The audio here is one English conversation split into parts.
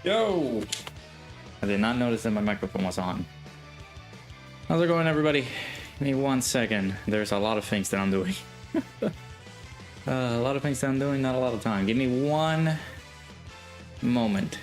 Yo! I did not notice that my microphone was on. How's it going, everybody? Give me 1 second. There's a lot of things that I'm doing. A lot of things that I'm doing, not a lot of time. Give me 1 moment.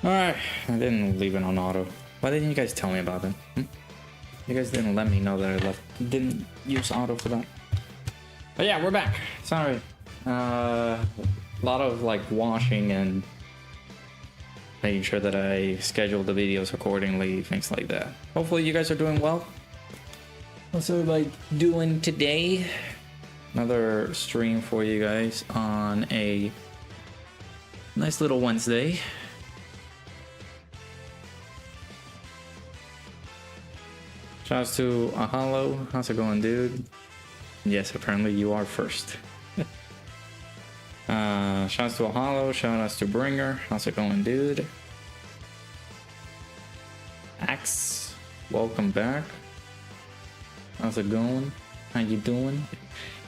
Alright, I didn't leave it on auto. Why didn't you guys tell me about it? You guys didn't let me know that I didn't use auto for that. But yeah, we're back. Sorry. A lot of like washing and making sure that I schedule the videos accordingly, things like that. Hopefully you guys are doing well. What's everybody doing today? Another stream for you guys on a nice little Wednesday. Shouts to Ahalo. How's it going, dude? Yes, apparently you are first. Shouts to Ahalo. Shoutouts to Bringer. How's it going, dude? Axe, welcome back. How's it going? How you doing?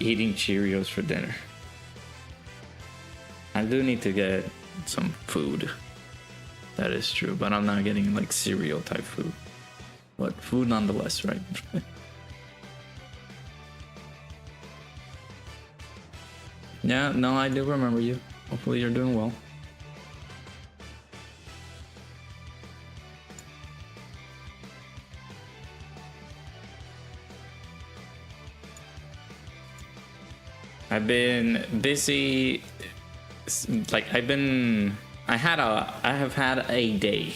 Eating Cheerios for dinner. I do need to get some food. That is true, but I'm not getting like cereal type food. But food nonetheless, right? Yeah, no, I do remember you. Hopefully you're doing well. I've been busy. Like I have had a day.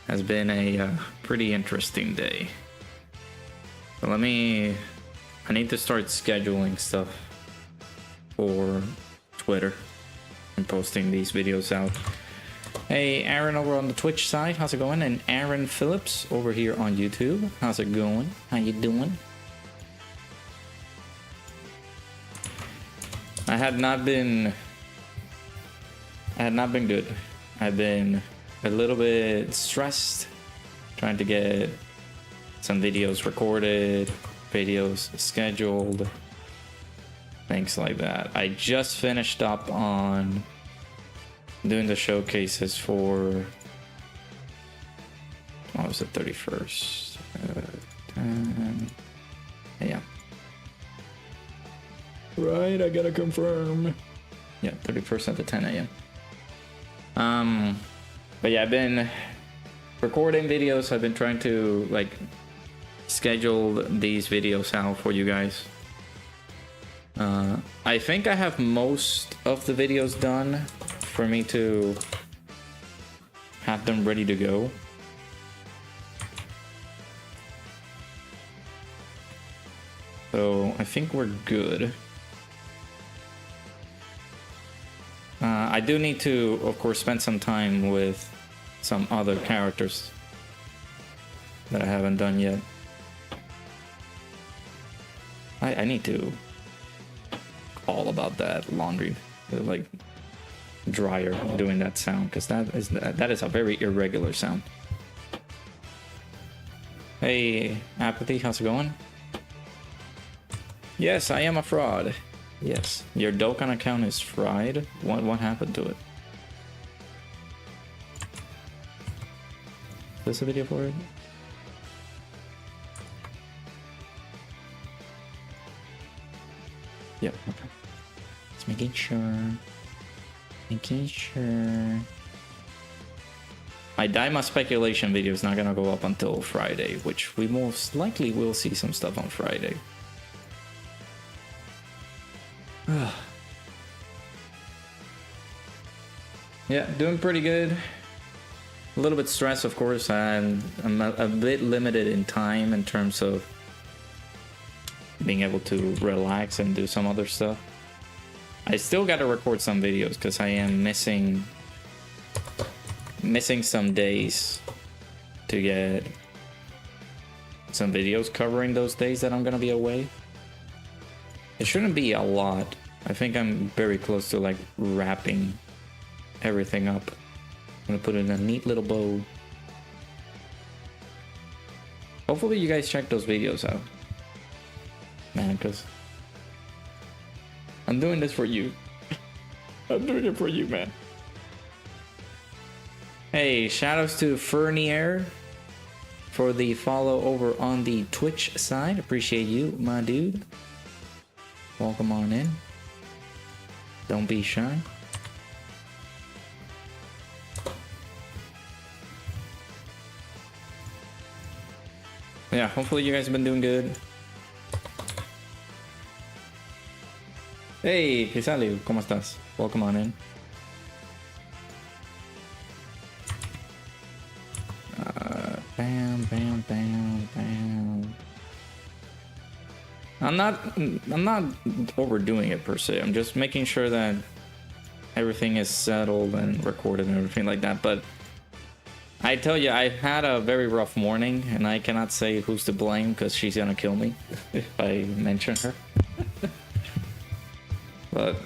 Has been a pretty interesting day. So I need to start scheduling stuff for Twitter and posting these videos out. Hey, Aaron over on the Twitch side, how's it going? And Aaron Phillips over here on YouTube, how's it going? How you doing? I had not been good. I've been a little bit stressed trying to get some videos recorded, videos scheduled, things like that. I just finished up on doing the showcases for, what was it, 31st? Yeah. Right, I gotta confirm. Yeah, 31st at the 10 a.m. But yeah, I've been recording videos. I've been trying to like schedule these videos out for you guys. I think I have most of the videos done for me to have them ready to go. So I think we're good. I do need to, of course, spend some time with some other characters that I haven't done yet. I need to call about that laundry. Like, dryer doing that sound, because that is a very irregular sound. Hey, Apathy, how's it going? Yes, I am a fraud. Yes, your Dokkan account is fried. What happened to it? Is this a video for it? Yep, okay. Just making sure. Making sure. My DAIMA speculation video is not gonna go up until Friday, which we most likely will see some stuff on Friday. Yeah, doing pretty good. A little bit stressed, of course, and I'm a bit limited in time in terms of being able to relax and do some other stuff. I still got to record some videos because I am missing some days to get some videos covering those days that I'm gonna be away. It shouldn't be a lot. I think I'm very close to like wrapping everything up. I'm gonna put it in a neat little bow. Hopefully you guys check those videos out. Man, because I'm doing this for you. I'm doing it for you, man. Hey, shoutouts to Fernier for the follow over on the Twitch side. Appreciate you, my dude. Welcome on in. Don't be shy. Yeah, hopefully you guys have been doing good. Hey, Kisali, ¿cómo estás? Welcome on in. Bam, bam, bam, bam. I'm not overdoing it per se. I'm just making sure that everything is settled and recorded and everything like that. But I tell you, I had a very rough morning, and I cannot say who's to blame because she's gonna kill me if I mention her. But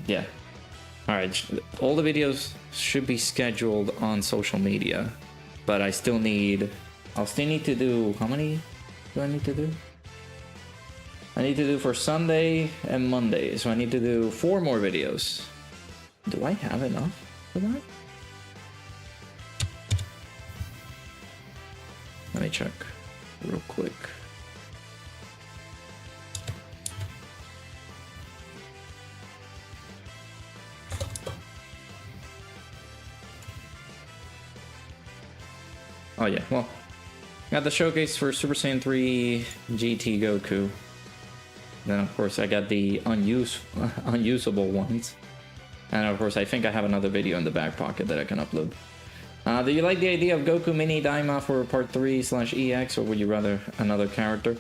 yeah, all right. All the videos should be scheduled on social media, but I'll still need to do, how many do I need to do? I need to do for Sunday and Monday, so I need to do 4 more videos. Do I have enough for that? Let me check real quick. Oh yeah, well, got the showcase for Super Saiyan 3 GT Goku. Then of course I got the unusable ones. And of course I think I have another video in the back pocket that I can upload. Do you like the idea of Goku Mini DAIMA for part 3/EX, or would you rather another character?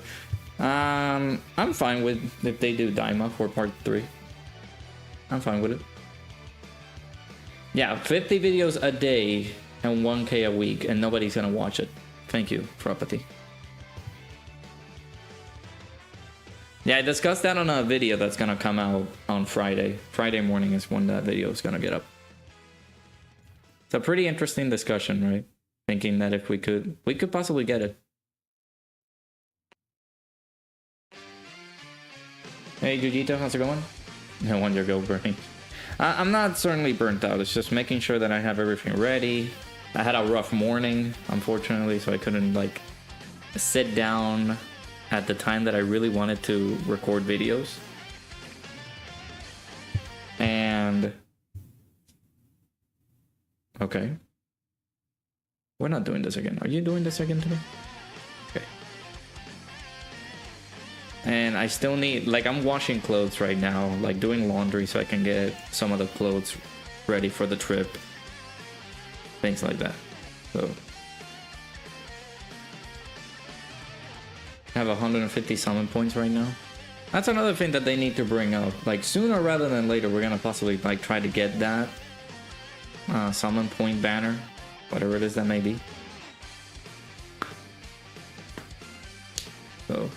I'm fine with if they do DAIMA for part 3. I'm fine with it. Yeah, 50 videos a day and 1K a week, and nobody's gonna watch it. Thank you, Propathy. Yeah, I discussed that on a video that's gonna come out on Friday. Friday morning is when that video is gonna get up. It's a pretty interesting discussion, right? Thinking that if we could possibly get it. Hey, Jujito, how's it going? No wonder go burning. I'm not certainly burnt out. It's just making sure that I have everything ready. I had a rough morning, unfortunately, so I couldn't like sit down at the time that I really wanted to record videos. And okay, we're not doing this again. Are you doing this again today? Okay. And I still need, like, I'm washing clothes right now, like doing laundry so I can get some of the clothes ready for the trip. Things like that. So I have 150 summon points right now. That's another thing that they need to bring up. Like, sooner rather than later, we're gonna possibly like try to get that summon point banner, whatever it is that may be. So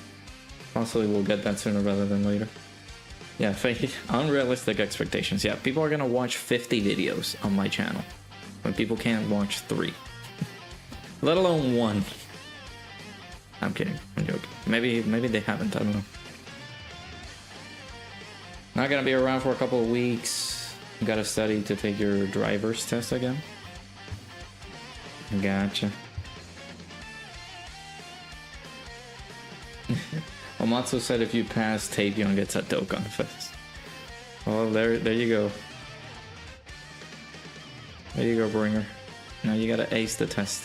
possibly we'll get that sooner rather than later. Yeah, fake unrealistic expectations. Yeah, people are gonna watch 50 videos on my channel when people can't watch 3, let alone 1. I'm kidding. I'm joking. Maybe they haven't. I don't know. Not gonna be around for a couple of weeks. You gotta study to take your driver's test again. Gotcha. Omatsu said if you pass, Tapion gets a Dokkan Fest. Oh, there you go. There you go, Bringer. Now you gotta ace the test.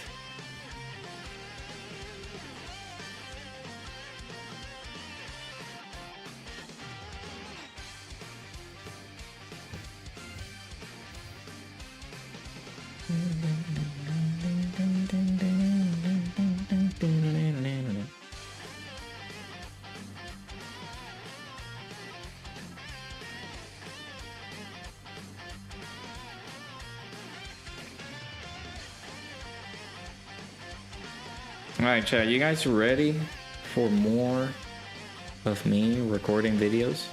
Alright, chat, you guys ready for more of me recording videos?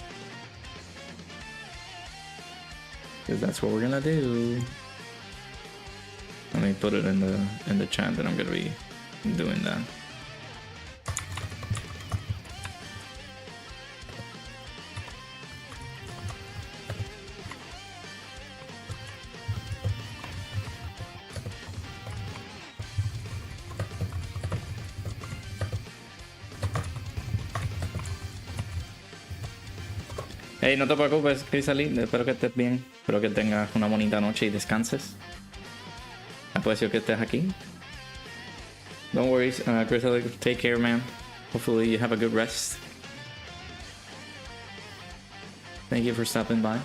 Because that's what we're gonna do. Let me put it in the chat that I'm gonna be doing that. Hey, no te preocupes, Crisalí, espero que estés bien, espero que tengas una bonita noche y descanses. Aprecio que estés aquí. Don't worry, Crisalí, take care, man. Hopefully you have a good rest. Thank you for stopping by.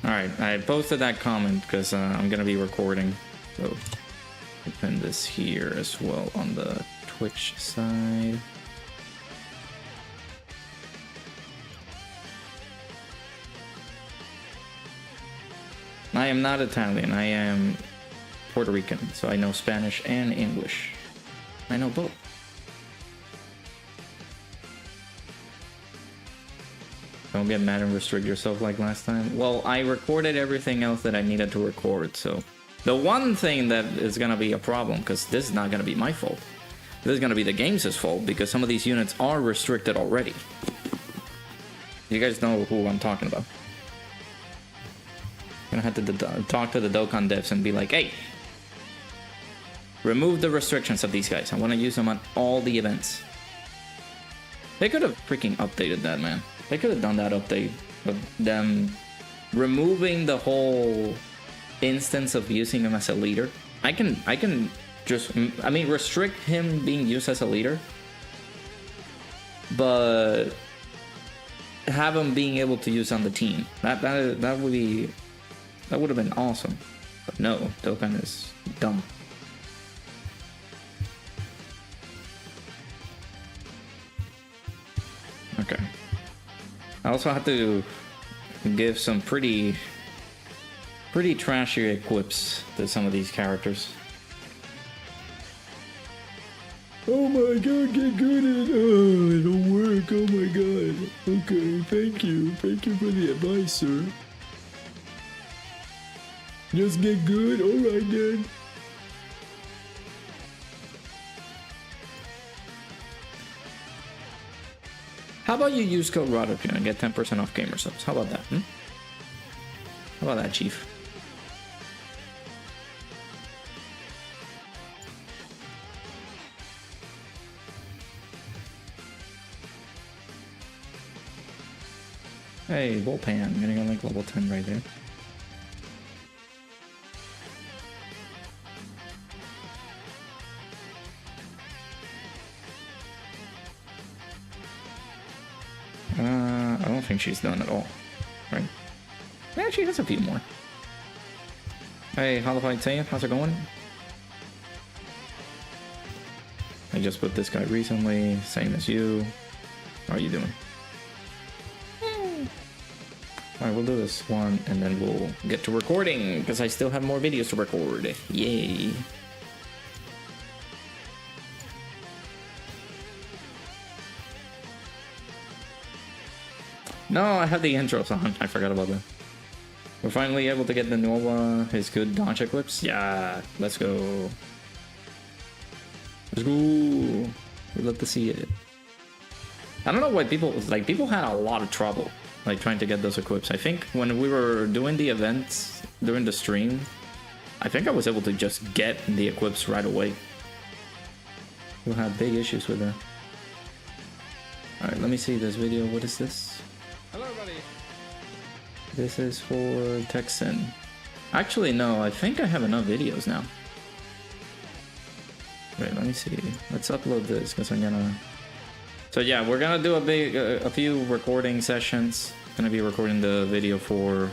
Alright, I posted that comment because I'm gonna be recording, so I'll pin this here as well on the Twitch side. I am not Italian, I am Puerto Rican, so I know Spanish and English. I know both. Don't get mad and restrict yourself like last time. Well, I recorded everything else that I needed to record, so the one thing that is gonna be a problem, because this is not gonna be my fault. This is gonna be the game's fault because some of these units are restricted already. You guys know who I'm talking about. I'm gonna have to talk to the Dokkan devs and be like, hey, remove the restrictions of these guys. I want to use them on all the events. They could have freaking updated that, man. They could have done that update of them removing the whole instance of using him as a leader. I can just, I mean, restrict him being used as a leader, but have him being able to use on the team. That would have been awesome. But no, Dokkan is dumb. Okay. I also have to give some pretty trashy equips to some of these characters. Oh my god, get good at it. Oh, it'll work. Oh my god. Okay, thank you. Thank you for the advice, sir. Just get good? Alright then. How about you use code RODOPU and get 10% off gamer subs? How about that? How about that, Chief? Hey, Volpan, I'm gonna go like level 10 right there. I don't think she's done at all, right? Yeah, she has a few more. Hey, Holofight Taya, how's it going? I just put this guy recently, same as you. How are you doing? Alright, we'll do this one and then we'll get to recording because I still have more videos to record. Yay. No, I had the intro song. I forgot about that. We're finally able to get the Nova, his good dodge eclipse. Yeah, let's go. Let's go. We'd love to see it. I don't know why people had a lot of trouble like trying to get those equips. I think when we were doing the events during the stream, I think I was able to just get the equips right away. We'll have big issues with that. Alright, let me see this video. What is this? Hello, everybody. This is for Texan. Actually, no, I think I have enough videos now. Wait, let me see. Let's upload this because I'm gonna... So yeah, we're gonna do a few recording sessions. Gonna be recording the video for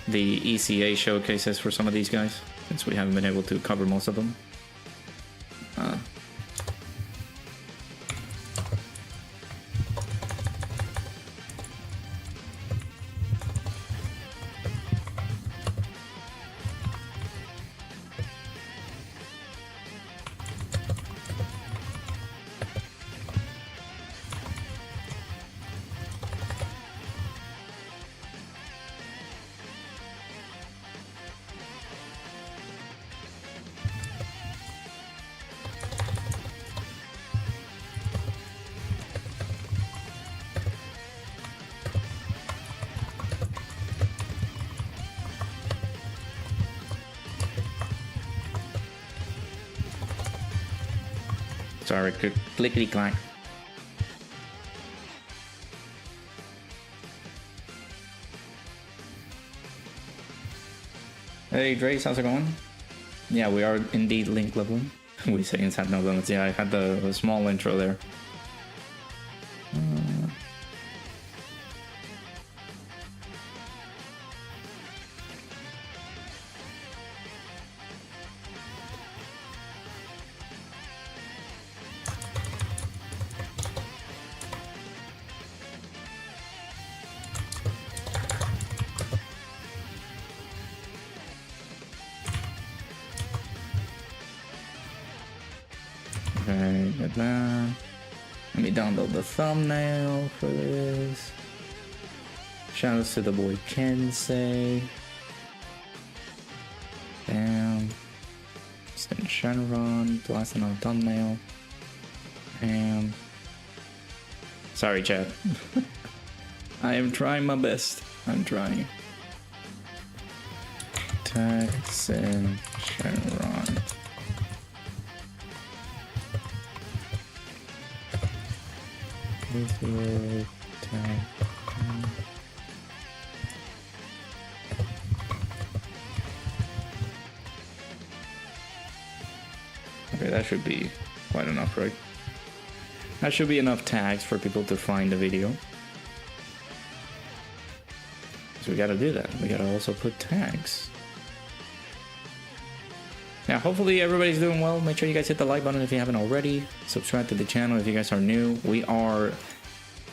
the ECA showcases for some of these guys, since we haven't been able to cover most of them. Sorry, clickety clack. Hey Drace, how's it going? Yeah, we are indeed link leveling. We say inside no limits. Yeah, I had the small intro there. Okay, get that. Let me download the thumbnail for this. Shoutouts to the boy Kensei. Bam. Send Shenron. Blasting on thumbnail. Bam. Sorry, chat. I am trying my best. I'm trying. Texan Shenron. Okay, that should be quite enough, right? That should be enough tags for people to find the video. So we gotta do that. We gotta also put tags. Yeah, hopefully everybody's doing well. Make sure you guys hit the like button if you haven't already. Subscribe to the channel if you guys are new. We are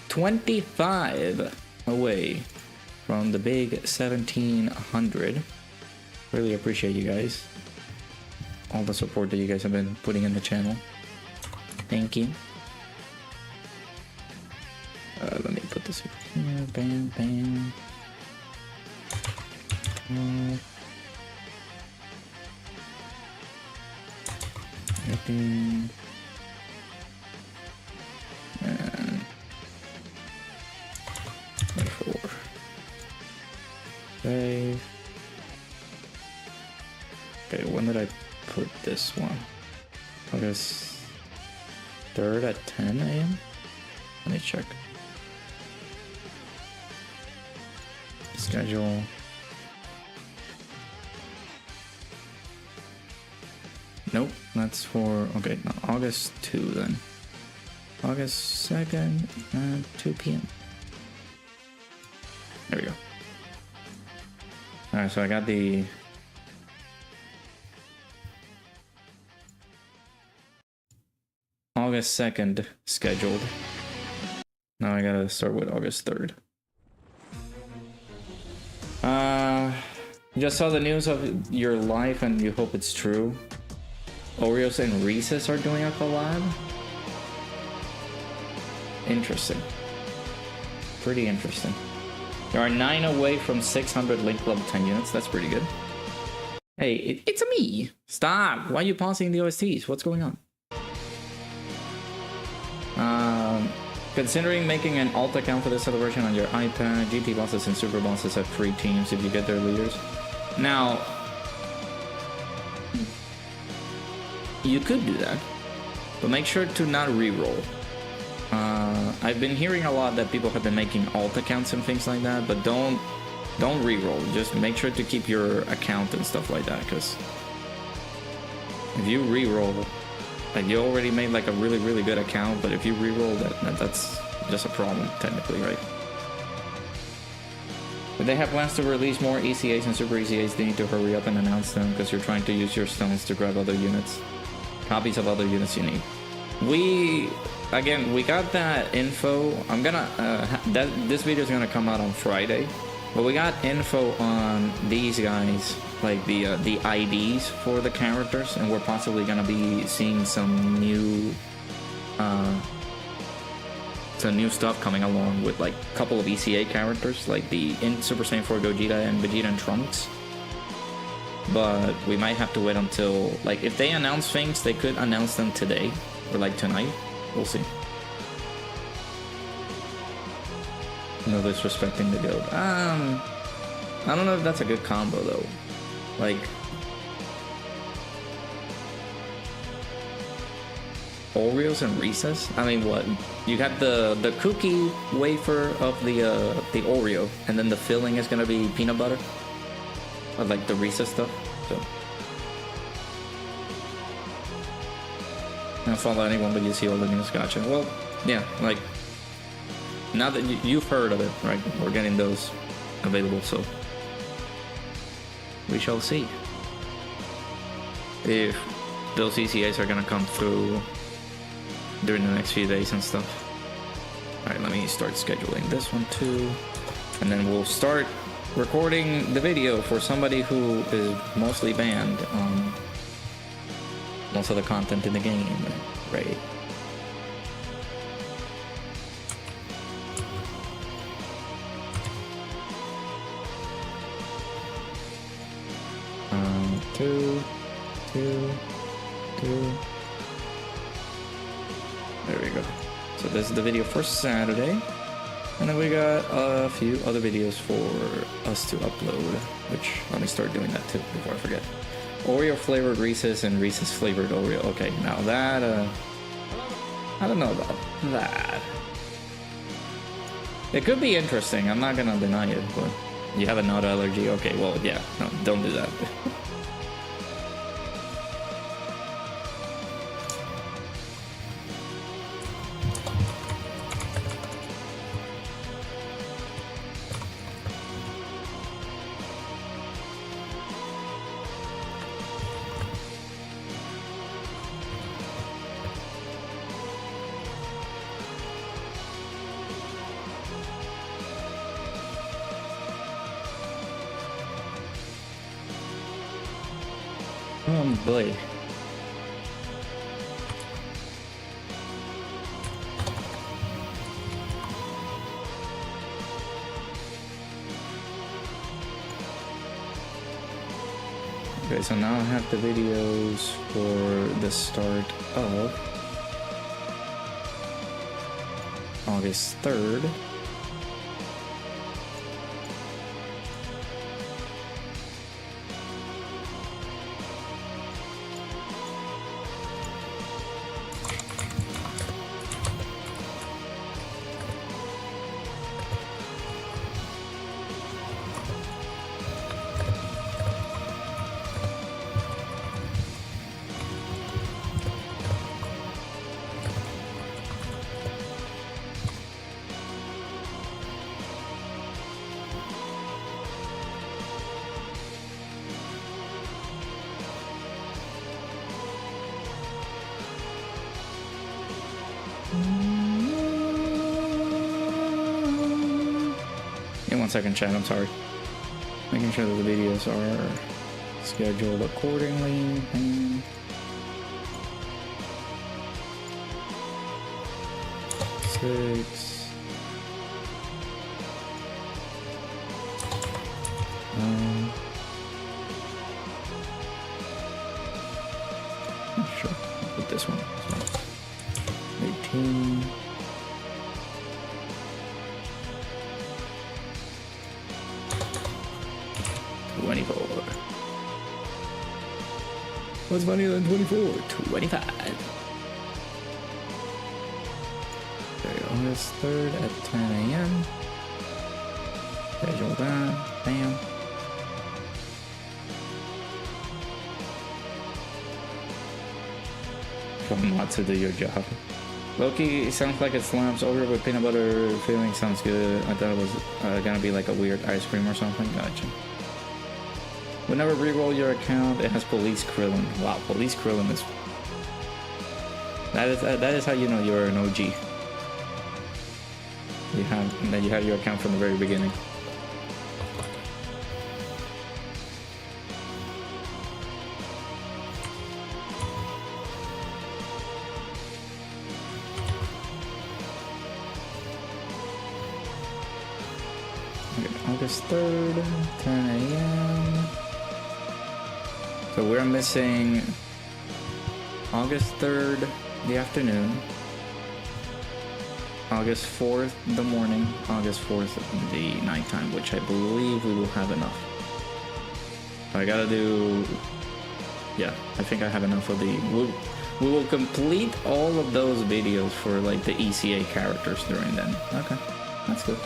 25 away from the big 1700. Really appreciate you guys. All the support that you guys have been putting in the channel. Thank you. Let me put this over here. Bam, bam. And 24. Save. Okay, when did I put this one? August 3rd at 10 a.m. Let me check. Schedule. Nope, that's for, okay, no, August 2 then. August 2nd at 2 p.m. There we go. Alright, so I got the... August 2nd scheduled. Now I gotta start with August 3rd. Just saw the news of your life and you hope it's true. Oreos and Reese's are doing a collab. Interesting. Pretty interesting. You are 9 away from 600 link level 10 units. That's pretty good. Hey, it's me. Stop. Why are you pausing the OSTs? What's going on? Considering making an alt account for this celebration on your iPad, GT bosses and super bosses have free teams if you get their leaders. Now, you could do that, but make sure to not reroll. I've been hearing a lot that people have been making alt accounts and things like that, but don't reroll. Just make sure to keep your account and stuff like that, because if you reroll, like you already made like a really good account, but if you reroll that's just a problem technically, right? If they have plans to release more ECAs and super ECAs, they need to hurry up and announce them, because you're trying to use your stones to grab other units, copies of other units you need. We got that info. I'm gonna this video is gonna come out on Friday, but we got info on these guys, like the IDs for the characters, and we're possibly gonna be seeing some new stuff coming along with like a couple of ECA characters, like the Super Saiyan 4 Gogeta and Vegeta and Trunks. But we might have to wait until, like, if they announce things, they could announce them today or like tonight. We'll see. No disrespecting the goat. I don't know if that's a good combo though. Like, Oreos and Reese's? I mean, what? You got the cookie wafer of the Oreo, and then the filling is gonna be peanut butter, or like the Reese's stuff. So, I don't follow anyone, but you see all the news. Gotcha. Well, yeah, like now that you've heard of it, right? We're getting those available, so we shall see if those ECAs are gonna come through during the next few days and stuff. Alright, let me start scheduling this one too, and then we'll start recording the video for somebody who is mostly banned on most of the content in the game, right? Two. There we go. So this is the video for Saturday, and then we got a few other videos for us to upload, which let me start doing that too before I forget. Oreo flavored Reese's and Reese's flavored Oreo. Okay, now that I don't know about that. It could be interesting, I'm not gonna deny it, but you have a nut allergy? Okay, well, yeah, no, don't do that. Oh boy. Okay, so now I have the videos for the start of August 3rd. Yeah, 1 second, chat, I'm sorry. Making sure that the videos are scheduled accordingly. 6. Sure, I'll put this one. So, 18. What's funnier than 24? 25. Okay, August 3rd at 10 a.m. Schedule that. Bam. Come on to do your job. Loki sounds like it slams over with peanut butter filling. Sounds good. I thought it was gonna be like a weird ice cream or something. Gotcha. Whenever re-roll your account, it has Police Krillin. Wow, Police Krillin is... That is how you know you're an OG. You have your account from the very beginning. August 3rd, 10 a.m. So we're missing August 3rd, the afternoon, August 4th, the morning, August 4th, the nighttime, which I believe we will have enough. I gotta do, yeah, I think I have enough of the, we will complete all of those videos for like the ECA characters during then. Okay, that's good.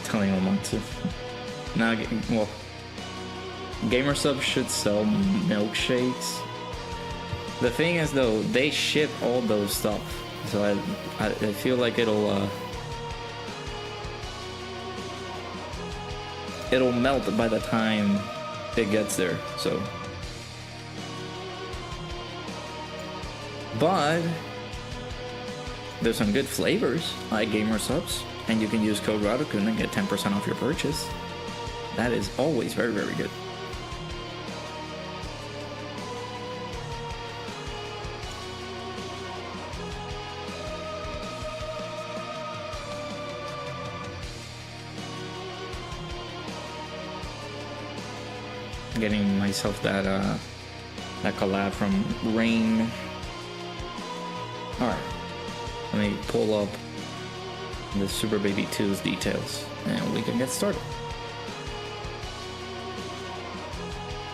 Telling them what to. Now, well, GamerSub should sell milkshakes. The thing is, though, they ship all those stuff, so I feel like it'll melt by the time it gets there. So, but there's some good flavors like GamerSubs. And you can use code Radokun and get 10% off your purchase. That is always very, very good. Getting myself that collab from Rain. All right, let me pull up the Super Baby 2's details, and we can get started.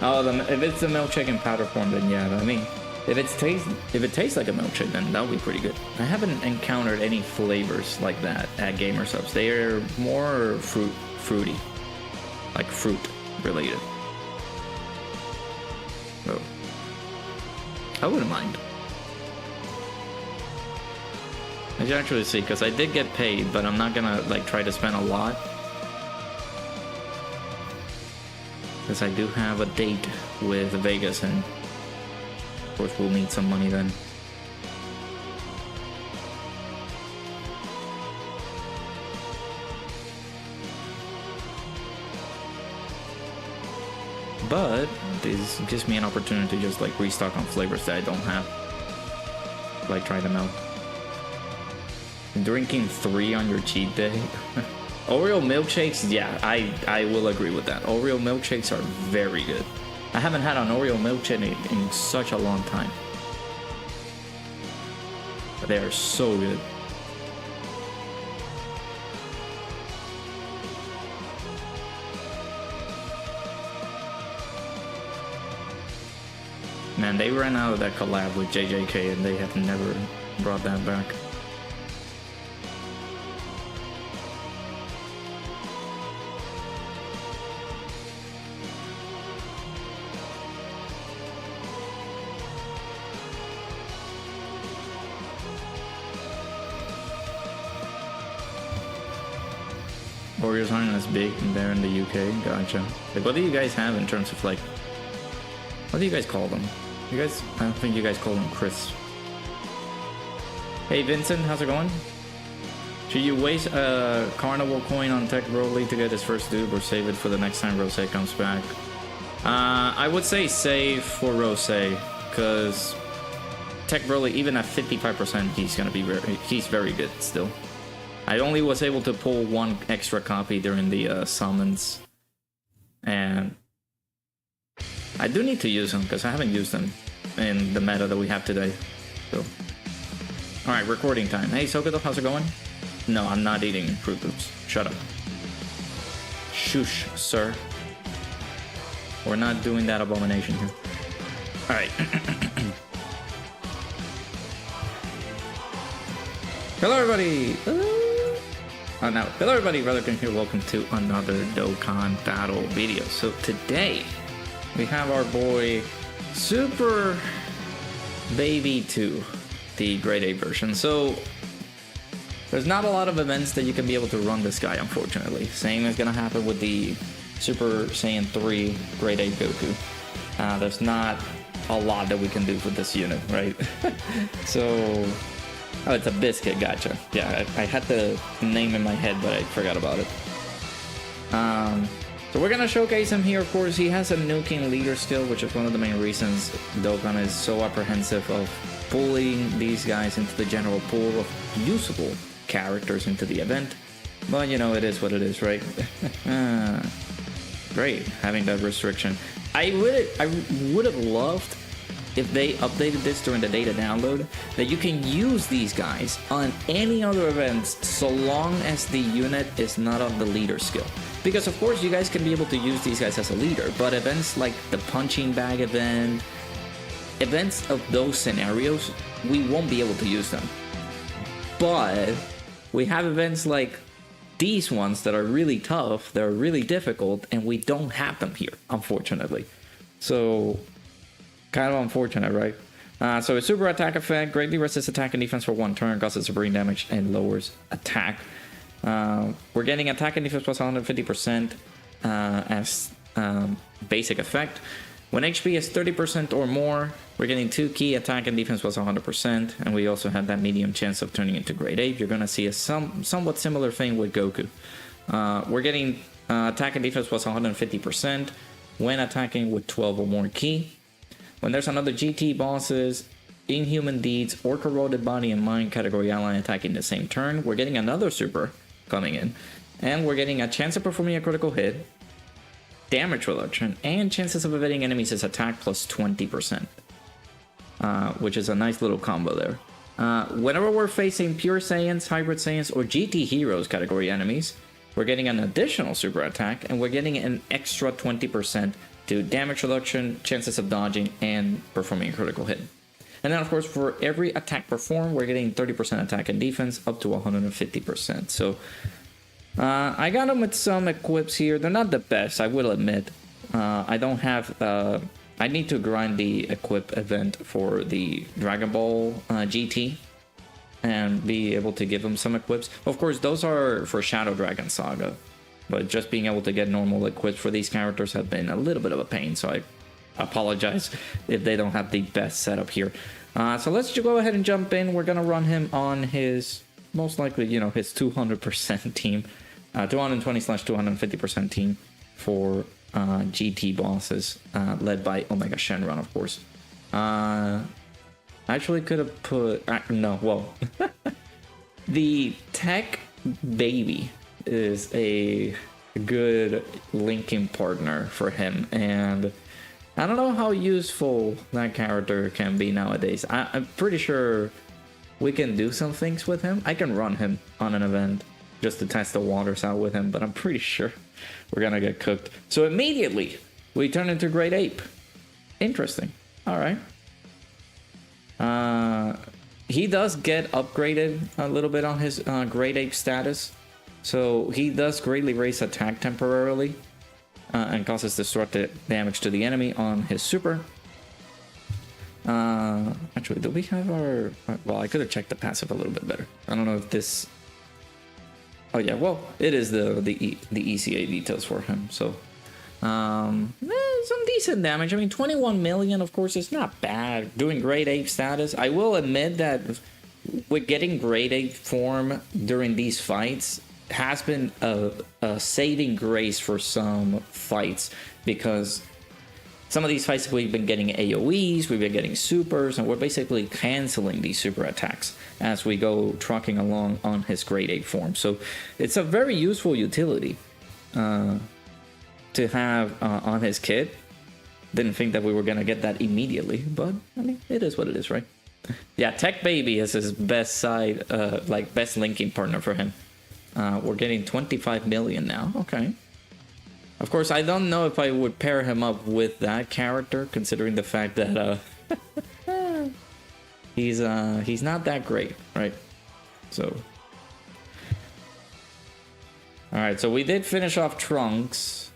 Oh, if it's a milkshake in powder form, then yeah. I mean, if it tastes like a milkshake, then that would be pretty good. I haven't encountered any flavors like that at GamerSubs. They are more fruity, like fruit related. So I wouldn't mind. I should actually see, because I did get paid, but I'm not gonna like try to spend a lot, because I do have a date with Vegas, and of course we'll need some money then. But this gives me an opportunity to just like restock on flavors that I don't have, like try them out. Drinking 3 on your cheat day. Oreo milkshakes, yeah, I will agree with that. Oreo milkshakes are very good. I haven't had an Oreo milkshake in such a long time. But they are so good. Man, they ran out of that collab with JJK and they have never brought that back. Oreos aren't as big there in the UK. Gotcha. Like, what do you guys have in terms of like, what do you guys call them? You guys, I don't think you guys call them crisps. Hey Vincent, how's it going? Should you waste a carnival coin on Tech Broly to get his first dube, or save it for the next time Rose comes back? I would say save for Rose, because Tech Broly, even at 55%, he's gonna be he's very good still. I only was able to pull one extra copy during the summons, and I do need to use them because I haven't used them in the meta that we have today. So, all right, recording time. Hey, Sokoto, how's it going? No, I'm not eating Fruit Loops. Shut up. Shush, sir. We're not doing that abomination here. All right. Hello, everybody. Oh, no. Hello, everybody. Brotherkin here. Welcome to another Dokkan battle video. So today we have our boy Super Baby 2, the Grade A version. So there's not a lot of events that you can be able to run this guy, unfortunately. Same is going to happen with the Super Saiyan 3 Grade A Goku. There's not a lot that we can do with this unit, right? So, oh, it's a biscuit, gotcha. Yeah, I had the name in my head, but I forgot about it. So we're gonna showcase him here. Of course, he has a nuking leader skill, which is one of the main reasons Dokkan is so apprehensive of pulling these guys into the general pool of usable characters into the event. But you know, it is what it is, right? Great, having that restriction. I would have loved if they updated this during the data download, that you can use these guys on any other events so long as the unit is not on the leader skill. Because of course you guys can be able to use these guys as a leader, but events like the punching bag event, events of those scenarios, we won't be able to use them. But we have events like these ones that are really tough, that are really difficult, and we don't have them here, unfortunately. So, kind of unfortunate, right? So a super attack effect greatly resists attack and defense for 1 turn, causes supreme damage, and lowers attack. We're getting attack and defense plus 150% as basic effect. When HP is 30% or more, we're getting 2 key attack and defense plus 100%, and we also have that medium chance of turning into Grade 8. You're going to see a somewhat similar thing with Goku. We're getting attack and defense plus 150% when attacking with 12 or more key. When there's another GT bosses, Inhuman Deeds, or Corroded Body and Mind category ally attacking the same turn, we're getting another super coming in. And we're getting a chance of performing a critical hit, damage reduction, and chances of evading enemies' attack plus 20%. Which is a nice little combo there. Whenever we're facing Pure Saiyans, Hybrid Saiyans, or GT Heroes category enemies, we're getting an additional super attack, and we're getting an extra 20% to damage reduction, chances of dodging, and performing a critical hit. And then, of course, for every attack performed, we're getting 30% attack and defense, up to 150%. So, I got them with some equips here. They're not the best, I will admit. I don't have... I need to grind the equip event for the Dragon Ball GT and be able to give them some equips. Of course, those are for Shadow Dragon Saga, but just being able to get normal equips for these characters have been a little bit of a pain, so I apologize if they don't have the best setup here. So let's just go ahead and jump in. We're going to run him on his, most likely, you know, his 200% team, 220/250% team for GT bosses, led by Omega Shenron, of course. Actually could have put... no, well... The Tech Baby is a good linking partner for him, and I don't know how useful that character can be nowadays. I'm pretty sure we can do some things with him. I can run him on an event just to test the waters out with him, but I'm pretty sure we're gonna get cooked. So immediately we turn into Grade Ape. Interesting. All right. He does get upgraded a little bit on his Grade Ape status. So he does greatly raise attack temporarily and causes destructive damage to the enemy on his super. Actually, do we have our... Well, I could have checked the passive a little bit better. I don't know if this... Oh yeah, well, it is the ECA details for him, so... some decent damage. I mean, 21 million, of course, is not bad. Doing Grade 8 status. I will admit that with getting Grade 8 form during these fights has been a saving grace for some fights, because some of these fights we've been getting AoEs, we've been getting supers, and we're basically canceling these super attacks as we go trucking along on his grade 8 form. So it's a very useful utility to have on his kit. Didn't think that we were gonna get that immediately, but I mean, it is what it is, right? Yeah, Tech Baby is his best side, like best linking partner for him. We're getting 25 million now. Okay. Of course, I don't know if I would pair him up with that character, considering the fact that he's not that great, right? So, all right. So we did finish off Trunks.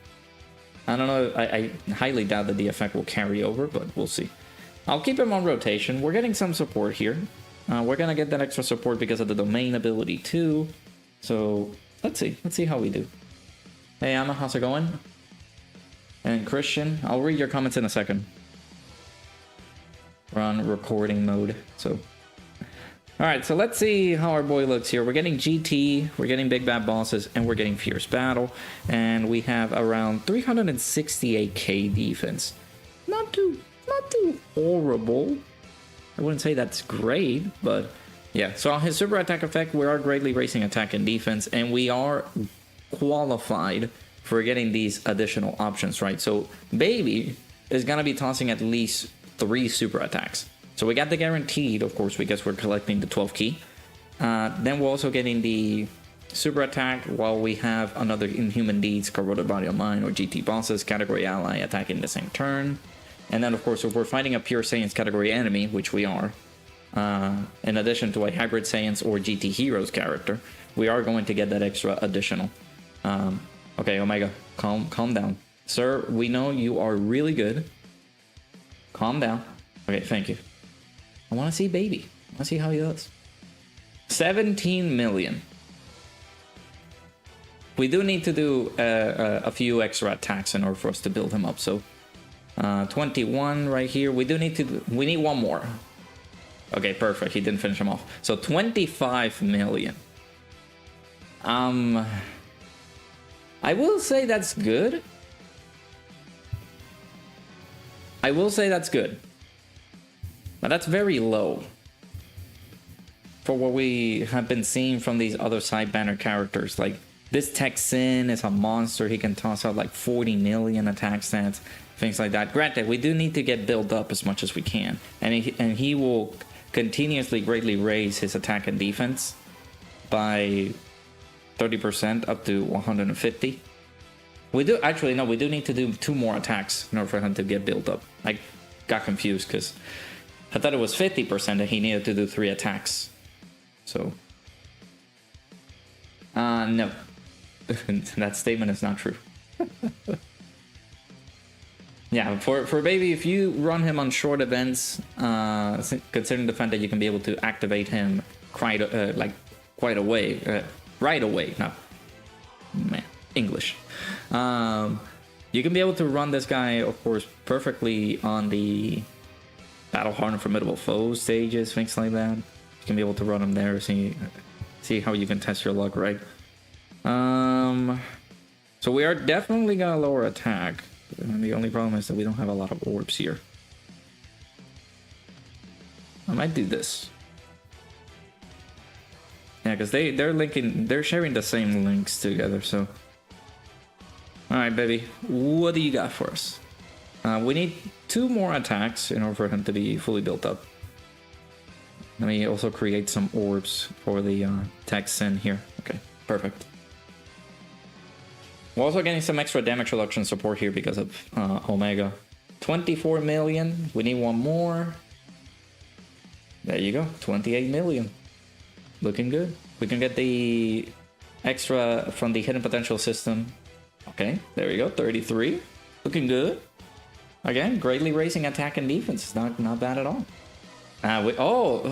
I don't know. I highly doubt that the effect will carry over, but we'll see. I'll keep him on rotation. We're getting some support here. We're gonna get that extra support because of the domain ability too. So let's see. Let's see how we do. Hey, Emma, how's it going? And Christian, I'll read your comments in a second. We're on recording mode, so. Alright, so let's see how our boy looks here. We're getting GT, we're getting Big Bad Bosses, and we're getting Fierce Battle. And we have around 368k defense. Not too horrible. I wouldn't say that's great, but yeah. So on his super attack effect, we are greatly raising attack and defense, and we are qualified for getting these additional options, right? So Baby is gonna be tossing at least 3 super attacks. So we got the guaranteed, of course, because we're collecting the 12 key. Then we're also getting the super attack while we have another Inhuman Deeds, Corroded Body of Mine, or GT bosses, category ally attacking the same turn. And then, of course, if we're fighting a Pure Saiyans category enemy, which we are, in addition to a Hybrid Saiyans or GT Heroes character, we are going to get that extra additional. Okay, Omega, calm down. Sir, we know you are really good. Calm down. Okay, thank you. I want to see Baby. I want to see how he does. 17 million. We do need to do a few extra attacks in order for us to build him up. So 21 right here. We need one more. Okay, perfect. He didn't finish him off. So 25 million. I will say that's good. I will say that's good. But that's very low for what we have been seeing from these other side banner characters. Like this Texan is a monster. He can toss out like 40 million attack stats, things like that. Granted, we do need to get built up as much as we can, and he will continuously greatly raise his attack and defense by 30% up to 150. We do actually no. We do need to do 2 more attacks in order for him to get built up. I got confused because I thought it was 50% that he needed to do 3 attacks. So, no, that statement is not true. Yeah, for Baby, if you run him on short events, considering the fact that you can be able to activate him right away. No, man, English. You can be able to run this guy, of course, perfectly on the Battle Hardened Formidable Foes stages, things like that. You can be able to run him there, see how you can test your luck, right? So we are definitely gonna lower attack. And the only problem is that we don't have a lot of orbs here. I might do this. Yeah, because they're sharing the same links together, so. Alright, Baby, what do you got for us? We need 2 more attacks in order for him to be fully built up. Let me also create some orbs for the Texan here. Okay, perfect. We're also getting some extra damage reduction support here because of Omega. 24 million. We need 1 more. There you go. 28 million. Looking good. We can get the extra from the Hidden Potential system. Okay, there we go. 33. Looking good. Again, greatly raising attack and defense. It's not bad at all.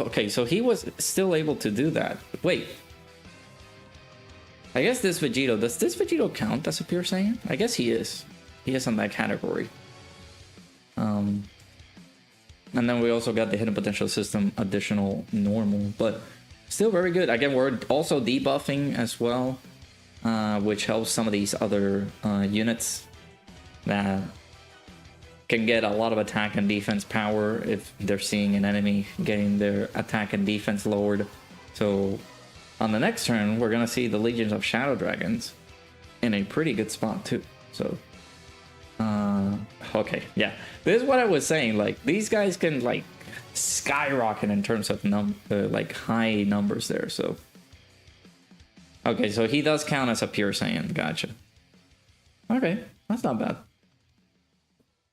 Okay, so he was still able to do that. Wait. I guess this Vegito, does this Vegito count as a Pure Saiyan? I guess he is. He is on that category. And then we also got the Hidden Potential system additional normal, but still very good. Again, we're also debuffing as well, which helps some of these other units that can get a lot of attack and defense power if they're seeing an enemy getting their attack and defense lowered. So on the next turn, we're gonna see the Legions of Shadow Dragons in a pretty good spot too. So okay, yeah, this is what I was saying. Like, these guys can like skyrocket in terms of like high numbers there. So okay, so he does count as a pure Saiyan. Gotcha. Okay, that's not bad.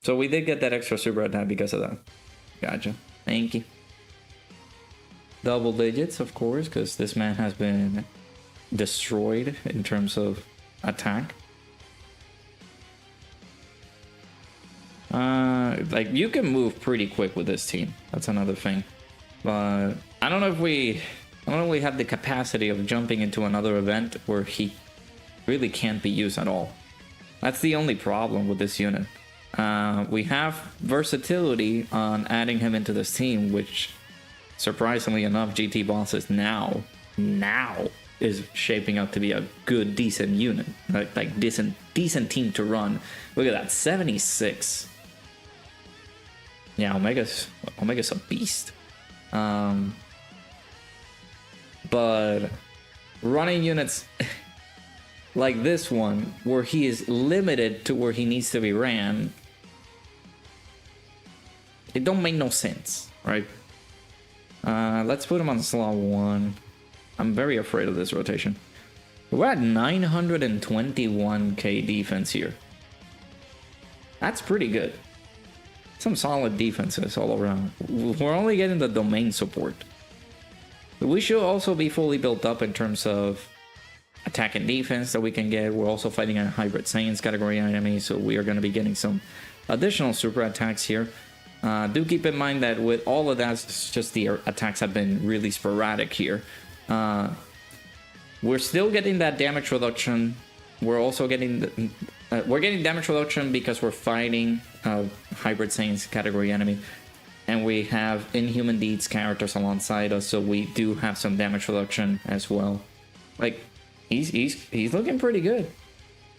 So we did get that extra super attack because of that. Gotcha. Thank you. Double digits, of course, because this man has been destroyed in terms of attack. Like, you can move pretty quick with this team. That's another thing. But I don't know if we have the capacity of jumping into another event where he really can't be used at all. That's the only problem with this unit. We have versatility on adding him into this team, which, surprisingly enough, GT Bosses now is shaping up to be a good, decent unit. Like decent team to run. Look at that, 76. Yeah, Omega's a beast. But running units like this one, where he is limited to where he needs to be ran, it don't make no sense, right? Let's put him on slot 1. I'm very afraid of this rotation. We're at 921k defense here. That's pretty good. Some solid defenses all around. We're only getting the domain support. We should also be fully built up in terms of attack and defense that we can get. We're also fighting a hybrid Saiyans category enemy, so we are going to be getting some additional super attacks here. Do keep in mind that with all of that, it's just the attacks have been really sporadic here. We're still getting that damage reduction. We're also getting we're getting damage reduction because we're fighting a hybrid Saiyans category enemy, and we have Inhuman Deeds characters alongside us, so we do have some damage reduction as well. Like, he's looking pretty good.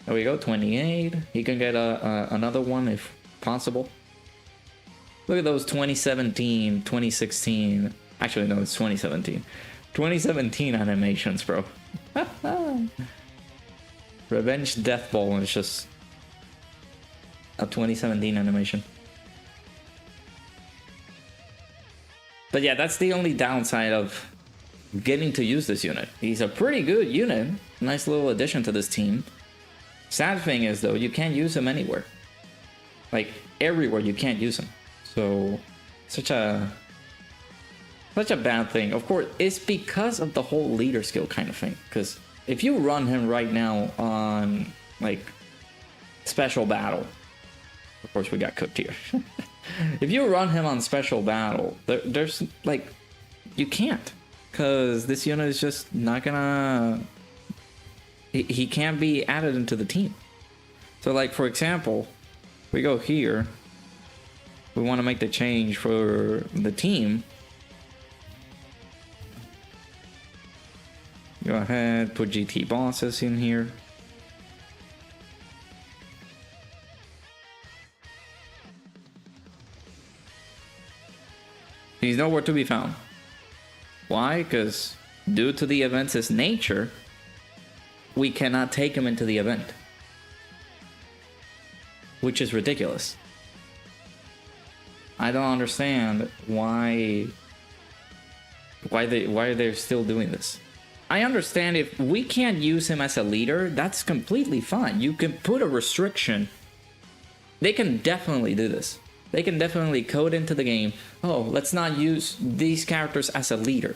There we go, 28. He can get another one if possible. Look at those 2017, 2016. Actually, no, it's 2017. 2017 animations, bro. Revenge Death Ball is just a 2017 animation. But yeah, that's the only downside of getting to use this unit. He's a pretty good unit. Nice little addition to this team. Sad thing is, though, you can't use him anywhere. Like, everywhere you can't use him. So, such a bad thing. Of course, it's because of the whole leader skill kind of thing. Because if you run him right now on, like, special battle, of course we got cooked here. If you run him on special battle, there's like, you can't, because this unit is just not gonna. He can't be added into the team. So, like, for example, we go here. We want to make the change for the team. Go ahead, put GT Bosses in here. He's nowhere to be found. Why? Because due to the event's nature, we cannot take him into the event. Which is ridiculous. I don't understand why they're still doing this. I understand if we can't use him as a leader, that's completely fine. You can put a restriction. They can definitely do this. They can definitely code into the game, oh, let's not use these characters as a leader.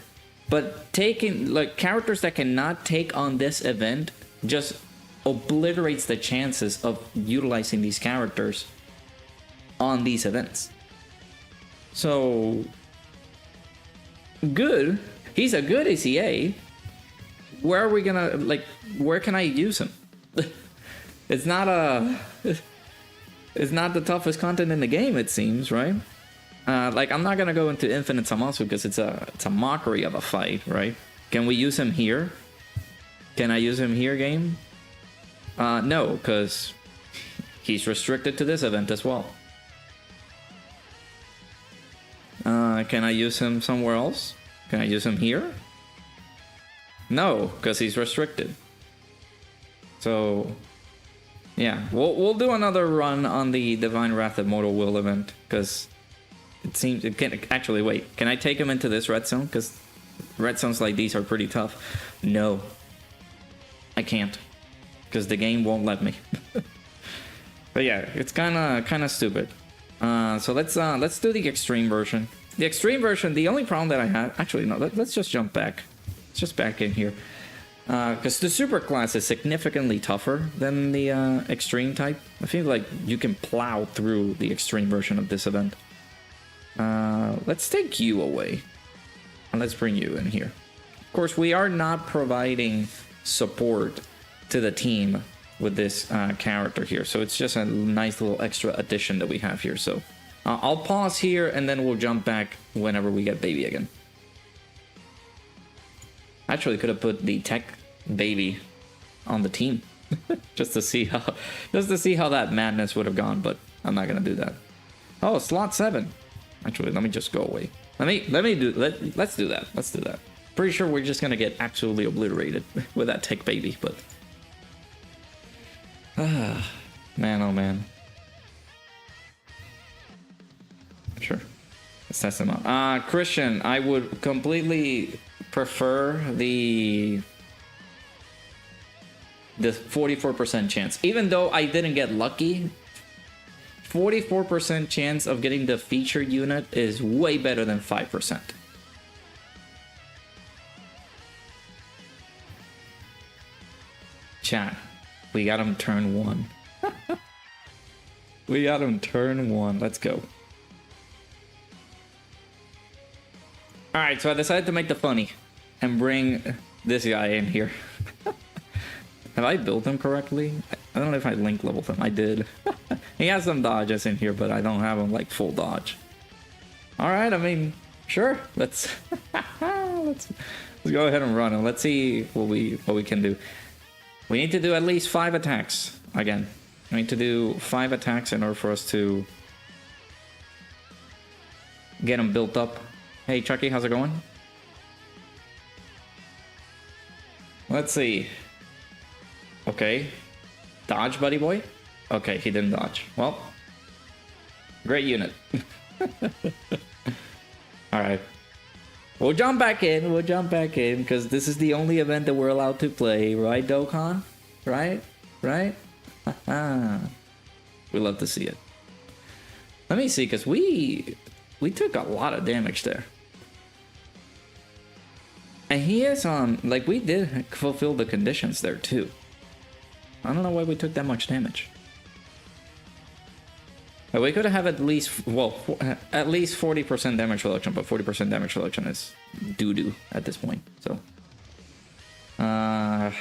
But taking, like, characters that cannot take on this event just obliterates the chances of utilizing these characters on these events. So, good. He's a good ACA. Where are we gonna, like, where can I use him? It's not the toughest content in the game, it seems, right? Like, I'm not gonna go into Infinite Zamasu because it's a mockery of a fight, right? Can we use him here? Can I use him here, game? No, because he's restricted to this event as well. Can I use him somewhere else? Can I use him here? No, because he's restricted. So, yeah, we'll do another run on the Divine Wrath of Mortal Will event, because it seems it can actually wait. Can I take him into this red zone? Because red zones like these are pretty tough. No, I can't, because the game won't let me. But yeah, it's kind of stupid. So let's do the extreme version. The extreme version. The only problem that I have, actually no, let's just jump back. Let's just back in here. Because the super class is significantly tougher than the extreme type. I feel like you can plow through the extreme version of this event. Let's take you away. And let's bring you in here. Of course, we are not providing support to the team with this character here. So it's just a nice little extra addition that we have here. So I'll pause here and then we'll jump back whenever we get baby again. Actually, could have put the tech baby on the team just to see how that madness would have gone, but I'm not gonna do that. Oh, slot 7. Actually, let me just go away. Let's do that. Let's do that. Pretty sure we're just gonna get absolutely obliterated with that tech baby, but man, oh man. Sure, let's test them out. Christian, I would completely prefer the 44% chance. Even though I didn't get lucky, 44% chance of getting the featured unit is way better than 5%. Chat, we got him turn 1. We got him turn 1. Let's go. Alright, so I decided to make the funny and bring this guy in here. Have I built him correctly? I don't know if I link leveled him. I did. He has some dodges in here, but I don't have him like full dodge. Alright, I mean, sure. Let's go ahead and run him. Let's see what we can do. We need to do at least 5 attacks again. We need to do 5 attacks in order for us to get him built up. Hey Chucky, how's it going? Let's see. Okay. Dodge, buddy boy? Okay, he didn't dodge. Well, great unit. Alright. We'll jump back in. We'll jump back in because this is the only event that we're allowed to play. Right, Dokkan? Right? Right? We love to see it. Let me see, because we took a lot of damage there. And he is on, like, we did fulfill the conditions there too. I don't know why we took that much damage. But we could have at least, well, at least 40% damage reduction, but 40% damage reduction is doo-doo at this point, so. Alright,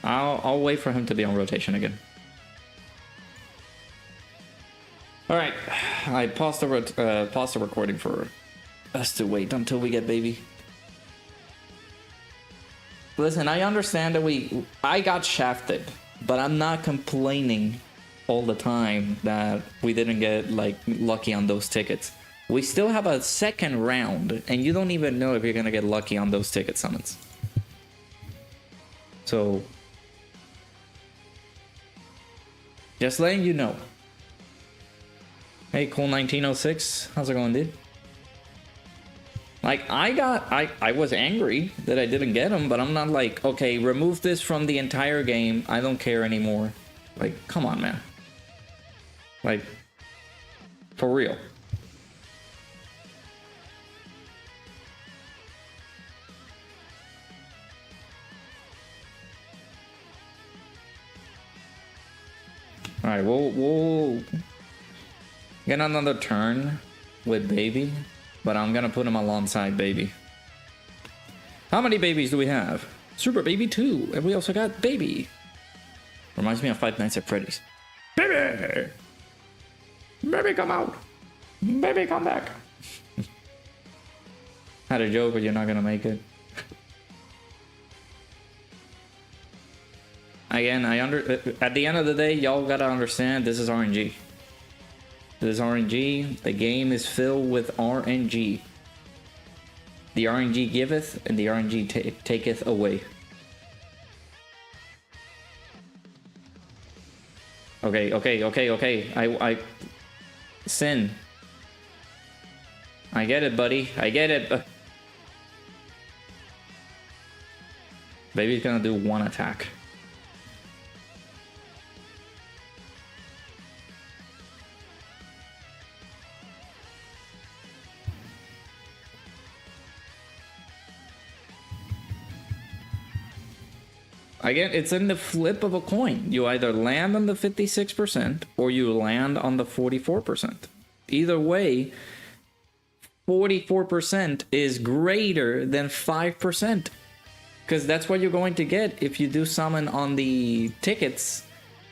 I'll wait for him to be on rotation again. Alright, I paused the recording for us to wait until we get baby. Listen, I understand that I got shafted, but I'm not complaining all the time that we didn't get like lucky on those tickets. We still have a second round, and you don't even know if you're gonna get lucky on those ticket summons. So, just letting you know. Hey, cool 1906, how's it going, dude? Like, I was angry that I didn't get him, but I'm not like, okay, remove this from the entire game. I don't care anymore. Like, come on, man. Like, for real. Alright, we'll get another turn with baby. But I'm gonna put him alongside baby. How many babies do we have? Super baby 2, and we also got baby. Reminds me of Five Nights at Freddy's. Baby! Baby, come out! Baby, come back! Had a joke, but you're not gonna make it. Again, at the end of the day, y'all gotta understand this is RNG. This RNG, the game is filled with RNG. The RNG giveth, and the RNG taketh away. Okay. I Sin. I get it, buddy. I get it. Baby's gonna do one attack. Again, it's in the flip of a coin. You either land on the 56% or you land on the 44%. Either way, 44% is greater than 5%. Because that's what you're going to get if you do summon on the tickets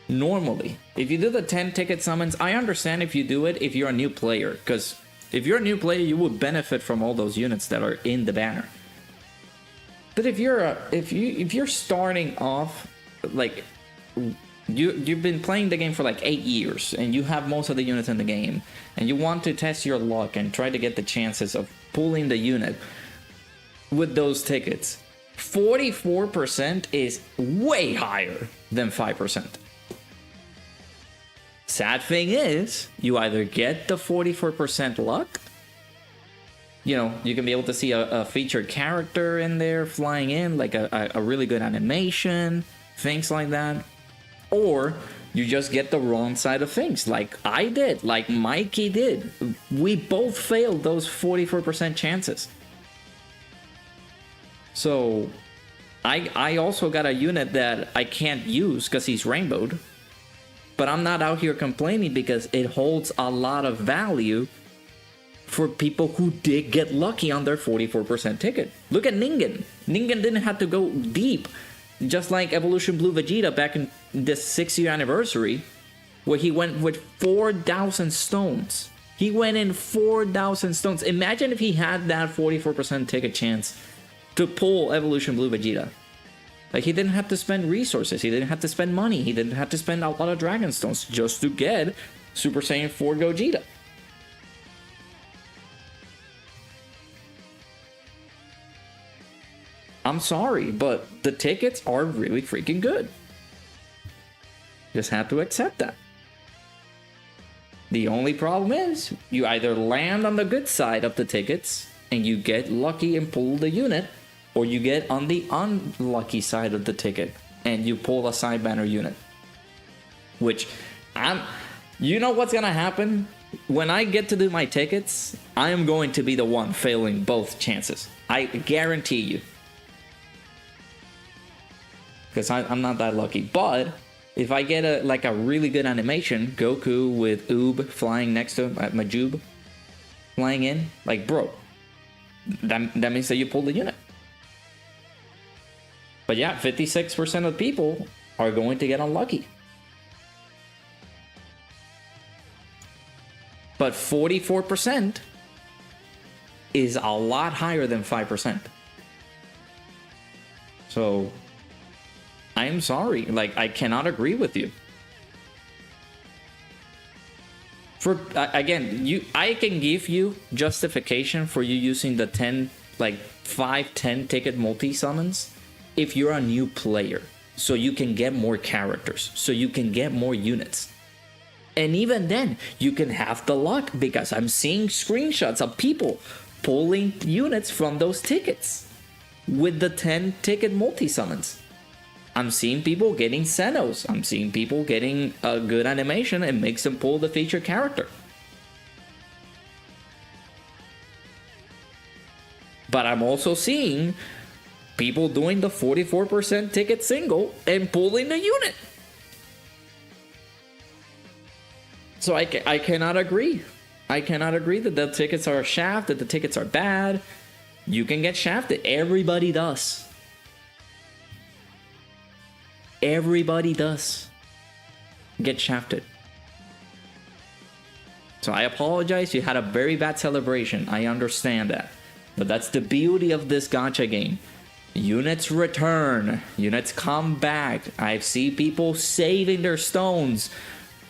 normally. If you do the 10 ticket summons, I understand if you do it if you're a new player. Because if you're a new player, you would benefit from all those units that are in the banner. But if you're starting off, like, you've been playing the game for like 8 years and you have most of the units in the game and you want to test your luck and try to get the chances of pulling the unit with those tickets, 44% is way higher than 5%. Sad thing is, you either get the 44% luck, you know, you can be able to see a featured character in there flying in, like a really good animation, things like that. Or you just get the wrong side of things, like I did, like Mikey did. We both failed those 44% chances. So I also got a unit that I can't use because he's rainbowed. But I'm not out here complaining because it holds a lot of value for people who did get lucky on their 44% ticket. Look at Ningen. Ningen didn't have to go deep, just like Evolution Blue Vegeta back in the 6th-year anniversary, where he went with 4,000 stones. He went in 4,000 stones. Imagine if he had that 44% ticket chance to pull Evolution Blue Vegeta. Like, he didn't have to spend resources, he didn't have to spend money, he didn't have to spend a lot of Dragon Stones just to get Super Saiyan 4 Gogeta. I'm sorry, but the tickets are really freaking good. Just have to accept that. The only problem is, you either land on the good side of the tickets and you get lucky and pull the unit, or you get on the unlucky side of the ticket and you pull a side banner unit. Which, you know what's gonna happen? When I get to do my tickets, I am going to be the one failing both chances. I guarantee you. Because I'm not that lucky. But if I get a really good animation, Goku with Oob flying next to him, Majub flying in, like, bro, that means that you pulled the unit. But yeah, 56% of people are going to get unlucky. But 44% is a lot higher than 5%. So I'm sorry, like, I cannot agree with you. For again, I can give you justification for you using the 5-10 ticket multi summons if you're a new player, so you can get more characters, so you can get more units. And even then, you can have the luck, because I'm seeing screenshots of people pulling units from those tickets with the 10 ticket multi summons. I'm seeing people getting Senos. I'm seeing people getting a good animation and makes them pull the featured character. But I'm also seeing people doing the 44% ticket single and pulling the unit. So I cannot agree. I cannot agree that the tickets are shaft, that the tickets are bad. You can get shafted. Everybody does. Everybody does get shafted. So I apologize. You had a very bad celebration. I understand that. But that's the beauty of this gacha game. Units return. Units come back. I see people saving their stones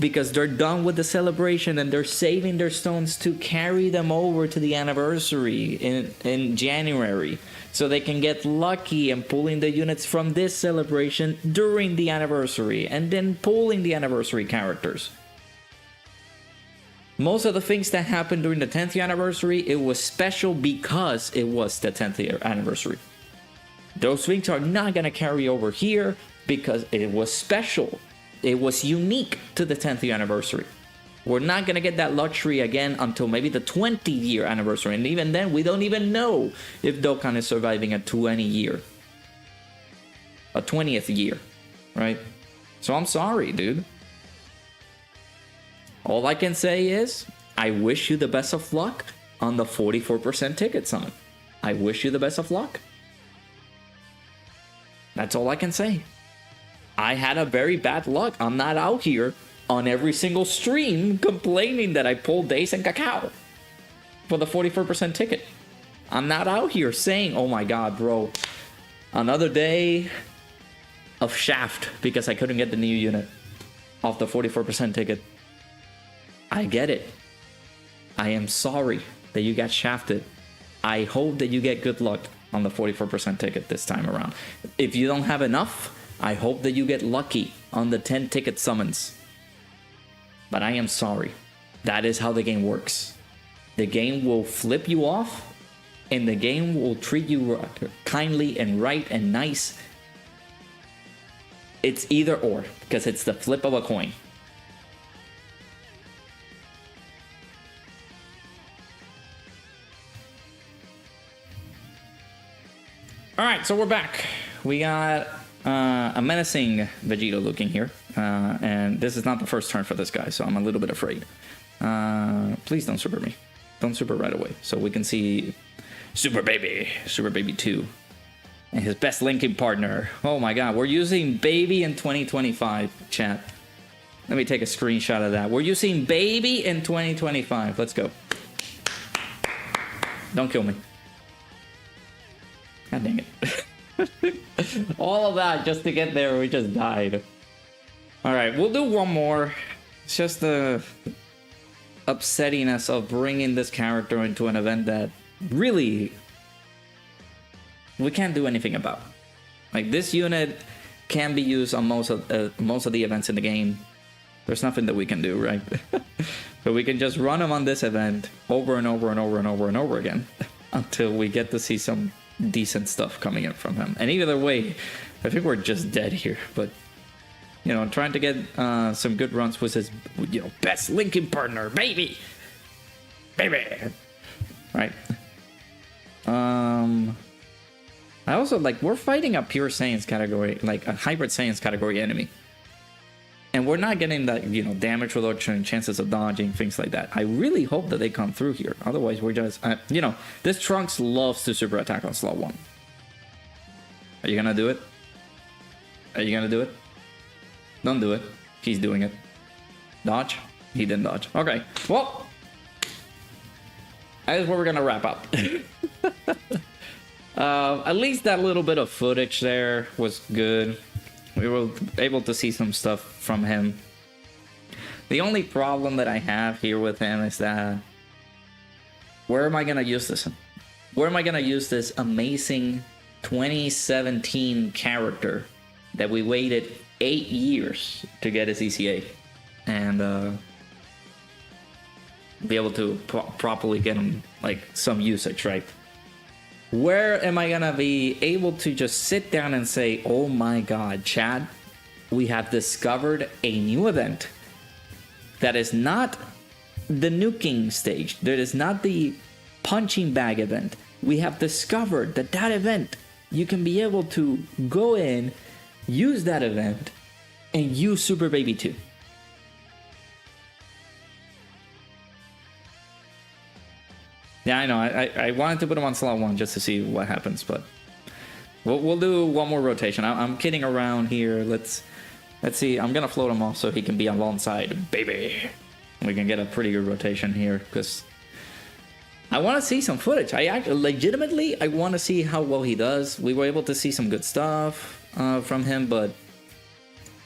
because they're done with the celebration and they're saving their stones to carry them over to the anniversary in January, so they can get lucky and pulling the units from this celebration during the anniversary and then pulling the anniversary characters. Most of the things that happened during the 10th year anniversary, it was special because it was the 10th year anniversary. Those things are not going to carry over here because it was special. It was unique to the 10th year anniversary. We're not going to get that luxury again until maybe the 20th year anniversary. And even then, we don't even know if Dokkan is surviving a 20th year, right? So I'm sorry, dude. All I can say is, I wish you the best of luck on the 44% ticket summon. I wish you the best of luck. That's all I can say. I had a very bad luck. I'm not out here on every single stream complaining that I pulled Days and Cacao for the 44% ticket. I'm not out here saying, oh my god, bro, another day of shaft because I couldn't get the new unit off the 44% ticket. I get it. I am sorry that you got shafted. I hope that you get good luck on the 44% ticket this time around. If you don't have enough, I hope that you get lucky on the 10 ticket summons. But I am sorry. That is how the game works. The game will flip you off, and the game will treat you kindly and right and nice. It's either or, because it's the flip of a coin. Alright, so we're back. We got a menacing Vegeta looking here. And this is not the first turn for this guy, so I'm a little bit afraid. Please don't super me. Don't super right away. So we can see Super Baby 2. And his best linking partner. Oh my god, we're using Baby in 2025, chat. Let me take a screenshot of that. We're using Baby in 2025. Let's go. Don't kill me. God dang it. All of that just to get there, we just died. Alright, we'll do one more. It's just the upsettingness of bringing this character into an event that really we can't do anything about. Like, this unit can be used on most of the events in the game. There's nothing that we can do, right? So we can just run him on this event over and over and over and over and over again until we get to see some decent stuff coming in from him. And either way, I think we're just dead here. But, you know, trying to get some good runs with his, you know, best linking partner, baby, right? I also, like, we're fighting a pure Saiyans category, like a hybrid Saiyans category enemy. And we're not getting that, you know, damage reduction, chances of dodging, things like that. I really hope that they come through here. Otherwise, we're just, you know, this Trunks loves to super attack on slot 1. Are you gonna do it? Are you gonna do it? Don't do it. He's doing it. Dodge? He didn't dodge. Okay. Well, that is where we're gonna wrap up. At least that little bit of footage there was good. We were able to see some stuff from him. The only problem that I have here with him is that, where am I gonna use this? Where am I gonna use this amazing 2017 character that we waited 8 years to get his ECA and be able to properly get him, like, some usage, right? Where am I gonna be able to just sit down and say, oh my god, Chad, we have discovered a new event that is not the nuking stage, that is not the punching bag event. We have discovered that that event, you can be able to go in, use that event, and use Super Baby 2. Yeah, I know. I wanted to put him on slot 1 just to see what happens, but we'll do one more rotation. I'm kidding around here. Let's see. I'm gonna float him off so he can be alongside baby. We can get a pretty good rotation here because I want to see some footage. I legitimately want to see how well he does. We were able to see some good stuff from him, but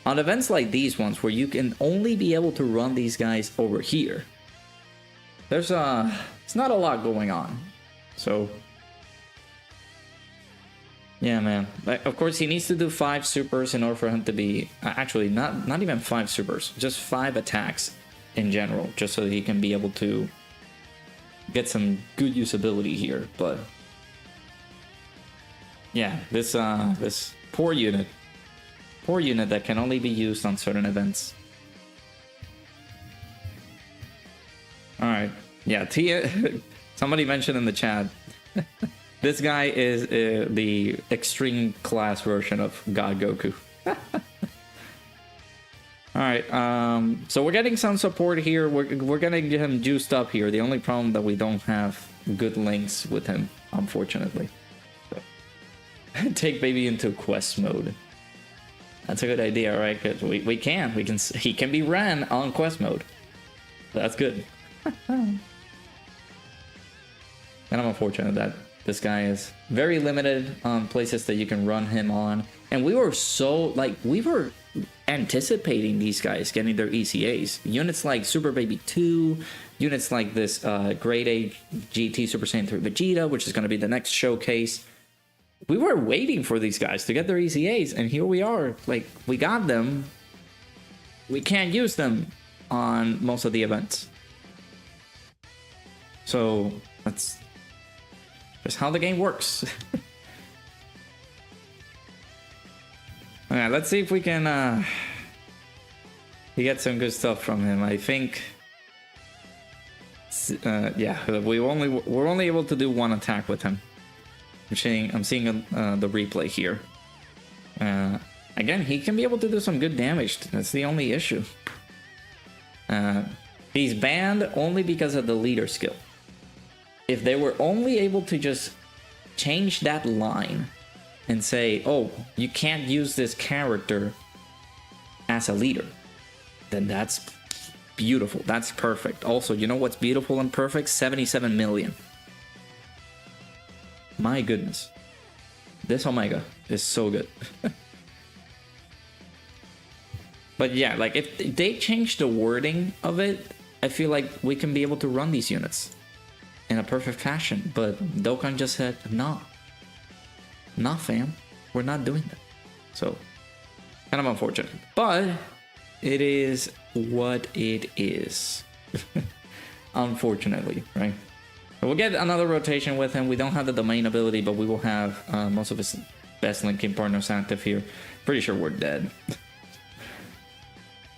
On events like these ones, where you can only be able to run these guys over here, there's it's not a lot going on. So yeah, man. Like, of course, he needs to do 5 supers in order for him to be actually not even 5 supers, just 5 attacks in general, just so that he can be able to get some good usability here. But yeah, this this poor unit that can only be used on certain events. All right, yeah. Tia, somebody mentioned in the chat. This guy is the extreme class version of God Goku. Alright, so we're getting some support here. We're gonna get him juiced up here. The only problem that we don't have good links with him, unfortunately. So, take baby into quest mode. That's a good idea, right? Because he can be ran on quest mode. That's good. And I'm unfortunate that this guy is very limited on places that you can run him on. And we were so, like, we were anticipating these guys getting their ECAs. Units like Super Baby 2, units like this Grade A GT Super Saiyan 3 Vegeta, which is going to be the next showcase. We were waiting for these guys to get their ECAs, and here we are. Like, we got them. We can't use them on most of the events. So, that's just how the game works. Alright, let's see if we can get some good stuff from him. I think yeah, we're only able to do 1 attack with him. I'm seeing the replay here. Again, he can be able to do some good damage. That's the only issue. He's banned only because of the leader skill. If they were only able to just change that line and say, oh, you can't use this character as a leader, then that's beautiful. That's perfect. Also, you know what's beautiful and perfect? 77 million. My goodness. This Omega is so good. But yeah, like if they change the wording of it, I feel like we can be able to run these units in a perfect fashion. But Dokkan just said, no. Nah, fam. We're not doing that. So, kind of unfortunate. But it is what it is. Unfortunately, right? But we'll get another rotation with him. We don't have the domain ability, but we will have most of his best linking partners active here. Pretty sure we're dead.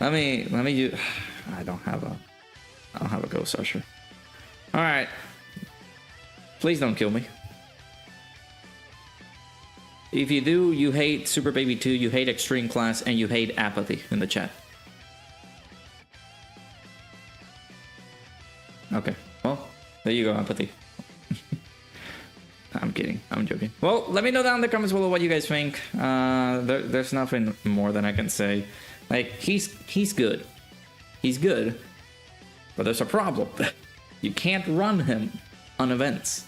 Let me use... I don't have a Ghost Usher. Alright. Please don't kill me. If you do, you hate Super Baby 2, you hate Extreme Class, and you hate Apathy in the chat. Okay, well, there you go, Apathy. I'm kidding, I'm joking. Well, let me know down in the comments below what you guys think. There's nothing more than I can say. Like, he's good. He's good. But there's a problem. You can't run him on events,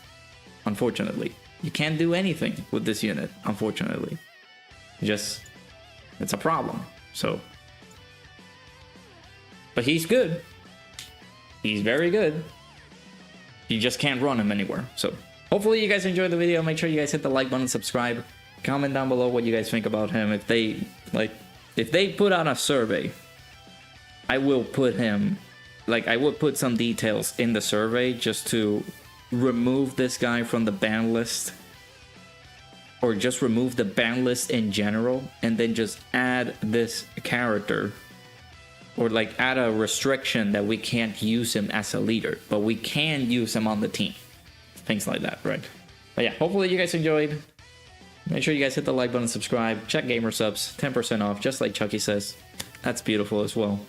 unfortunately. You can't do anything with this unit, unfortunately. It's a problem. So, but he's good. He's very good. You just can't run him anywhere. So, hopefully you guys enjoyed the video. Make sure you guys hit the like button, subscribe, comment down below what you guys think about him. If they put out a survey, I will put him, I would put some details in the survey just to remove this guy from the ban list, or just remove the ban list in general, and then just add this character, or add a restriction that we can't use him as a leader, but we can use him on the team. Things like that, right? But yeah, hopefully you guys enjoyed. Make sure you guys hit the like button, subscribe, check gsupps, 10% off, just like Chucky says. That's beautiful as well.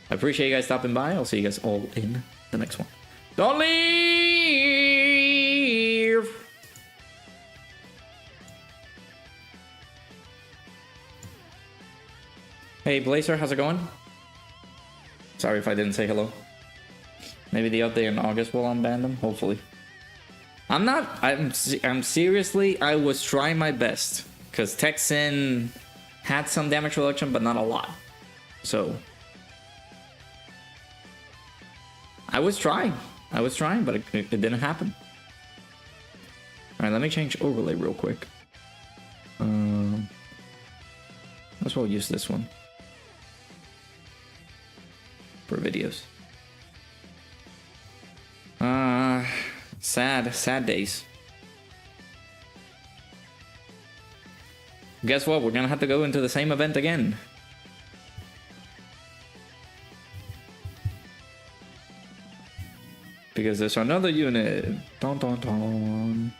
I appreciate you guys stopping by. I'll see you guys all in the next one. Don't leave! Hey Blazer, how's it going? Sorry if I didn't say hello. Maybe the update in August will unban them, hopefully. I'm seriously, I was trying my best. Because Texan had some damage reduction, but not a lot. So I was trying, but it didn't happen. All right, let me change overlay real quick. Let's well use this one for videos. Sad days. Guess what? We're gonna have to go into the same event again. Because there's another unit. Dun, dun, dun.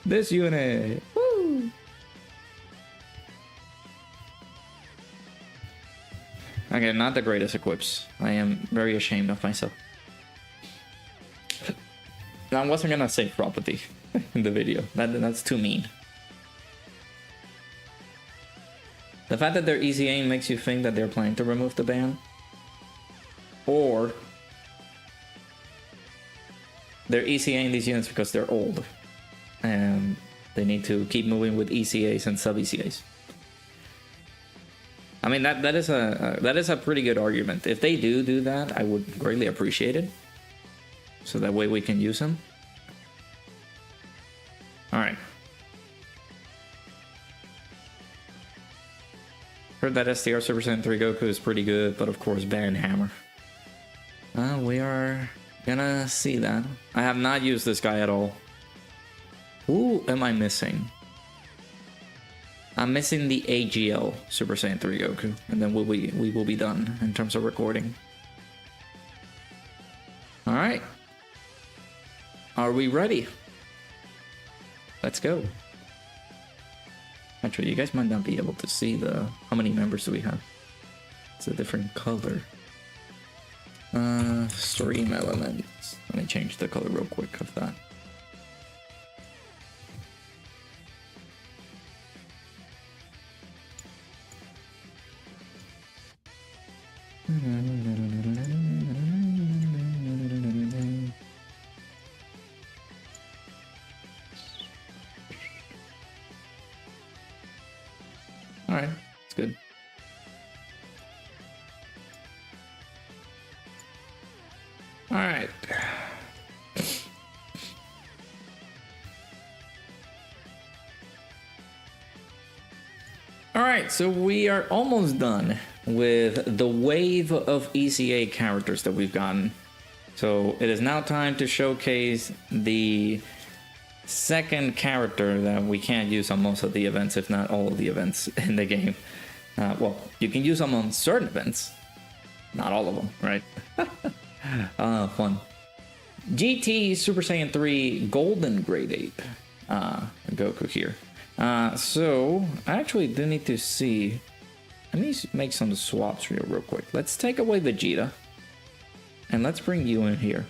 This unit. Woo! Okay, not the greatest equips. I am very ashamed of myself. I wasn't gonna say property in the video. That's too mean. The fact that they're easy aim makes you think that they're planning to remove the ban. Or they're ECAing these units because they're old. And they need to keep moving with ECAs and sub-ECAs. I mean, that is a pretty good argument. If they do that, I would greatly appreciate it. So that way we can use them. Alright. Heard that STR Super Saiyan 3 Goku is pretty good, but of course ban Hammer. We are gonna see that. I have not used this guy at all. Who am I missing? I'm missing the AGL Super Saiyan 3 Goku, and then we will be done in terms of recording. Alright. Are we ready? Let's go. Actually, you guys might not be able to see how many members do we have. It's a different color. Stream elements. Let me change the color real quick of that. Alright, it's good. Alright. Alright, so we are almost done with the wave of ECA characters that we've gotten. So it is now time to showcase the second character that we can't use on most of the events, if not all of the events in the game. Well, you can use them on certain events, not all of them, right? Fun. GT Super Saiyan 3 Golden Grade 8 Goku here. So I actually do need to see. I need to make some swaps real quick. Let's take away Vegeta and let's bring you in here.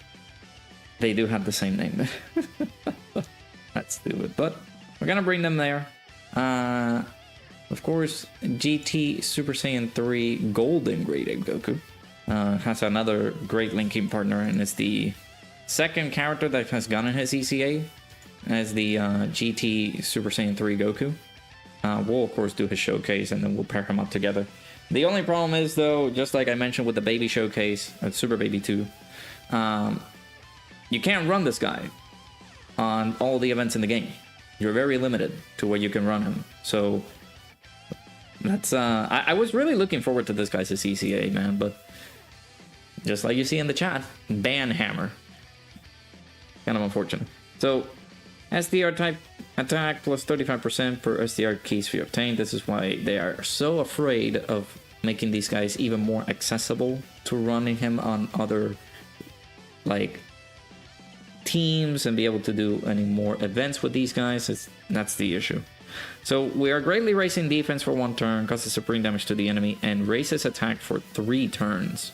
They do have the same name. That's stupid, but we're gonna bring them there. Of course, GT Super Saiyan 3 Golden Grade 8 Goku has another great linking partner, and it's the second character that has gotten his ECA as the GT Super Saiyan 3 Goku. We'll of course do his showcase and then we'll pair him up together. The only problem is though, just like I mentioned with the baby showcase at Super Baby 2, you can't run this guy on all the events in the game. You're very limited to where you can run him. So that's I was really looking forward to this guy's ECA, man, but just like you see in the chat, ban Hammer. Kind of unfortunate. So SDR type attack plus 35% per SDR keys fee obtained. This is why they are so afraid of making these guys even more accessible to running him on other like teams and be able to do any more events with these guys. That's the issue. So we are greatly raising defense for 1 turn, causes supreme damage to the enemy, and raises attack for 3 turns.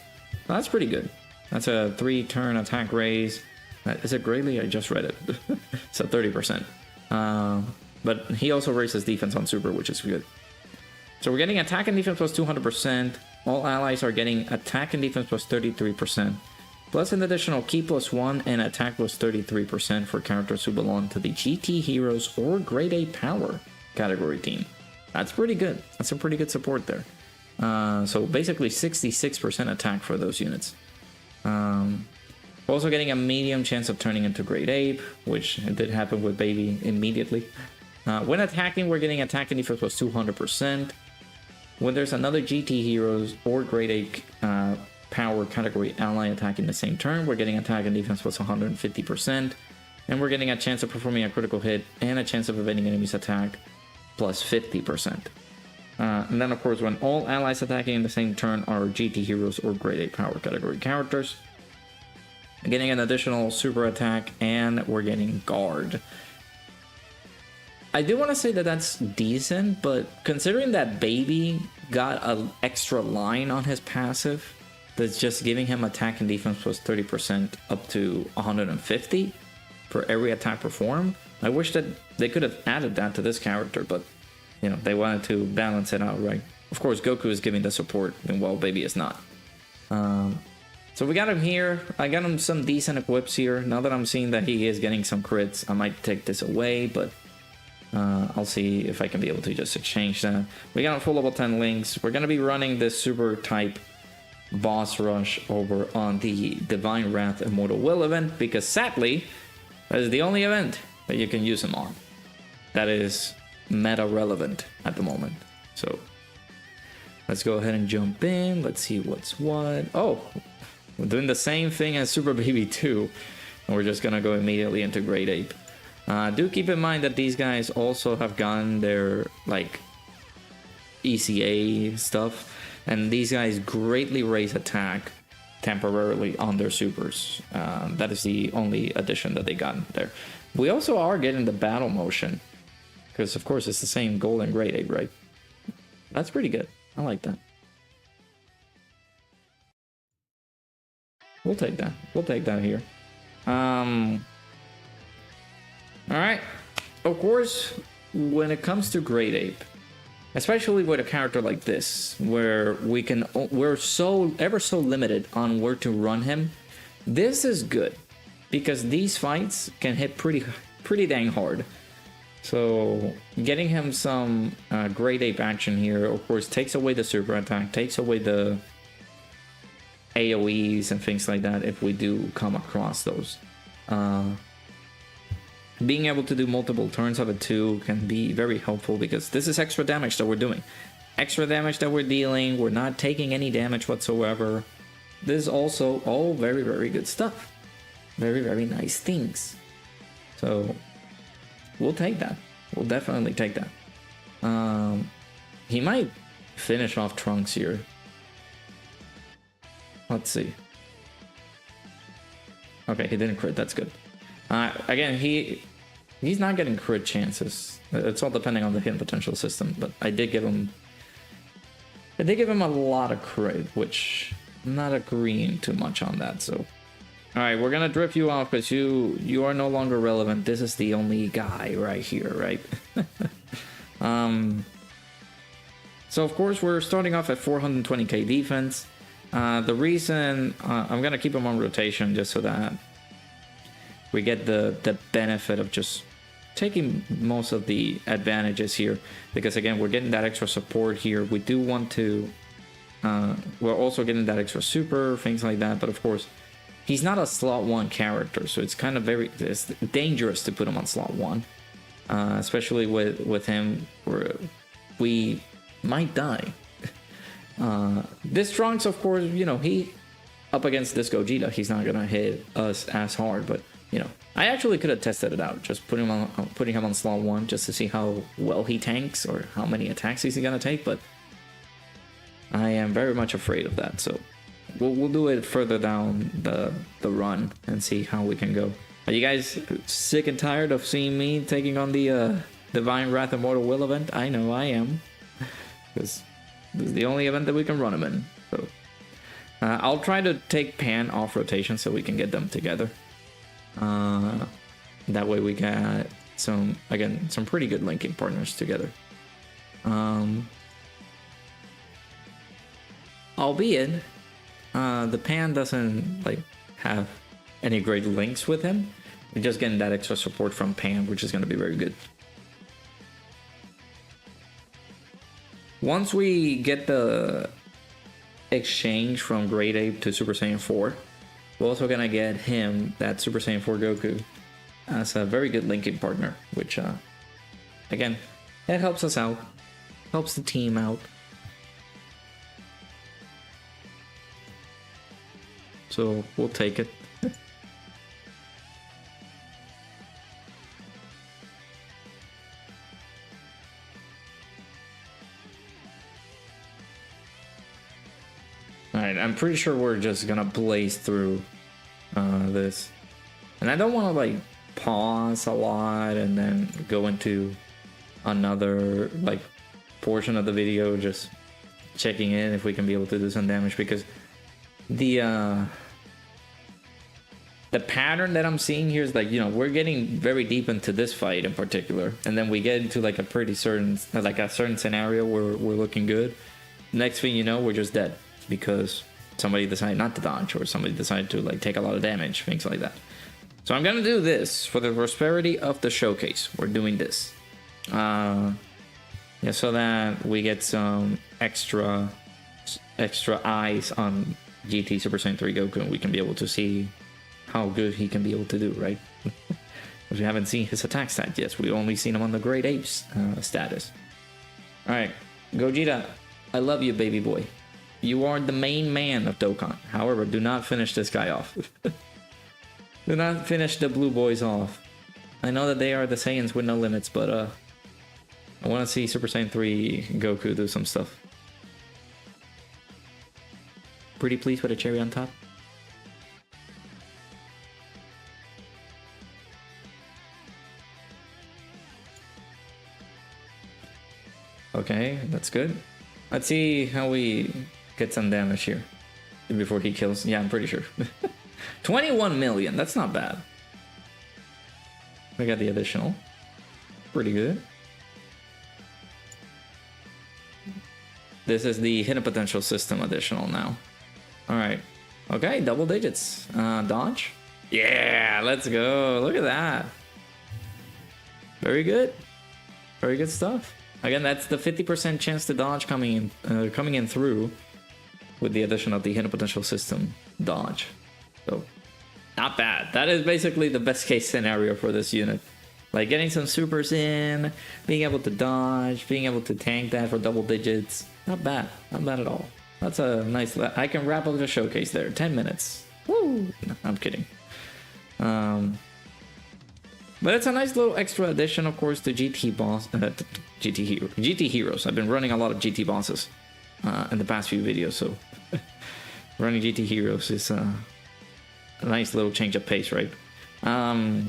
Well, that's pretty good. That's a 3-turn attack raise. Is it greatly? I just read it. So 30%. But he also raises defense on Super, which is good. So we're getting attack and defense plus 200%. All allies are getting attack and defense plus 33%. Plus an additional key plus 1 and attack plus 33% for characters who belong to the GT Heroes or Grade A Power category team. That's pretty good. That's a pretty good support there. So basically 66% attack for those units. Also getting a medium chance of turning into Great Ape, which did happen with Baby immediately. When attacking, we're getting attack and defense plus 200%. When there's another GT Heroes or Great Ape power category ally attacking the same turn, we're getting attack and defense plus 150%. And we're getting a chance of performing a critical hit and a chance of evading enemies' attack plus 50%. And then, of course, when all allies attacking in the same turn are GT Heroes or Great Ape power category characters, getting an additional super attack, and we're getting guard. I do want to say that that's decent, but considering that Baby got an extra line on his passive that's just giving him attack and defense plus 30% up to 150 for every attack performed, I wish that they could have added that to this character, but you know, they wanted to balance it out, right? Of course, Goku is giving the support, and well, Baby is not. So we got him here. I got him some decent equips here. Now that I'm seeing that he is getting some crits, I might take this away, but I'll see if I can be able to just exchange that. We got a full level 10 links. We're going to be running this super type boss rush over on the Divine Wrath Immortal Will event, because sadly, that is the only event that you can use him on. That is meta relevant at the moment. So let's go ahead and jump in. Let's see what's what. Oh, we're doing the same thing as Super Baby 2, and we're just gonna go immediately into Great Ape. Do keep in mind that these guys also have gotten their like ECA stuff, and these guys greatly raise attack temporarily on their supers. That is the only addition that they got there. We also are getting the battle motion, because of course it's the same Golden Great Ape, right? That's pretty good. I like that. We'll take that. We'll take that here. Alright. Of course, when it comes to Great Ape, especially with a character like this, where we're so ever so limited on where to run him, this is good, because these fights can hit pretty dang hard. So getting him some Great Ape action here, of course, takes away the super attack, takes away the AoEs and things like that if we do come across those. Being able to do multiple turns of it too can be very helpful, because this is extra damage that we're doing. Extra damage that we're dealing, we're not taking any damage whatsoever. This is also all very, very good stuff. Very, very nice things. So we'll take that. We'll definitely take that. He might finish off Trunks here. Let's see. Okay, he didn't crit. That's good. Again, he's not getting crit chances. It's all depending on the hit potential system. But I did give him a lot of crit, which I'm not agreeing too much on that. So, all right, we're gonna drift you off because you are no longer relevant. This is the only guy right here, right? So of course we're starting off at 420k defense. The reason I'm gonna keep him on rotation just so that we get the benefit of just taking most of the advantages here, because again, we're getting that extra support here. We do want to we're also getting that extra super, things like that, but of course he's not a slot 1 character, so it's kind of it's dangerous to put him on slot 1, especially with him, where we might die. This Trunks, of course, you know, he up against this Gogeta, he's not gonna hit us as hard, but you know, I actually could have tested it out, just putting him on slot 1 just to see how well he tanks or how many attacks he's gonna take, but I am very much afraid of that, so we'll do it further down the run and see how we can go. Are you guys sick and tired of seeing me taking on the Divine Wrath Immortal Will event? I know I am, because this is the only event that we can run him in. So I'll try to take Pan off rotation so we can get them together. That way we got some pretty good linking partners together. Albeit the Pan doesn't like have any great links with him. We're just getting that extra support from Pan, which is going to be very good. Once we get the exchange from Great Ape to Super Saiyan 4, we're also gonna get him, that Super Saiyan 4 Goku, as a very good linking partner, which, again, it helps us out, helps the team out. So we'll take it. Alright, I'm pretty sure we're just gonna blaze through this. And I don't want to like pause a lot and then go into another like portion of the video just checking in if we can be able to do some damage, because the pattern that I'm seeing here is like, you know, we're getting very deep into this fight in particular, and then we get into like a pretty certain, like a certain scenario where we're looking good. Next thing you know, we're just dead because somebody decided not to dodge, or somebody decided to like take a lot of damage, things like that. So I'm gonna do this for the prosperity of the showcase. We're doing this, yeah, so that we get some extra eyes on GT Super Saiyan 3 Goku, and we can be able to see how good he can be able to do, right? Because we haven't seen his attack stat yet. We've only seen him on the Great Apes status. Alright, Gogeta, I love you, baby boy. You are the main man of Dokkan. However, do not finish this guy off. Do not finish the blue boys off. I know that they are the Saiyans with no limits, but I want to see Super Saiyan 3 Goku do some stuff. Pretty pleased with a cherry on top. Okay, that's good. Let's see how we get some damage here before he kills. Yeah, I'm pretty sure. 21 million, that's not bad. We got the additional. Pretty good. This is the hidden potential system additional now. Alright. Okay, double digits. Dodge. Yeah, let's go. Look at that. Very good. Very good stuff. Again, that's the 50% chance to dodge coming in through with the addition of the hidden potential system dodge. So, not bad. That is basically the best case scenario for this unit. Like getting some supers in, being able to dodge, being able to tank that for double digits. Not bad. Not bad at all. That's a nice... I can wrap up the showcase there. 10 minutes. Woo! No, I'm kidding. But it's a nice little extra addition, of course, to GT Heroes. I've been running a lot of GT bosses in the past few videos, so running GT Heroes is a nice little change of pace, right? But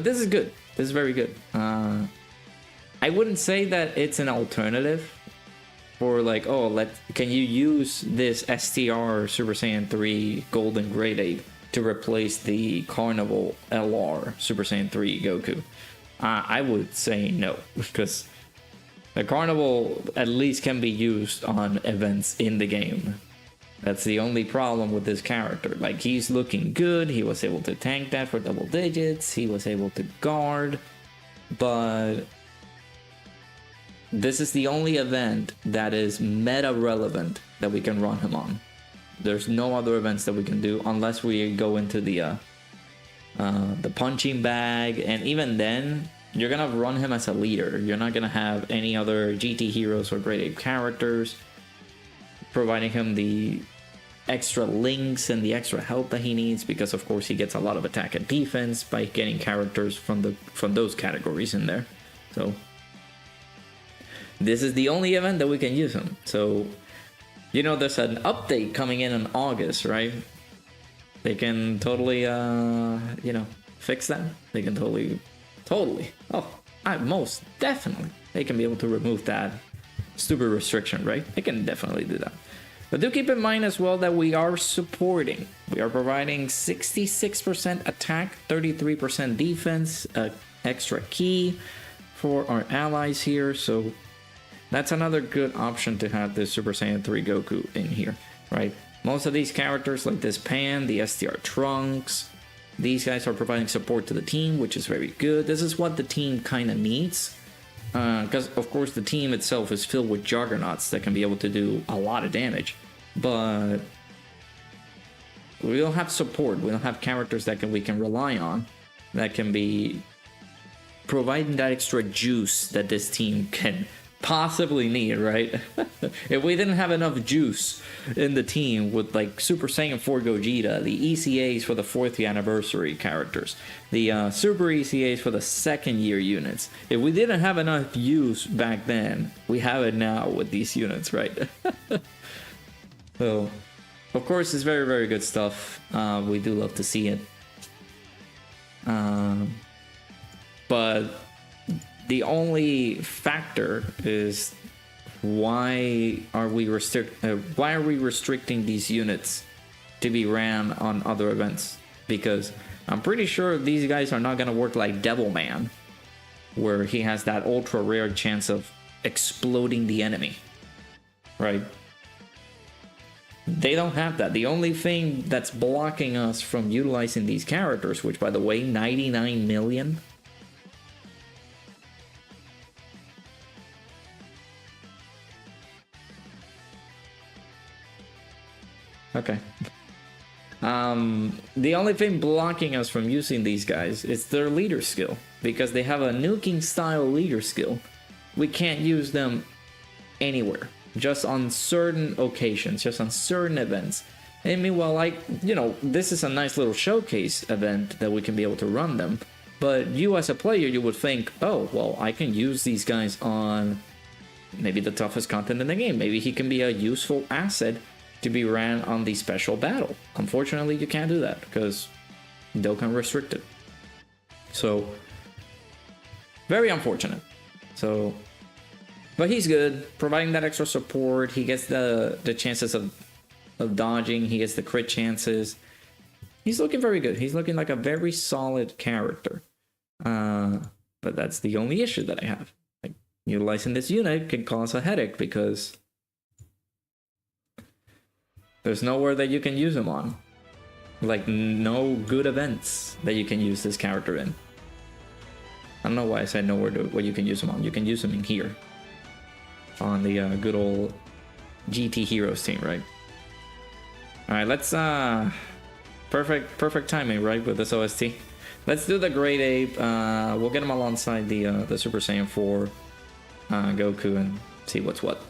this is good. This is very good. I wouldn't say that it's an alternative for like, oh, can you use this STR Super Saiyan 3 Golden Great Ape to replace the Carnival LR Super Saiyan 3 Goku? I would say no, because the Carnival at least can be used on events in the game. That's the only problem with this character. Like, he's looking good, he was able to tank that for double digits, he was able to guard, but this is the only event that is meta relevant that we can run him on. There's no other events that we can do unless we go into the punching bag, and even then, you're gonna run him as a leader. You're not gonna have any other GT Heroes or Great Ape characters providing him the extra links and the extra help that he needs, because of course he gets a lot of attack and defense by getting characters from those categories in there. So this is the only event that we can use him. So, you know, there's an update coming in August, right? They can totally, you know, fix that. They can totally, most definitely, they can be able to remove that stupid restriction, right? They can definitely do that. But do keep in mind as well that we are providing 66% attack, 33% defense, extra key for our allies here. So that's another good option to have this Super Saiyan 3 Goku in here, right? Most of these characters, like this Pan, the STR Trunks, these guys are providing support to the team, which is very good. This is what the team kind of needs. Because, of course, the team itself is filled with juggernauts that can be able to do a lot of damage. But we don't have support. We don't have characters that we can rely on that can be providing that extra juice that this team can possibly need, right? If we didn't have enough juice in the team with like Super Saiyan 4 Gogeta, the ECAs for the 4th anniversary characters, the Super ECAs for the 2nd year units, if we didn't have enough use back then, we have it now with these units, right? So, of course, it's very, very good stuff. We do love to see it. But the only factor is why are we restricting these units to be ran on other events? Because I'm pretty sure these guys are not going to work like Devilman, where he has that ultra rare chance of exploding the enemy, right? They don't have that. The only thing that's blocking us from utilizing these characters, which by the way, 99 million. Okay. The only thing blocking us from using these guys is their leader skill. Because they have a nuking style leader skill. We can't use them anywhere. Just on certain occasions, just on certain events. And meanwhile, this is a nice little showcase event that we can be able to run them. But you as a player, you would think, oh, well, I can use these guys on maybe the toughest content in the game. Maybe he can be a useful asset to be ran on the special battle. Unfortunately, you can't do that because Dokkan restricted. So, very unfortunate. So, but he's good, providing that extra support. He gets the chances of dodging. He gets the crit chances. He's looking very good. He's looking like a very solid character. But that's the only issue that I have. Like, utilizing this unit can cause a headache because there's nowhere that you can use him on. Like, no good events that you can use this character in. I don't know why I said nowhere where you can use him on. You can use him in here. On the good old GT Heroes team, right? Alright, let's... Perfect timing, right, with this OST. Let's do the Great Ape. We'll get him alongside the Super Saiyan 4 Goku and see what's what.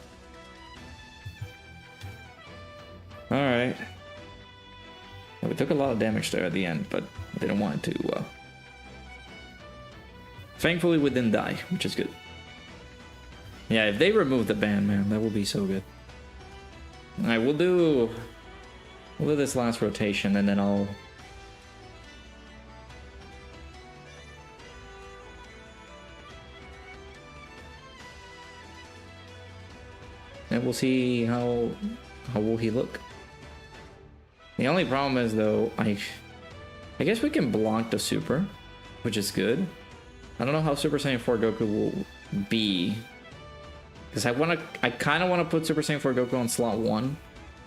Alright. Yeah, we took a lot of damage there at the end, but didn't want to. Thankfully, we didn't die, which is good. Yeah, if they remove the ban, man, that would be so good. Alright, we'll do this last rotation, and then I'll... And we'll see how will he look. The only problem is, though, I guess we can block the super, which is good. I don't know how Super Saiyan 4 Goku will be. Because I kind of want to put Super Saiyan 4 Goku on slot 1.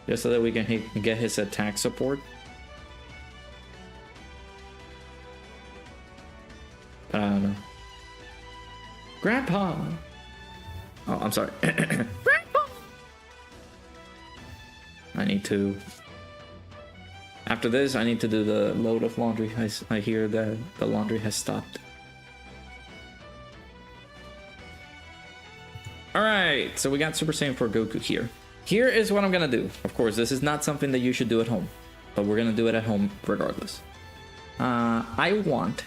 Just so that we can get his attack support. But I don't know. Grandpa! Oh, I'm sorry. Grandpa! I need to... After this, I need to do the load of laundry. I hear that the laundry has stopped. Alright, so we got Super Saiyan 4 Goku here. Here is what I'm gonna do. Of course, this is not something that you should do at home, but we're gonna do it at home regardless. I want,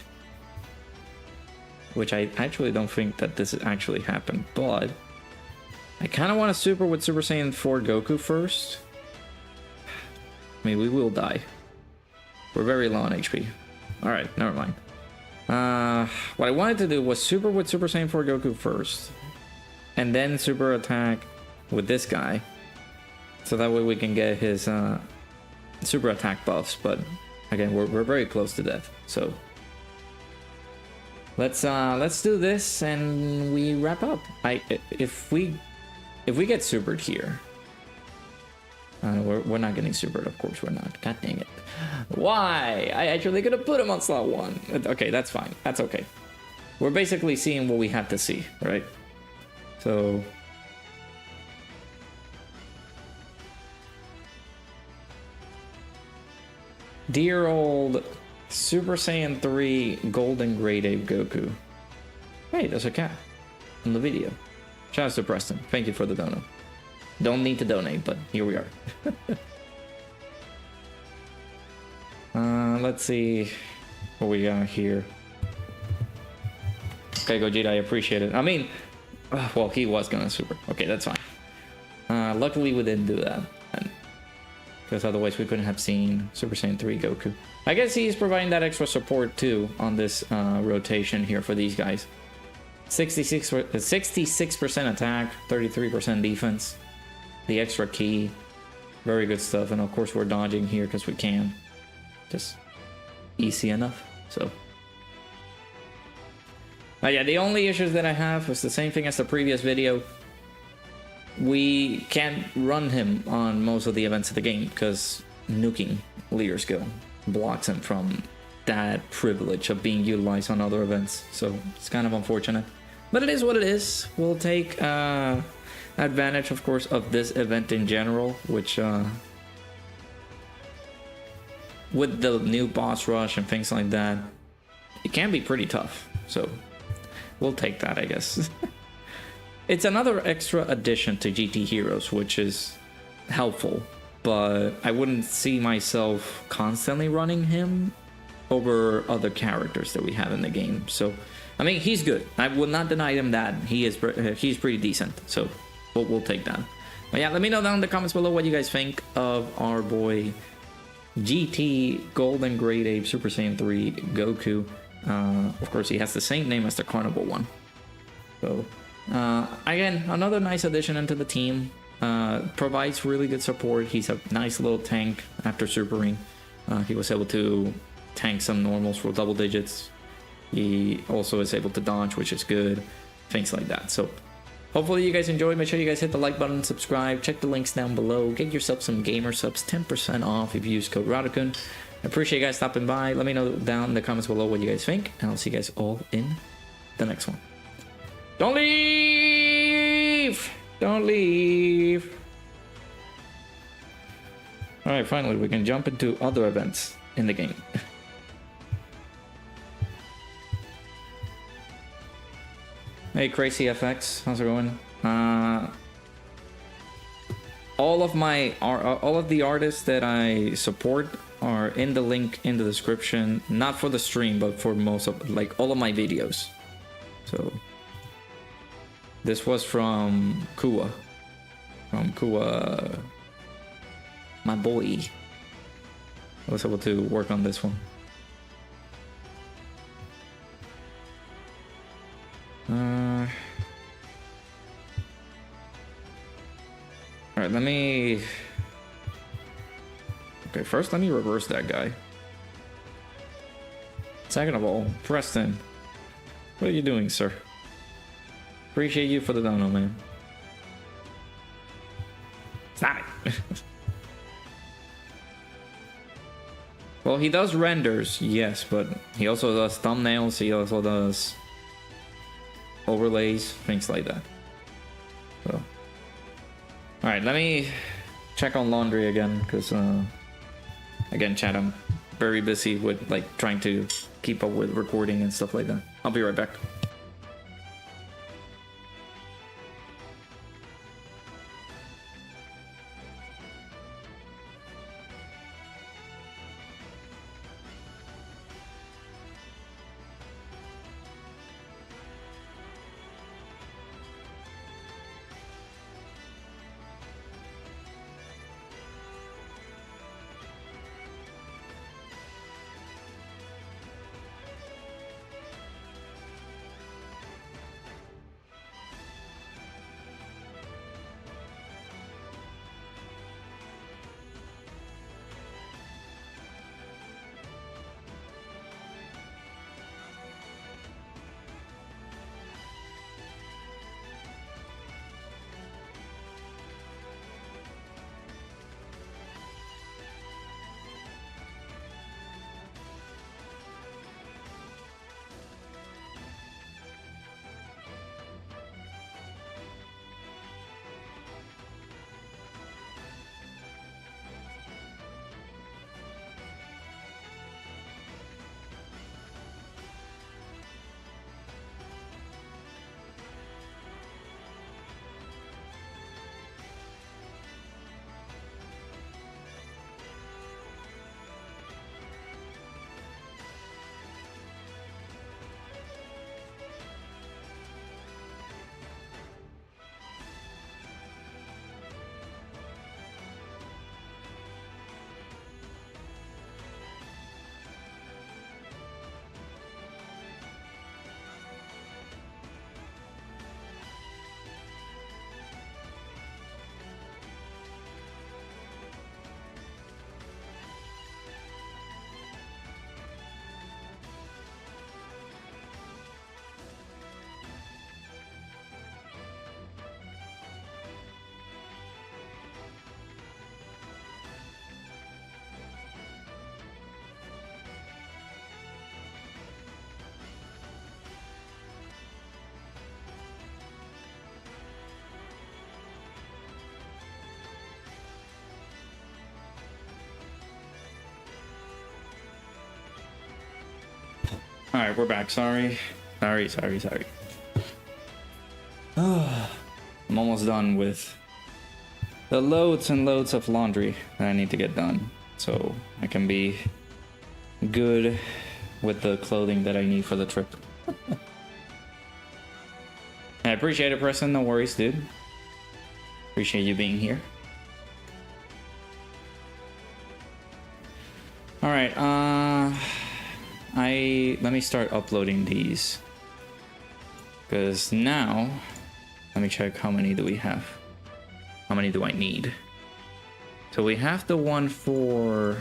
which I actually don't think that this actually happened, but I kind of want to super with Super Saiyan 4 Goku first. I mean, we will die. We're very low on HP. Alright, never mind. What I wanted to do was super with Super Saiyan 4 Goku first, and then super attack with this guy. So that way we can get his super attack buffs, but again, we're very close to death. So let's do this and we wrap up. If we get supered here, we're not getting supered. Of course we're not. God dang it! Why? I actually could have put him on slot 1. Okay, that's fine. That's okay. We're basically seeing what we have to see, right? So dear old Super Saiyan 3 Golden Grade Ape Goku. Hey, there's a cat in the video. Shout out to Preston. Thank you for the dono. Don't need to donate, but here we are. Let's see what we got here. Okay, Gogeta, I appreciate it. I mean, well, he was gonna super. Okay, that's fine. Luckily, we didn't do that. Because otherwise we couldn't have seen Super Saiyan 3 Goku. I guess he's providing that extra support too on this rotation here for these guys. 66% attack, 33% defense. The extra key. Very good stuff. And of course we're dodging here because we can. Just easy enough. So. Yeah, the only issues that I have was the same thing as the previous video. We can't run him on most of the events of the game because nuking leader skill blocks him from that privilege of being utilized on other events. So it's kind of unfortunate, but it is what it is. We'll take advantage, of course, of this event in general, which with the new boss rush and things like that, it can be pretty tough. So we'll take that, I guess. It's another extra addition to GT Heroes, which is helpful, but I wouldn't see myself constantly running him over other characters that we have in the game. So, I mean, he's good. I will not deny him that. He's pretty decent, so we'll take that. But yeah, let me know down in the comments below what you guys think of our boy GT Golden Grade Ape Super Saiyan 3 Goku. Of course, he has the same name as the Carnival one. So... again, another nice addition into the team. Provides really good support. He's a nice little tank after supering. He was able to tank some normals for double digits. He also is able to dodge, which is good. Things like that. So hopefully you guys enjoyed. Make sure you guys hit the like button, subscribe, check the links down below. Get yourself some gamer subs, 10% off if you use code Radokun. I appreciate you guys stopping by. Let me know down in the comments below what you guys think, and I'll see you guys all in the next one. Don't leave! Don't leave! Alright, finally, we can jump into other events in the game. Hey, Crazy FX, how's it going? All of the artists that I support are in the link in the description. Not for the stream, but for most of, like, all of my videos. So... this was from Kua. From Kua, my boy. I was able to work on this one. Alright, let me... okay, first let me reverse that guy. Second of all, Preston, what are you doing, sir? Appreciate you for the dono, man. Stop it. Well, he does renders, yes, but he also does thumbnails. He also does overlays, things like that. So, all right, let me check on laundry again, because again, chat, I'm very busy with like trying to keep up with recording and stuff like that. I'll be right back. Alright, we're back. Sorry. Sorry. I'm almost done with the loads and loads of laundry that I need to get done, so I can be good with the clothing that I need for the trip. I appreciate it, Preston. No worries, dude. Appreciate you being here. Alright, let me start uploading these. Because now, let me check how many do we have. How many do I need? So we have the one for...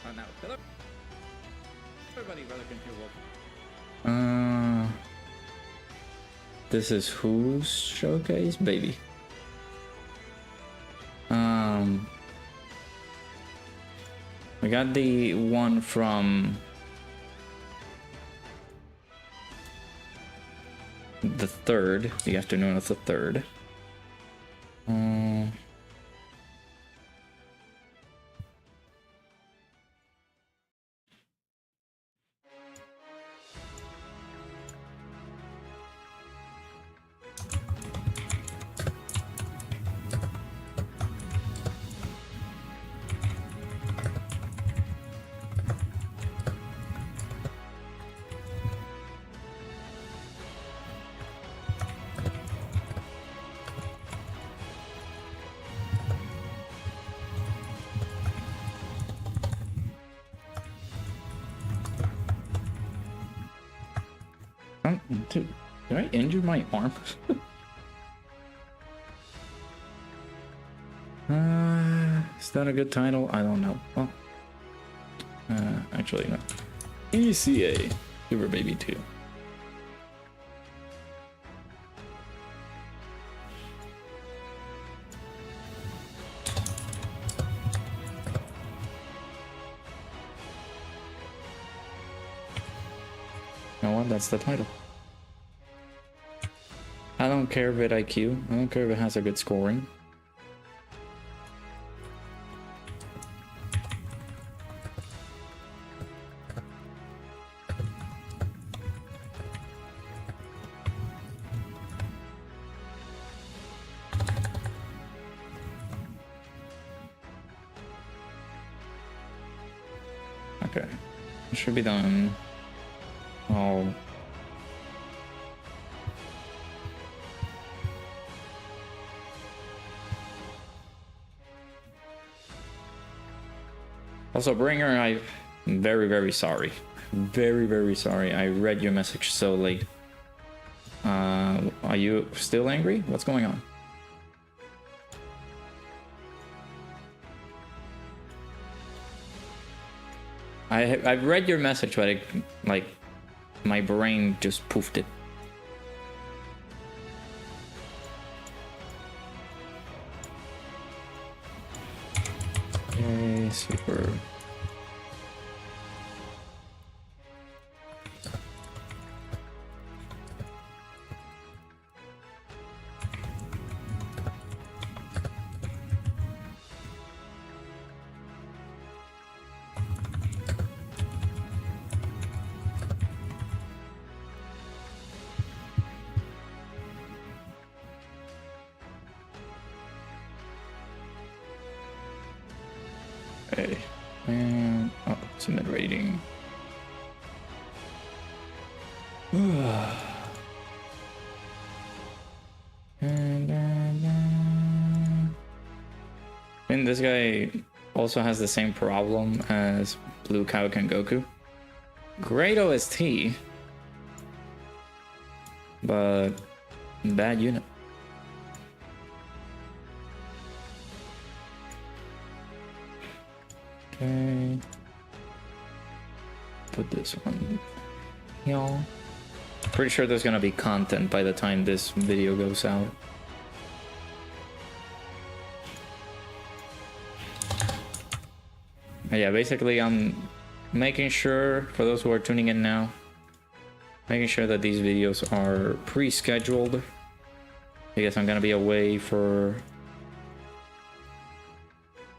Oh, now, hello. Everybody, brother, can hear welcome. This is whose showcase? Baby. We got the one from the 3rd, the afternoon of the 3rd. Dude, did I injure my arm? Is that a good title? I don't know. Well, actually, no. ECA Super Baby 2. You know what? That's the title. I don't care if it IQ. I don't care if it has a good scoring. Okay. It should be done. Oh. Also, Bringer, I'm very sorry. Very sorry. I read your message so late. Are you still angry? What's going on? I've read your message, but like my brain just poofed it. Okay, super. Okay, and oh, submit rating. And this guy also has the same problem as Blue Cow Goku. Great OST, but bad unit. Okay. Put this one here. Pretty sure there's gonna be content by the time this video goes out. Yeah, basically I'm making sure, for those who are tuning in now, making sure that these videos are pre-scheduled, because I'm gonna be away for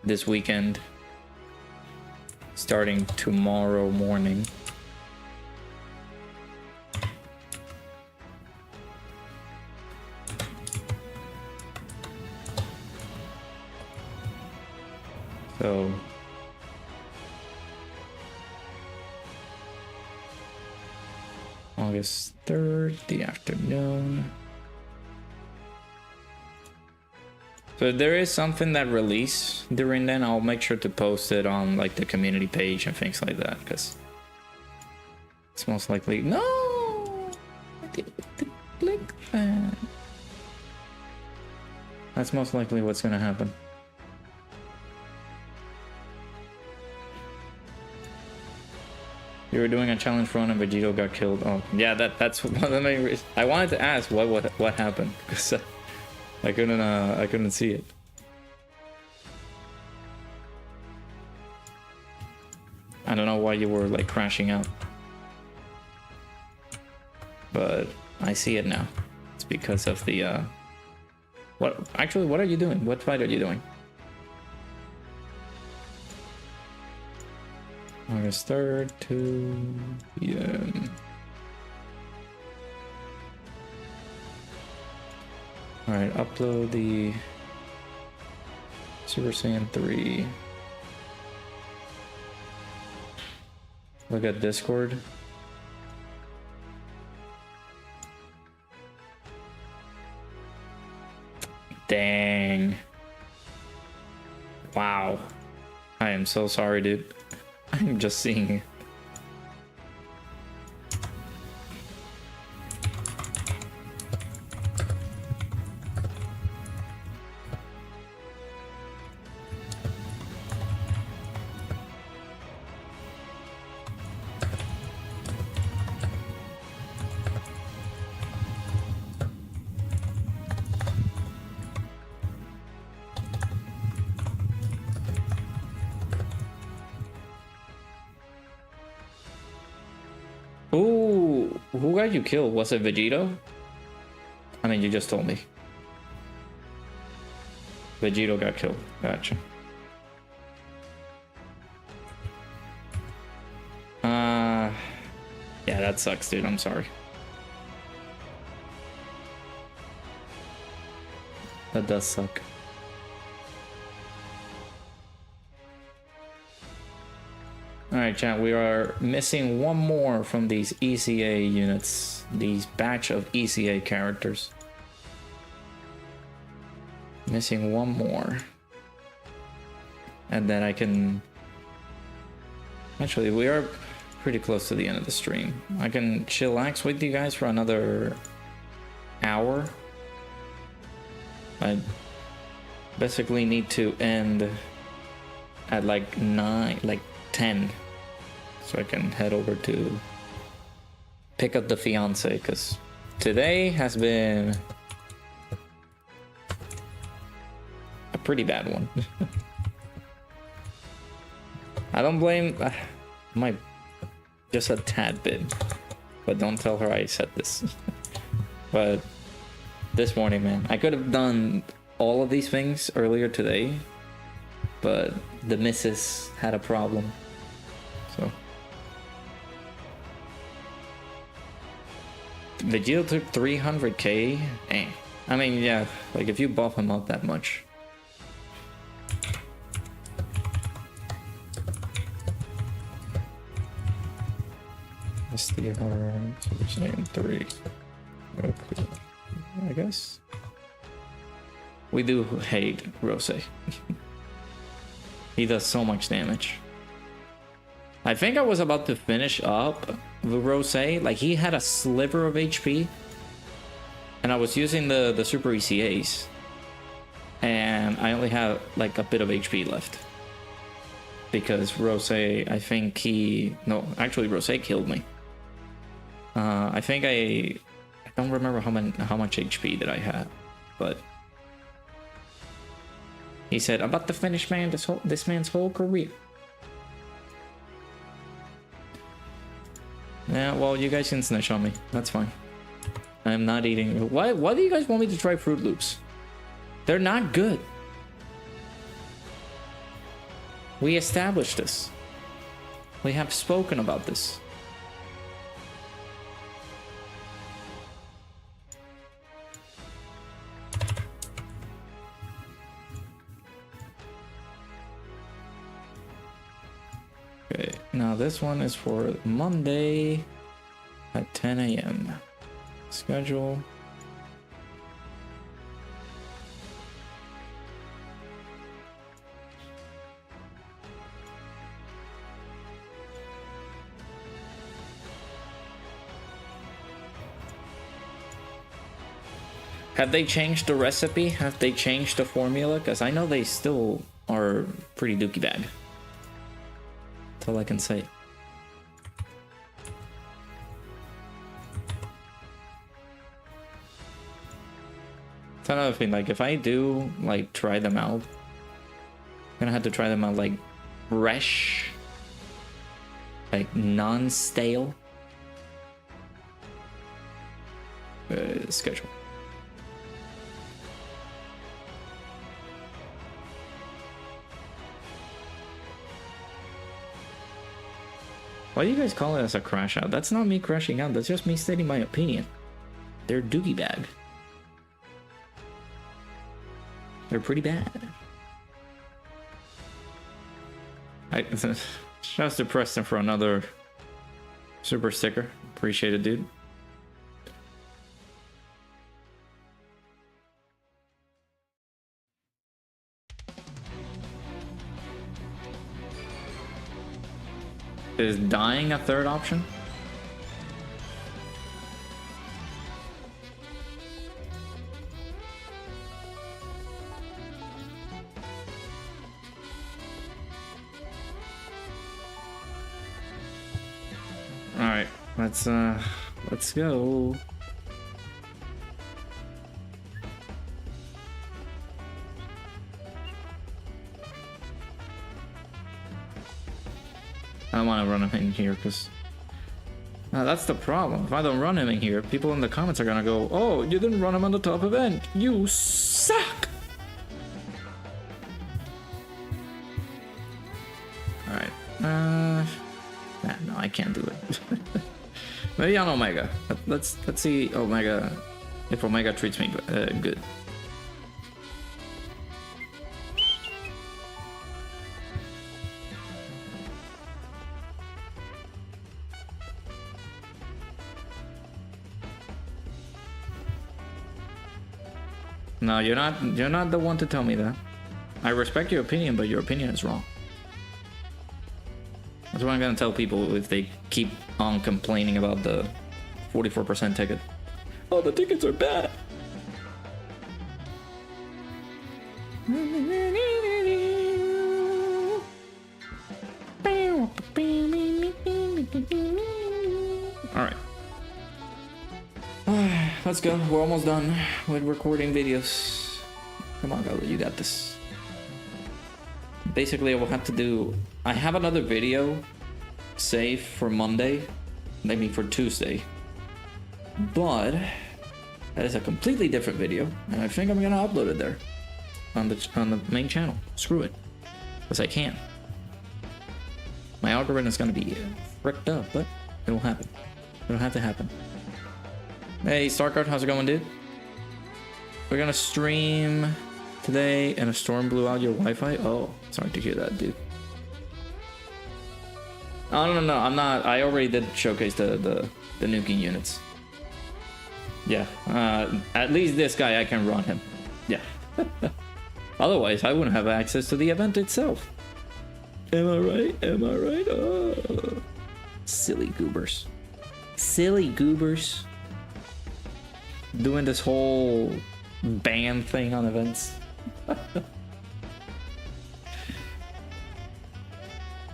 this weekend, starting tomorrow morning. So August 3rd, the afternoon. So if there is something that release during then, I'll make sure to post it on like the community page and things like that, because it's most likely no. I didn't click that. That's most likely what's gonna happen. You were doing a challenge run and Vegito got killed. Oh, yeah, that's one of the main reasons. I wanted to ask what happened, because I couldn't see it. I don't know why you were like crashing out, but I see it now. It's because of the what are you doing? What fight are you doing? August 3rd, 2 p.m. Alright, upload the Super Saiyan 3. Look at Discord. Dang. Wow. I am so sorry, dude. I'm just seeing it. Ooh, who got you killed? Was it Vegito? I mean, you just told me. Vegito got killed. Gotcha. Yeah, that sucks, dude. I'm sorry. That does suck. Alright, chat, we are missing one more from these ECA units, these batch of ECA characters. Missing one more. And then I can... Actually, we are pretty close to the end of the stream. I can chillax with you guys for another hour. I basically need to end at like 10, so I can head over to pick up the fiance, because today has been a pretty bad one. I don't blame, might just a tad bit, but don't tell her I said this. But this morning, man, I could have done all of these things earlier today, but the missus had a problem. So Vegeta took 300k. I mean, yeah, like if you buff him up that much. SDR, Super Saiyan 3. Okay. I guess we do hate Rose. He does so much damage. I think I was about to finish up the Rose. Like, he had a sliver of HP, and I was using the Super ECAs, and I only have like a bit of HP left, because Rose, I think actually Rose killed me. I think I don't remember how much HP that I had, but he said, "I'm about to finish this man's whole career." Yeah, well, you guys can snitch on me. That's fine. I'm not eating. Why do you guys want me to try Fruit Loops? They're not good. We established this. We have spoken about this. Okay, now this one is for Monday at 10 a.m. Schedule. Have they changed the recipe? Have they changed the formula? Because I know they still are pretty dookie bag. That's all I can say. That's another thing, like if I do like try them out, I'm gonna have to try them out like fresh, like non-stale schedule. Why do you guys call it as a crash out? That's not me crashing out, that's just me stating my opinion. They're doogie bag. They're pretty bad. Shouts to Preston for another super sticker. Appreciate it, dude. Is dying a third option? All right, let's go. I don't want to run him in here because that's the problem. If I don't run him in here, people in the comments are gonna go, "Oh, you didn't run him on the top event. You suck." All right. No, I can't do it. Maybe on Omega. Let's see Omega, if Omega treats me good. No, you're not the one to tell me that. I respect your opinion, but your opinion is wrong. That's what I'm gonna tell people if they keep on complaining about the 44% ticket. Oh, the tickets are bad. Alright. Let's go. We're almost done with recording videos. Come on, Gala, you got this. Basically, I will have to do... I have another video saved for Monday, maybe for Tuesday. But that is a completely different video, and I think I'm gonna upload it there on the main channel. Screw it, because I can. My algorithm is gonna be fricked up, but it'll happen. It'll have to happen. Hey, Starcard, how's it going, dude? We're gonna stream today, and a storm blew out your Wi-Fi. Oh, sorry to hear that, dude. Oh, no, I'm not. I already did showcase the nuking units. Yeah, at least this guy, I can run him. Yeah. Otherwise, I wouldn't have access to the event itself. Am I right? Am I right? Oh. Silly goobers. Silly goobers. Doing this whole ban thing on events.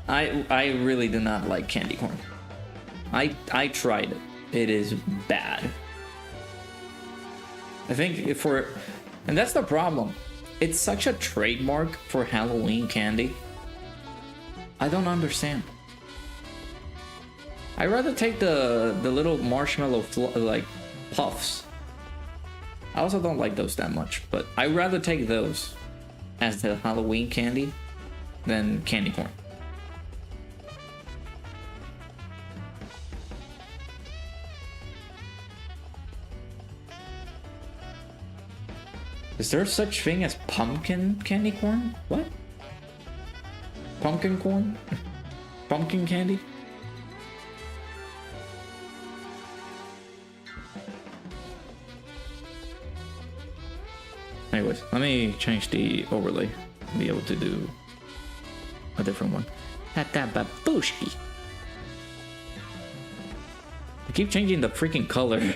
I really do not like candy corn. I tried it. It is bad. I think and that's the problem. It's such a trademark for Halloween candy. I don't understand. I'd rather take the little marshmallow like puffs. I also don't like those that much, but I'd rather take those as the Halloween candy than candy corn. Is there such thing as pumpkin candy corn? What? Pumpkin corn? Pumpkin candy? Anyways, let me change the overlay to be able to do a different one. Babushki. I keep changing the freaking color.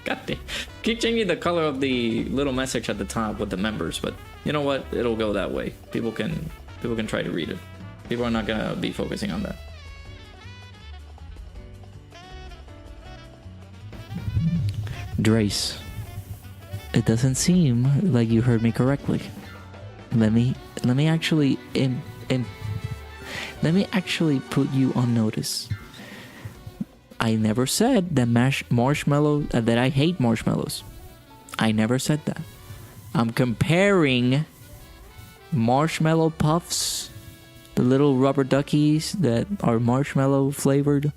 God damn. Keep changing the color of the little message at the top with the members, but you know what? It'll go that way. People can try to read it. People are not gonna be focusing on that. Drace, it doesn't seem like you heard me correctly. Let me actually put you on notice. I never said that marshmallow that I hate marshmallows. I never said that. I'm comparing marshmallow puffs, the little rubber duckies that are marshmallow flavored.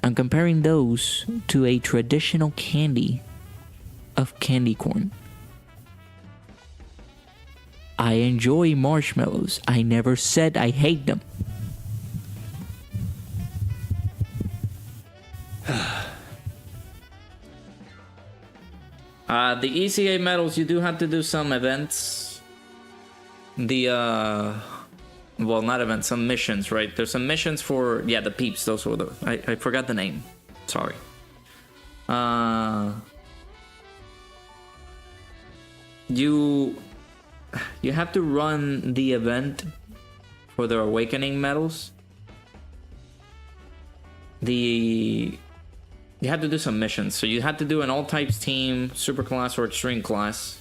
I'm comparing those to a traditional candy of candy corn. I enjoy marshmallows. I never said I hate them. The ECA medals, you do have to do some events. Well, not events, some missions, right? There's some missions for, yeah, the peeps. Those were the, I forgot the name. Sorry. You have to run the event for the awakening medals. You have to do some missions. So you have to do an all types team, super class or extreme class.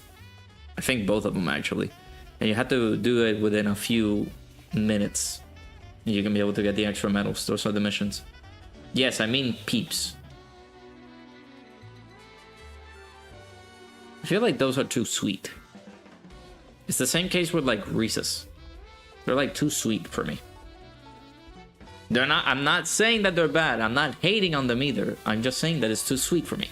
I think both of them actually. And you have to do it within a few minutes. You can be able to get the extra medals. Those are the missions. Yes, I mean peeps. I feel like those are too sweet. It's the same case with like Reese's. They're like too sweet for me. They're not, I'm not saying that they're bad. I'm not hating on them either. I'm just saying that it's too sweet for me.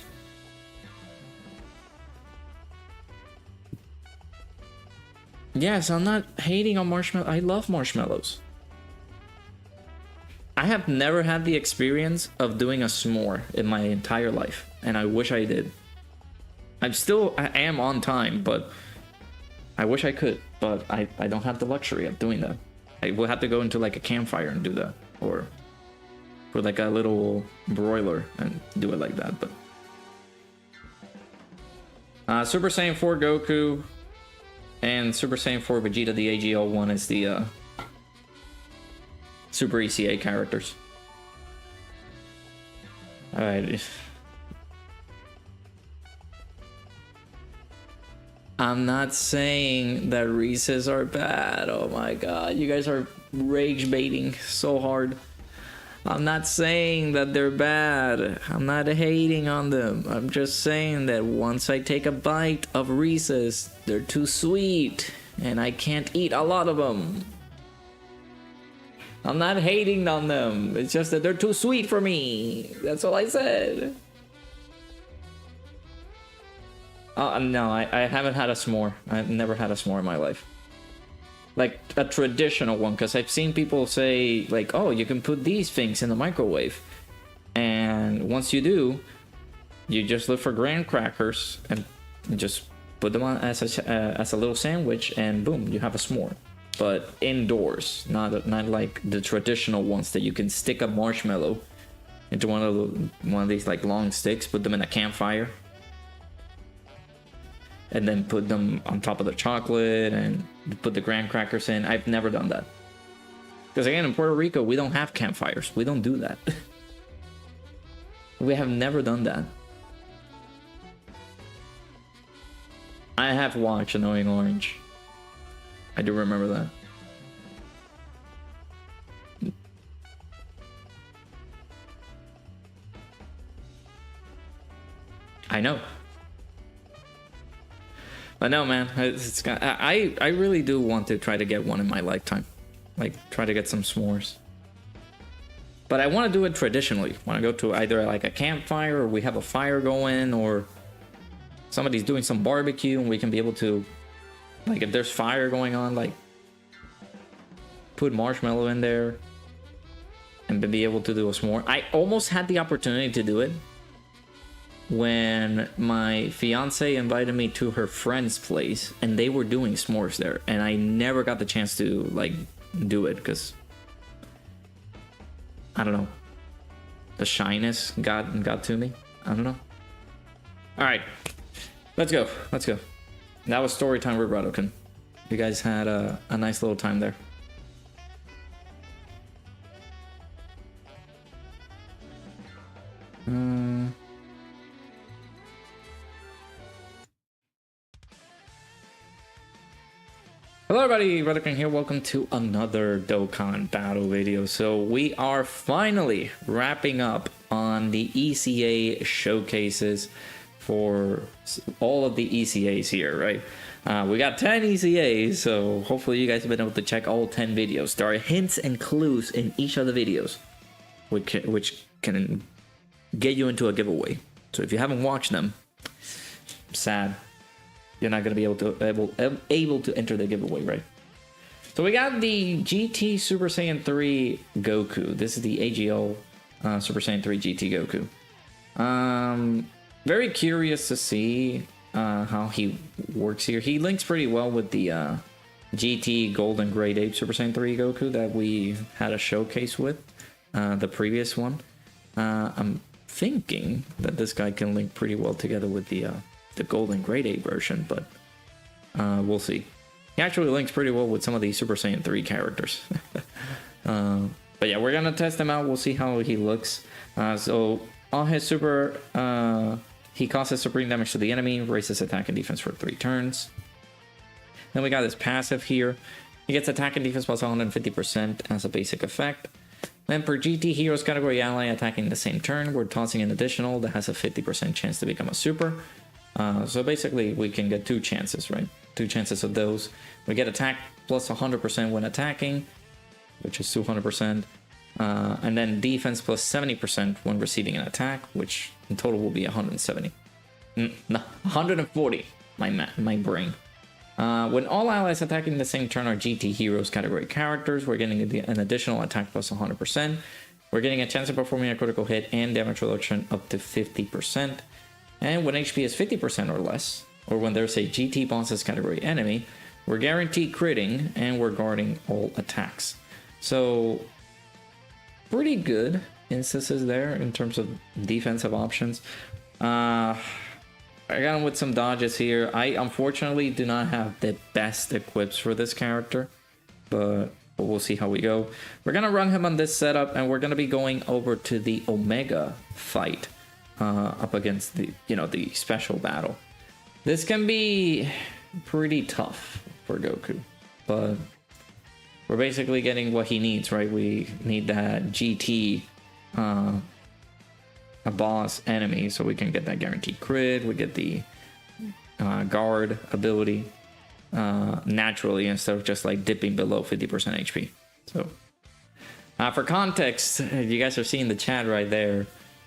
Yes, I'm not hating on marshmallows. I love marshmallows. I have never had the experience of doing a s'more in my entire life, and I wish I did. I am on time, but I wish I could, but I don't have the luxury of doing that. I will have to go into like a campfire and do that, or for like a little broiler and do it like that. But Super Saiyan 4 Goku and Super Saiyan 4 Vegeta, the AGL one, is the Super ECA characters. Alright. I'm not saying that Reese's are bad. Oh my god, you guys are rage baiting so hard. I'm not saying that they're bad. I'm not hating on them. I'm just saying that once I take a bite of Reese's, they're too sweet and I can't eat a lot of them. I'm not hating on them. It's just that they're too sweet for me. That's all I said. No, I haven't had a s'more. I've never had a s'more in my life. Like a traditional one, because I've seen people say, like, oh, you can put these things in the microwave. And once you do, you just look for graham crackers and just put them on as a little sandwich, and boom, you have a s'more. But indoors, not like the traditional ones that you can stick a marshmallow into one of these like long sticks, put them in a campfire, and then put them on top of the chocolate and put the graham crackers in. I've never done that. Because again, in Puerto Rico, we don't have campfires. We don't do that. We have never done that. I have watched Annoying Orange. I do remember that. I know. But no, man, I really do want to try to get one in my lifetime. Like, try to get some s'mores. But I want to do it traditionally. Want to go to either like a campfire, or we have a fire going, or somebody's doing some barbecue and we can be able to, like, if there's fire going on, like, put marshmallow in there and be able to do a s'more. I almost had the opportunity to do it when my fiance invited me to her friend's place and they were doing s'mores there, and I never got the chance to, like, do it because I don't know, the shyness got to me. I don't know. All right, let's go. That was story time with Dokkan. You guys had a nice little time there. Hello everybody, Dokkan here. Welcome to another Dokkan battle video. So we are finally wrapping up on the ECA showcases for all of the ECAs here, right? We got 10 ECAs, so hopefully you guys have been able to check all 10 videos. There are hints and clues in each of the videos, which can get you into a giveaway. So if you haven't watched them, sad. You're not going to be able to enter the giveaway, right? So we got the GT Super Saiyan 3 Goku. This is the AGL Super Saiyan 3 GT Goku. Very curious to see how he works here. He links pretty well with the GT Golden Grade Ape Super Saiyan 3 Goku that we had a showcase with, the previous one. I'm thinking that this guy can link pretty well together with the Golden Grade 8 version, but we'll see. He actually links pretty well with some of the Super Saiyan 3 characters. But yeah, we're gonna test him out. We'll see how he looks. So on his super, he causes supreme damage to the enemy, raises attack and defense for 3 turns. Then we got his passive here. He gets attack and defense plus 150% as a basic effect. Then per GT Heroes category ally attacking the same turn, we're tossing an additional that has a 50% chance to become a super. So basically we can get 2 chances, right? 2 chances of those. We get attack plus 100% when attacking, which is 200%. And then defense plus 70% when receiving an attack, which in total will be 170. No, 140, my brain. When all allies attacking the same turn are GT Heroes category characters, we're getting an additional attack plus 100%. We're getting a chance of performing a critical hit and damage reduction up to 50%. And when HP is 50% or less, or when there's a GT Bosses category enemy, we're guaranteed critting and we're guarding all attacks. So pretty good instances there in terms of defensive options. I got him with some dodges here. I unfortunately do not have the best equips for this character, but we'll see how we go. We're gonna run him on this setup, and we're gonna be going over to the Omega fight. Up against the special battle. This can be pretty tough for Goku, but we're basically getting what he needs, right? We need that GT a boss enemy so we can get that guaranteed crit. We get the guard ability naturally instead of just like dipping below 50% HP. So for context, you guys are seeing the chat right there.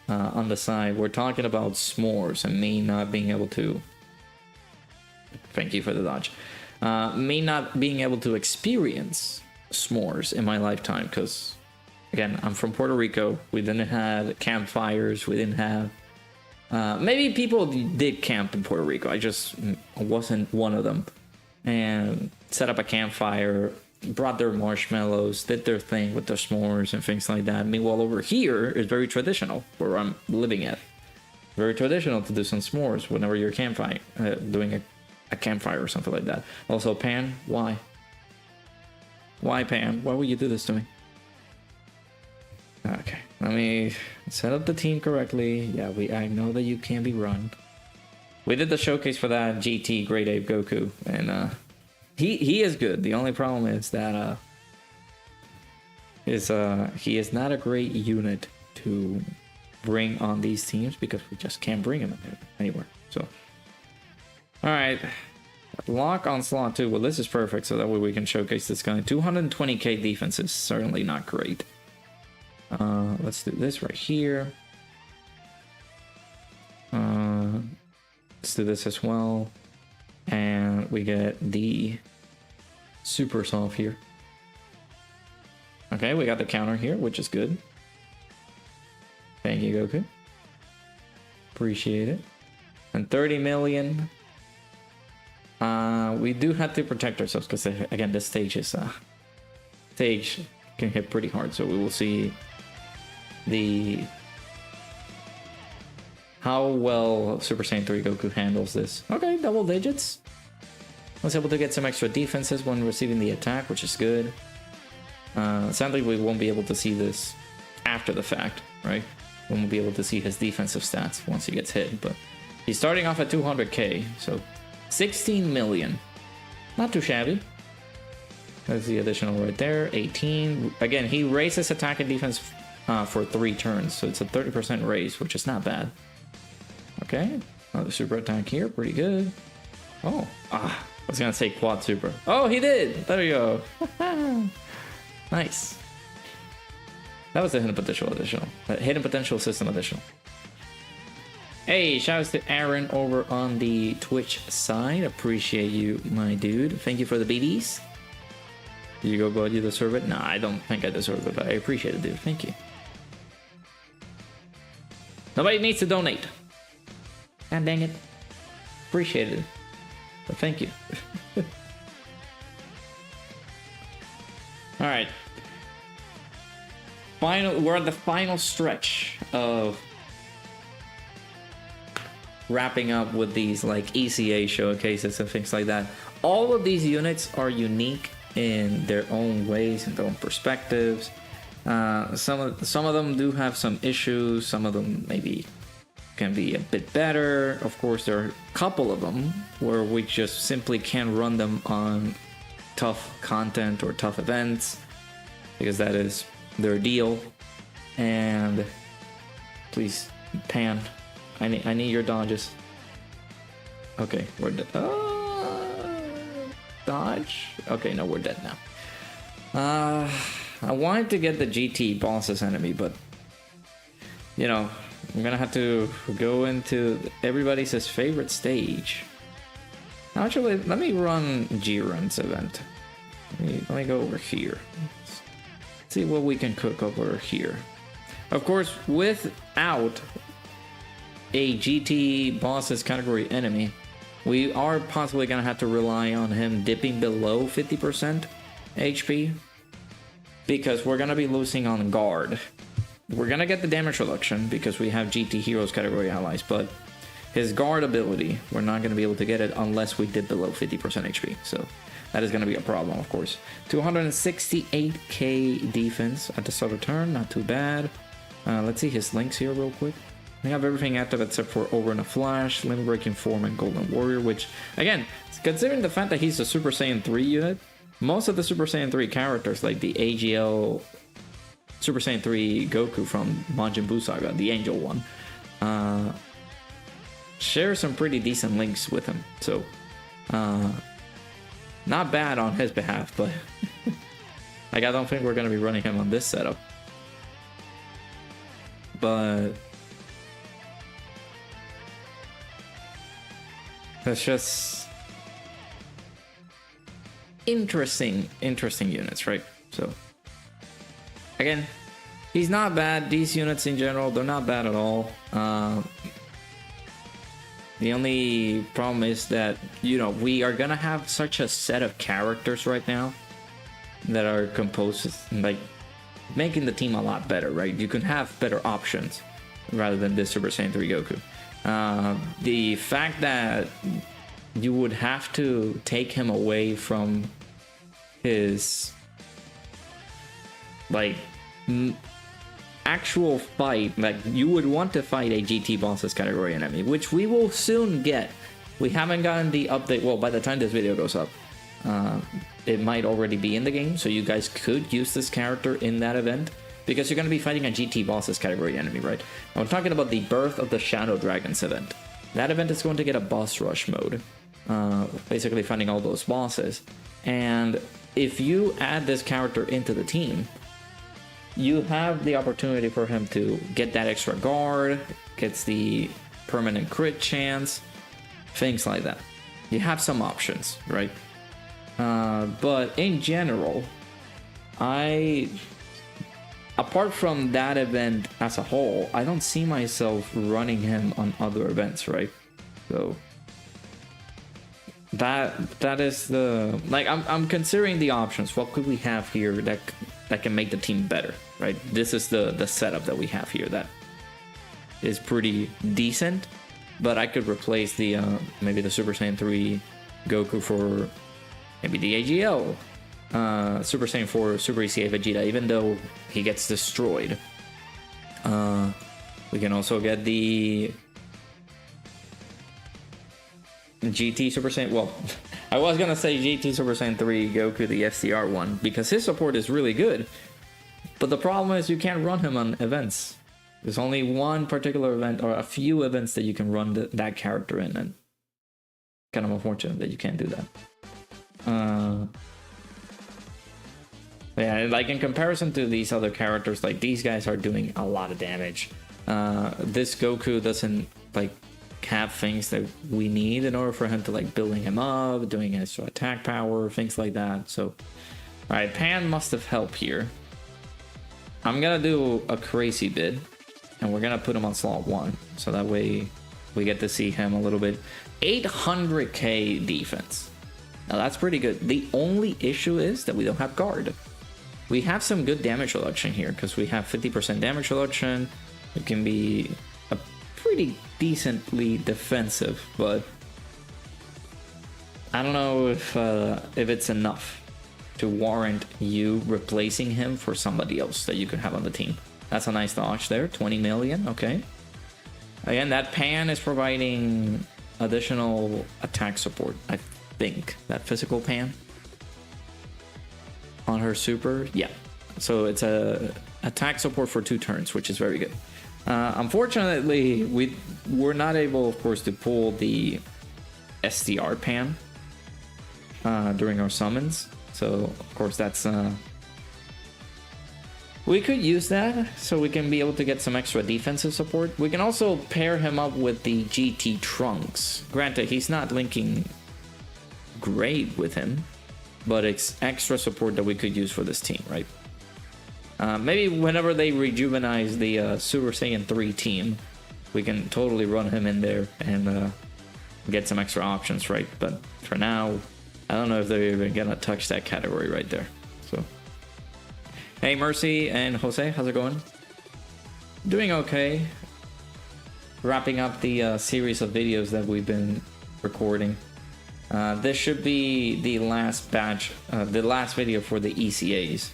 On the side, we're talking about s'mores and me not being able to, thank you for the dodge, me not being able to experience s'mores in my lifetime, because again, I'm from Puerto Rico. We didn't have campfires. We didn't have, maybe people did camp in Puerto Rico. I just wasn't one of them. And set up a campfire, brought their marshmallows, did their thing with their s'mores and things like that. Meanwhile, over here is very traditional, where I'm living at. Very traditional to do some s'mores whenever you're campfire, doing a campfire or something like that. Also, Pan, why? Why, Pan? Why would you do this to me? Okay, let me set up the team correctly. Yeah, I know that you can be run. We did the showcase for that GT Great Ape Goku, and he is good. The only problem is that he is not a great unit to bring on these teams because we just can't bring him anywhere. So, all right, lock on slot 2. Well, this is perfect, so that way we can showcase this guy. 220k defense is certainly not great. Let's do this right here. Let's do this as well. And we get the super soft here. Okay, we got the counter here, which is good. Thank you, Goku. Appreciate it. And 30 million. We do have to protect ourselves because, again, this stage is stage can hit pretty hard. So we will see how well Super Saiyan 3 Goku handles this. Okay, double digits. Was able to get some extra defenses when receiving the attack, which is good. Sadly, we won't be able to see this after the fact, right? We won't be able to see his defensive stats once he gets hit, but he's starting off at 200k, so 16 million. Not too shabby. That's the additional right there. 18. Again, he raises attack and defense for 3 turns, so it's a 30% raise, which is not bad. Okay, another super attack here, pretty good. Oh, I was gonna say quad super. Oh, he did! There we go. Nice. That was the hidden potential additional. Hidden potential system additional. Hey, shoutouts to Aaron over on the Twitch side. Appreciate you, my dude. Thank you for the BBs. You go, bud. You deserve it. Nah, I don't think I deserve it, but I appreciate it, dude. Thank you. Nobody needs to donate. God dang it. Appreciate it. But thank you. Alright. We're at the final stretch of wrapping up with these like ECA showcases and things like that. All of these units are unique in their own ways and their own perspectives. Some of them do have some issues. Some of them maybe can be a bit better. Of course, there are a couple of them where we just simply can't run them on tough content or tough events because that is their deal. And please, Pan, I need your dodges. Okay, we're dead. Dodge. Okay, no, we're dead now. I wanted to get the GT bosses enemy, but you know, I'm gonna have to go into everybody's favorite stage. Actually, let me run Jiren's event. Let me go over here. Let's see what we can cook over here. Of course, without a GT bosses category enemy, we are possibly gonna have to rely on him dipping below 50% HP because we're gonna be losing on guard. We're gonna get the damage reduction because we have GT Heroes category allies, but his guard ability, we're not gonna be able to get it unless we dip below 50% HP. So that is gonna be a problem, of course. 268k defense at the start of turn, not too bad. Let's see his links here real quick. We have everything active except for Over in a Flash, Limit Breaking Form, and Golden Warrior, which, again, considering the fact that he's a Super Saiyan 3 unit, most of the Super Saiyan 3 characters, like the AGL Super Saiyan 3 Goku from Majin Buu Saga, the Angel one, share some pretty decent links with him. So, not bad on his behalf, but like, I don't think we're going to be running him on this setup. But that's just interesting units, right? So again, he's not bad. These units in general, they're not bad at all. The only problem is that, you know, we are gonna have such a set of characters right now that are composed, like, making the team a lot better, right? You can have better options rather than this Super Saiyan 3 Goku. The fact that you would have to take him away from his, like, actual fight, like, you would want to fight a GT bosses category enemy, which we will soon get. We haven't gotten the update. Well, by the time this video goes up, it might already be in the game, so you guys could use this character in that event, because you're going to be fighting a GT bosses category enemy, right? I'm talking about the Birth of the Shadow Dragons event. That event is going to get a boss rush mode. basically fighting all those bosses. And if you add this character into the team, you have the opportunity for him to get that extra guard, gets the permanent crit chance, things like that. You have some options, right? But in general, apart from that event as a whole, I don't see myself running him on other events, right? So that is the, like, I'm considering the options. What could we have here that can make the team better, right? This is the setup that we have here that is pretty decent, but I could replace the maybe the Super Saiyan 3 Goku for maybe the AGL, Super Saiyan 4 Super ECA Vegeta, even though he gets destroyed. We can also get the GT Super Saiyan, well, I was gonna say GT Super Saiyan 3 Goku, the SDR one, because his support is really good. But the problem is you can't run him on events. There's only one particular event, or a few events, that you can run that character in, and kind of unfortunate that you can't do that. Yeah, like in comparison to these other characters, like these guys are doing a lot of damage. This Goku doesn't like have things that we need in order for him to like building him up, doing extra attack power, things like that. So, all right, Pan must have helped here. I'm gonna do a crazy bid, and we're gonna put him on slot 1, so that way we get to see him a little bit. 800k defense. Now that's pretty good. The only issue is that we don't have guard. We have some good damage reduction here because we have 50% damage reduction. It can be a pretty decently defensive, but I don't know if it's enough to warrant you replacing him for somebody else that you could have on the team. That's a nice dodge there, 20 million, okay. Again, that Pan is providing additional attack support, I think. That physical Pan on her super, yeah. So it's a attack support for 2 turns, which is very good. Unfortunately, we're not able, of course, to pull the SDR Pan during our summons. So, of course, that's... we could use that so we can be able to get some extra defensive support. We can also pair him up with the GT Trunks. Granted, he's not linking great with him, but it's extra support that we could use for this team, right? Maybe whenever they rejuvenize the Super Saiyan 3 team, we can totally run him in there and get some extra options, right? But for now, I don't know if they're even gonna touch that category right there. So, hey, Mercy and Jose, how's it going? Doing okay. Wrapping up the series of videos that we've been recording. This should be the last batch, the last video for the ECAs,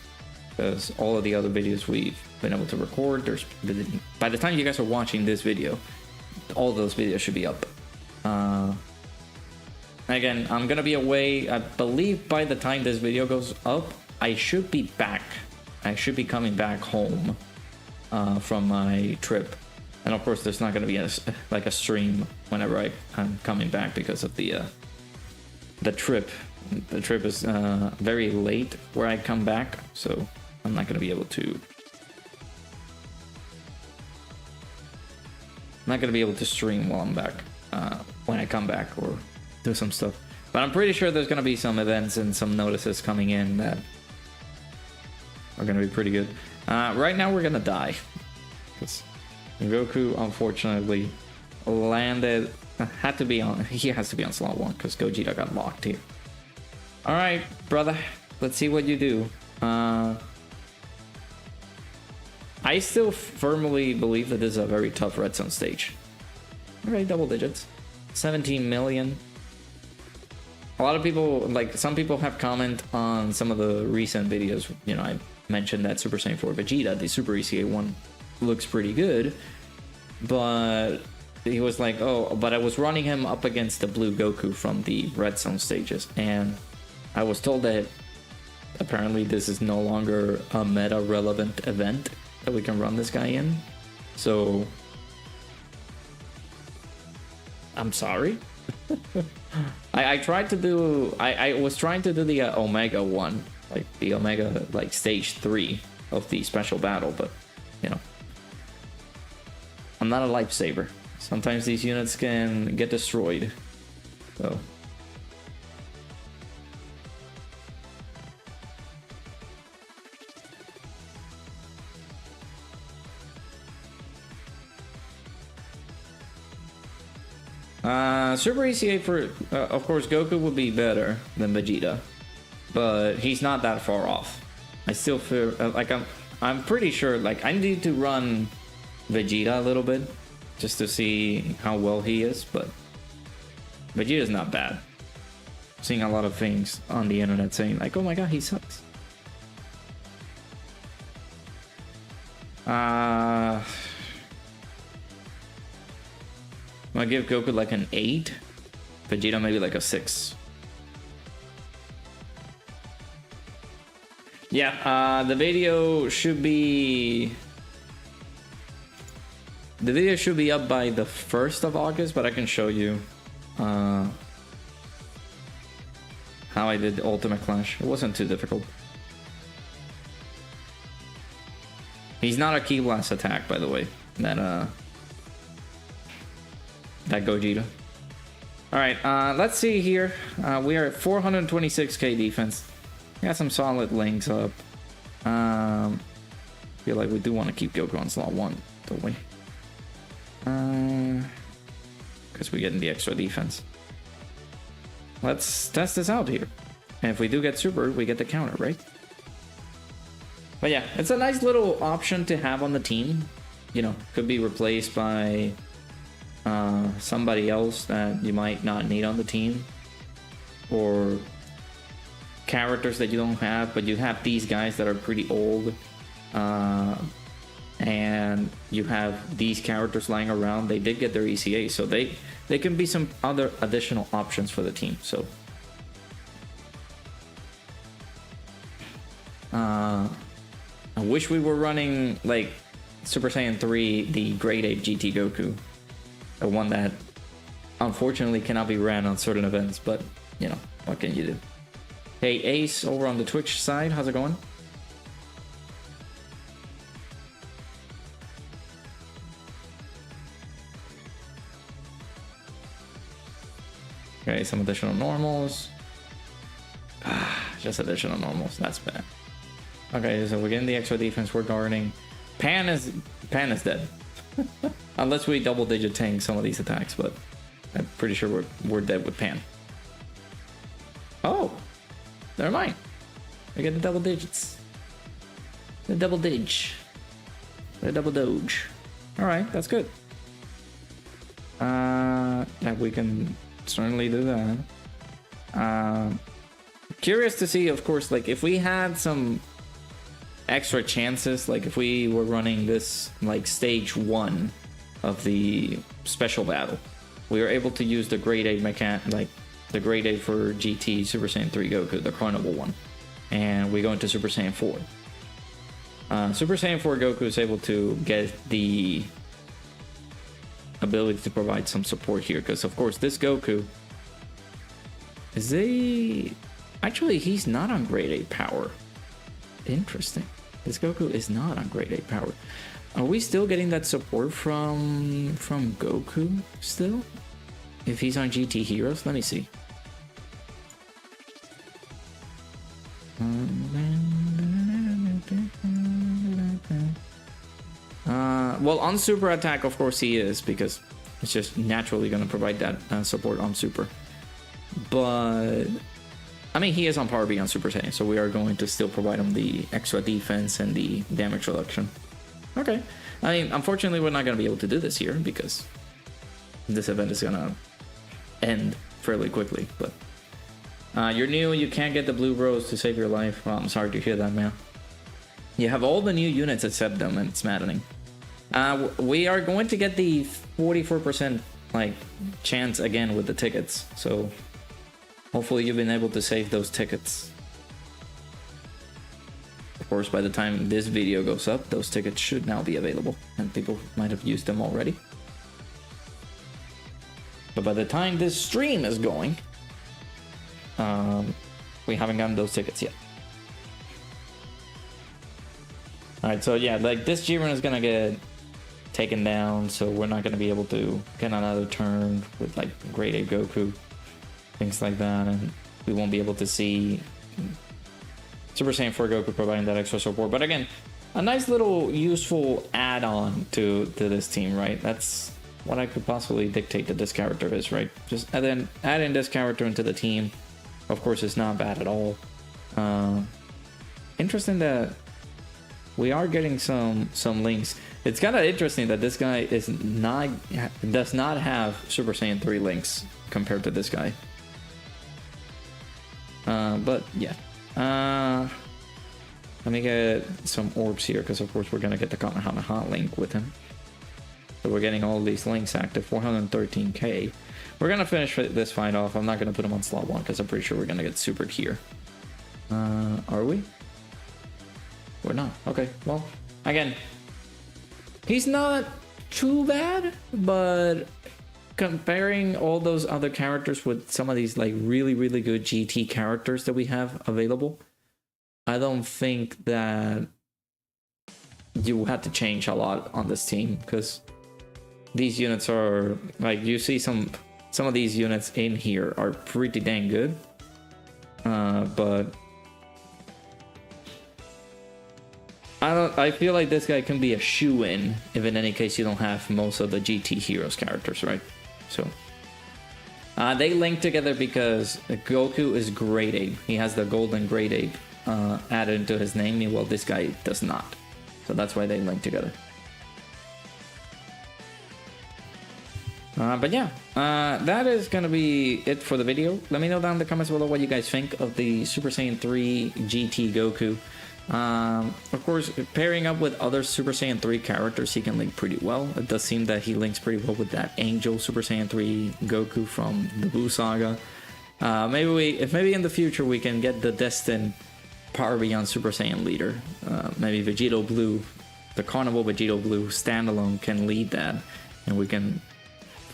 because all of the other videos we've been able to record, by the time you guys are watching this video, all those videos should be up. Again, I'm gonna be away. I believe by the time this video goes up, I should be back. I should be coming back home from my trip, and of course, there's not gonna be a stream whenever I'm coming back because of the trip. The trip is very late where I come back, so I'm not gonna be able to. I'm not gonna be able to stream while I'm back when I come back or do some stuff. But I'm pretty sure there's gonna be some events and some notices coming in that are gonna be pretty good. Right now we're gonna die because Goku unfortunately landed. Had to be on. He has to be on slot 1 because Gogeta got locked here. All right, brother. Let's see what you do. I still firmly believe that this is a very tough red zone stage. All right, double digits, 17 million. A lot of people, like some people, have comment on some of the recent videos. You know, I mentioned that Super Saiyan 4 Vegeta, the Super ECA one, looks pretty good, but he was like, oh, but I was running him up against the blue Goku from the red zone stages, and I was told that apparently this is no longer a meta relevant event that we can run this guy in. So I'm sorry. I tried to do. I was trying to do the Omega one, like the Omega like stage 3 of the special battle, but you know, I'm not a lifesaver. Sometimes these units can get destroyed. So. Super ECA for, of course, Goku would be better than Vegeta, but he's not that far off. I still feel like I'm pretty sure, like, I need to run Vegeta a little bit just to see how well he is, but Vegeta's not bad. I'm seeing a lot of things on the internet saying like, oh my god, he sucks. I'm gonna give Goku like an 8, Vegeta maybe like a 6. Yeah, the video should be up by the 1st of August, but I can show you how I did the Ultimate Clash. It wasn't too difficult. He's not a Ki Blast attack, by the way. That Gogeta. Alright, let's see here. We are at 426k defense. Got some solid links up. Feel like we do want to keep Goku on slot 1, don't we? Because we're getting the extra defense. Let's test this out here. And if we do get super, we get the counter, right? But yeah, it's a nice little option to have on the team. You know, could be replaced by somebody else that you might not need on the team, or characters that you don't have, but you have these guys that are pretty old, and you have these characters lying around. They did get their ECA, so they can be some other additional options for the team. So I wish we were running like Super Saiyan 3, the Grade 8 GT Goku. The one that unfortunately cannot be ran on certain events, but you know, what can you do? Hey Ace over on the Twitch side, how's it going? Okay, some additional normals. Just additional normals, that's bad. Okay, so we're getting the extra defense, we're guarding. Pan is dead. Unless we double digit tank some of these attacks, but I'm pretty sure we're dead with Pan. Oh, never mind. We get the double digits. The double dig. The double doge. Alright, that's good. That we can certainly do that. Curious to see, of course, like if we had some extra chances, like if we were running this like stage 1 of the special battle, we were able to use the grade 8 like the grade 8 for GT Super Saiyan 3 Goku, the carnival one, and we go into Super Saiyan 4. Super Saiyan 4 Goku is able to get the ability to provide some support here, because of course this Goku is actually he's not on grade 8 power. Interesting. This Goku is not on grade 8 power. Are we still getting that support from Goku still? If he's on GT Heroes? Let me see. Well, on Super Attack, of course he is, because it's just naturally going to provide that support on Super. But I mean, he is on Power B on Super Saiyan, so we are going to still provide him the extra defense and the damage reduction. Okay. I mean, unfortunately, we're not going to be able to do this here because this event is going to end fairly quickly. But you're new, you can't get the blue bros to save your life. Well, I'm sorry to hear that, man. You have all the new units except them, and it's maddening. We are going to get the 44% like chance again with the tickets, so hopefully you've been able to save those tickets. Of course, by the time this video goes up, those tickets should now be available, and people might have used them already. But by the time this stream is going, we haven't gotten those tickets yet. Alright, so yeah, like this Jiren is gonna get taken down, so we're not gonna be able to get another turn with like Grade A Goku, things like that, and we won't be able to see Super Saiyan 4 Goku providing that extra support. But again, a nice little useful add-on to this team, right? That's what I could possibly dictate that this character is, right? Just and then adding this character into the team, of course, is not bad at all. Interesting that we are getting some links. It's kind of interesting that this guy does not have Super Saiyan 3 links compared to this guy. But yeah. Let me get some orbs here, because of course we're gonna get the Kamehameha link with him. So we're getting all these links active. 413k. We're gonna finish this fight off. I'm not gonna put him on slot 1 because I'm pretty sure we're gonna get supered here. Are we? We're not. Okay, well, again, he's not too bad, but comparing all those other characters with some of these like really good GT characters that we have available, I don't think that you had to change a lot on this team, because these units are like, you see some of these units in here are pretty dang good, but I feel like this guy can be a shoe-in if in any case you don't have most of the GT Heroes characters, right? So they link together because Goku is Grade Ape. He has the golden Grade Ape added into his name, meanwhile this guy does not. So that's why they link together. But yeah, that is gonna be it for the video. Let me know down in the comments below what you guys think of the Super Saiyan 3 GT Goku. Of course, pairing up with other Super Saiyan 3 characters, he can link pretty well. It does seem that he links pretty well with that Angel Super Saiyan 3 Goku from the Buu Saga. Maybe in the future we can get the Destined Power Beyond Super Saiyan leader. Maybe Vegito Blue, the Carnival Vegito Blue standalone can lead that, and we can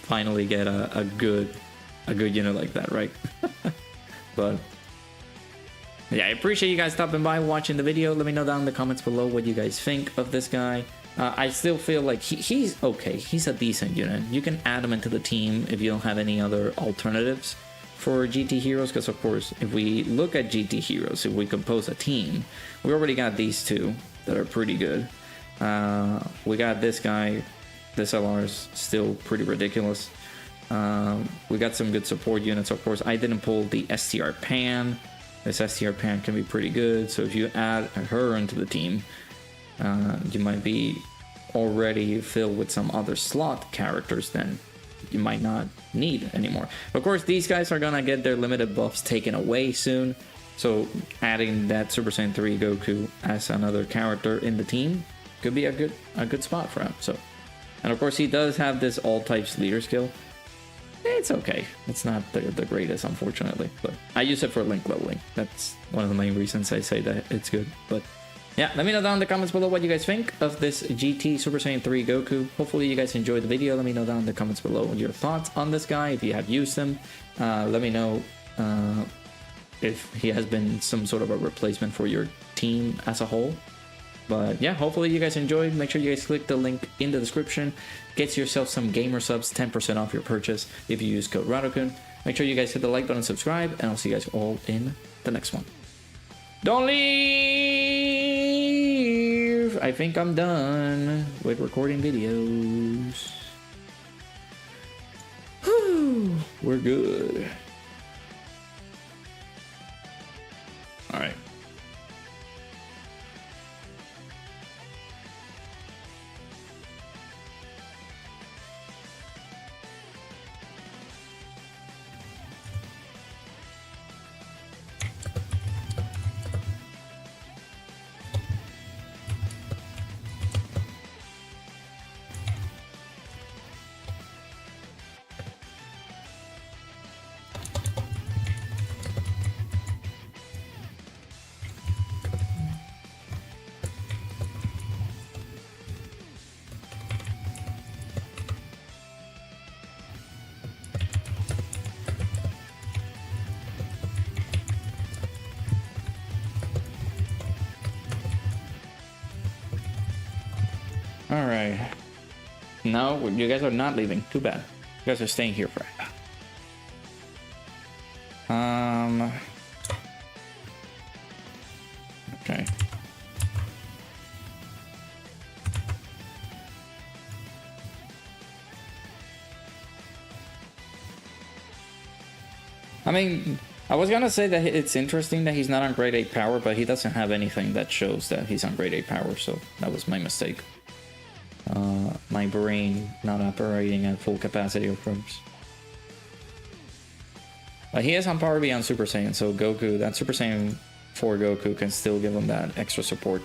finally get a good unit like that, right? But yeah, I appreciate you guys stopping by, watching the video. Let me know down in the comments below what you guys think of this guy. I still feel like he's okay. He's a decent unit. You can add him into the team if you don't have any other alternatives for GT Heroes, because of course, if we look at GT Heroes, if we compose a team, we already got these two that are pretty good. We got this guy. This LR is still pretty ridiculous. We got some good support units, of course. I didn't pull the STR Pan. This STR Pan can be pretty good, so if you add her into the team, you might be already filled with some other slot characters then you might not need anymore. Of course, these guys are gonna get their limited buffs taken away soon, so adding that Super Saiyan 3 Goku as another character in the team could be a good spot for him. So, and of course, he does have this all types leader skill. It's okay. It's not the greatest, unfortunately, but I use it for link leveling. That's one of the main reasons I say that it's good. But yeah, let me know down in the comments below what you guys think of this GT Super Saiyan 3 Goku. Hopefully you guys enjoyed the video. Let me know down in the comments below your thoughts on this guy, if you have used him. Let me know if he has been some sort of a replacement for your team as a whole. But yeah, hopefully you guys enjoyed. Make sure you guys click the link in the description. Get yourself some gamer subs, 10% off your purchase if you use code Radokun. Make sure you guys hit the like button, subscribe, and I'll see you guys all in the next one. Don't leave! I think I'm done with recording videos. Whew, we're good. Alright. Alright. No, you guys are not leaving. Too bad. You guys are staying here for okay. I mean, I was gonna say that it's interesting that he's not on grade 8 power, but he doesn't have anything that shows that he's on grade 8 power, so that was my mistake. My brain not operating at full capacity of course. But he is on power beyond Super Saiyan, so Goku, that Super Saiyan 4 Goku can still give him that extra support.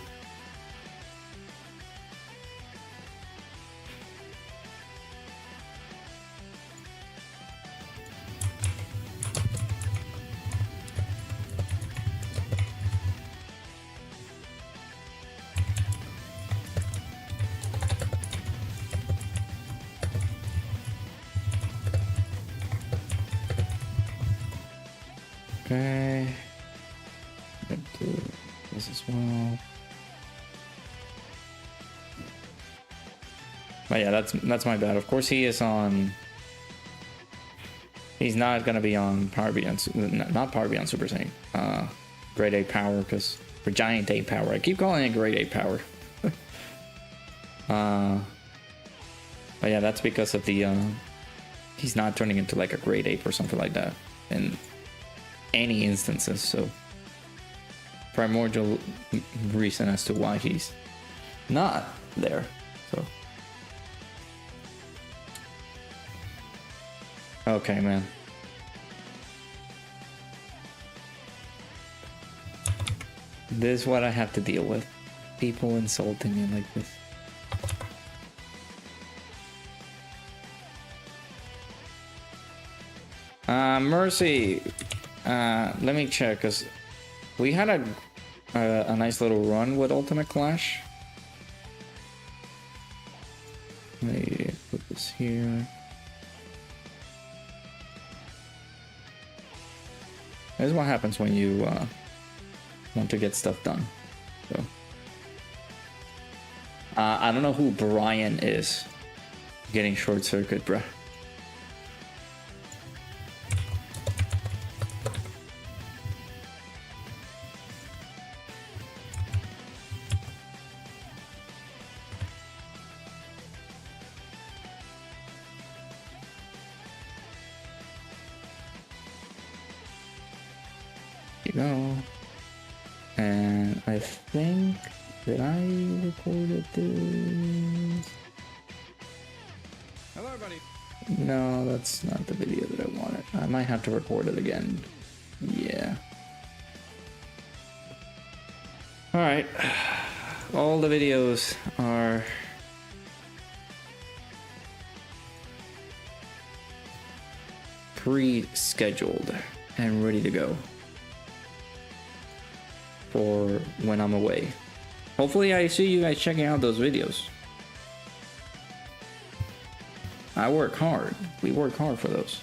Okay, do this as well. But yeah, that's my bad. Of course, he is on. He's not gonna be on Power Beyond, not Power Beyond Super Saiyan. Grade 8 power, because for Giant 8 power, I keep calling it Grade 8 power. But yeah, that's because of the he's not turning into like a Grade 8 or something like that, and any instances, so primordial reason as to why he's not there. So okay, man. This is what I have to deal with. People insulting me like this. Mercy. Let me check, because we had a nice little run with Ultimate Clash. Let me put this here. This is what happens when you want to get stuff done. So I don't know who Brian is. Getting short circuit, bruh. Go, and I think that I recorded this. Hello, everybody. No, that's not the video that I wanted. I might have to record it again. Yeah. All right. All the videos are pre-scheduled and ready to go for when I'm away. Hopefully I see you guys checking out those videos. I work hard. We work hard for those.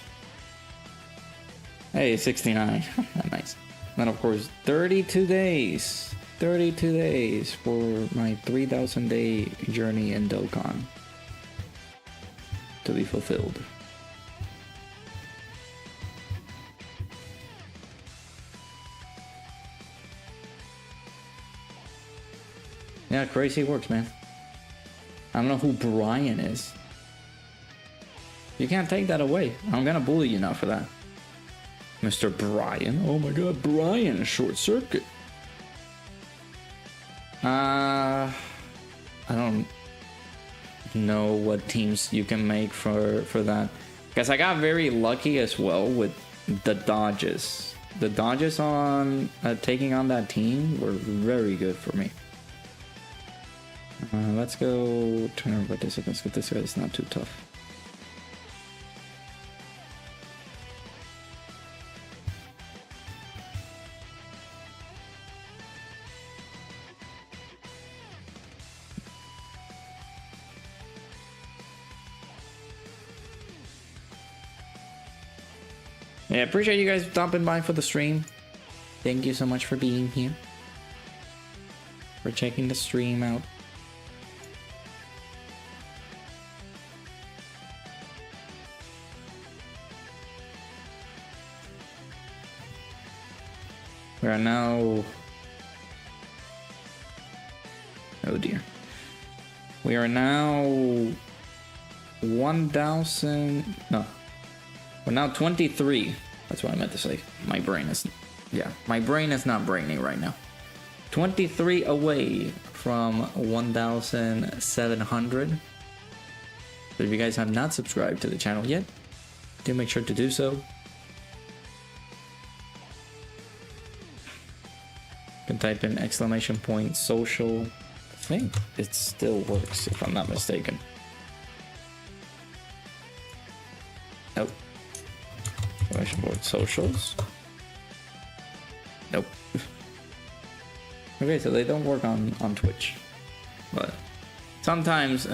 Hey, 69. Nice. Then of course 32 days. 32 days for my 3,000 day journey in Dokkan to be fulfilled. Yeah, crazy works, man. I don't know who Brian is. You can't take that away. I'm gonna bully you now for that. Mr. Brian. Oh my god, Brian, short circuit. I don't know what teams you can make for that. Because I got very lucky as well with the dodges. The dodges on taking on that team were very good for me. Let's go turn over participants, because this guy is not too tough. Yeah, appreciate you guys stopping by for the stream. Thank you so much for being here. For checking the stream out. We are now... Oh dear. We are now 1,000... No. We're now 23. That's what I meant to say. My brain is... Yeah, my brain is not braining right now. 23 away from 1,700. So if you guys have not subscribed to the channel yet, do make sure to do so. You can type in ! social. I think it still works if I'm not mistaken. Nope. ! socials. Nope. Okay, so they don't work on Twitch, but sometimes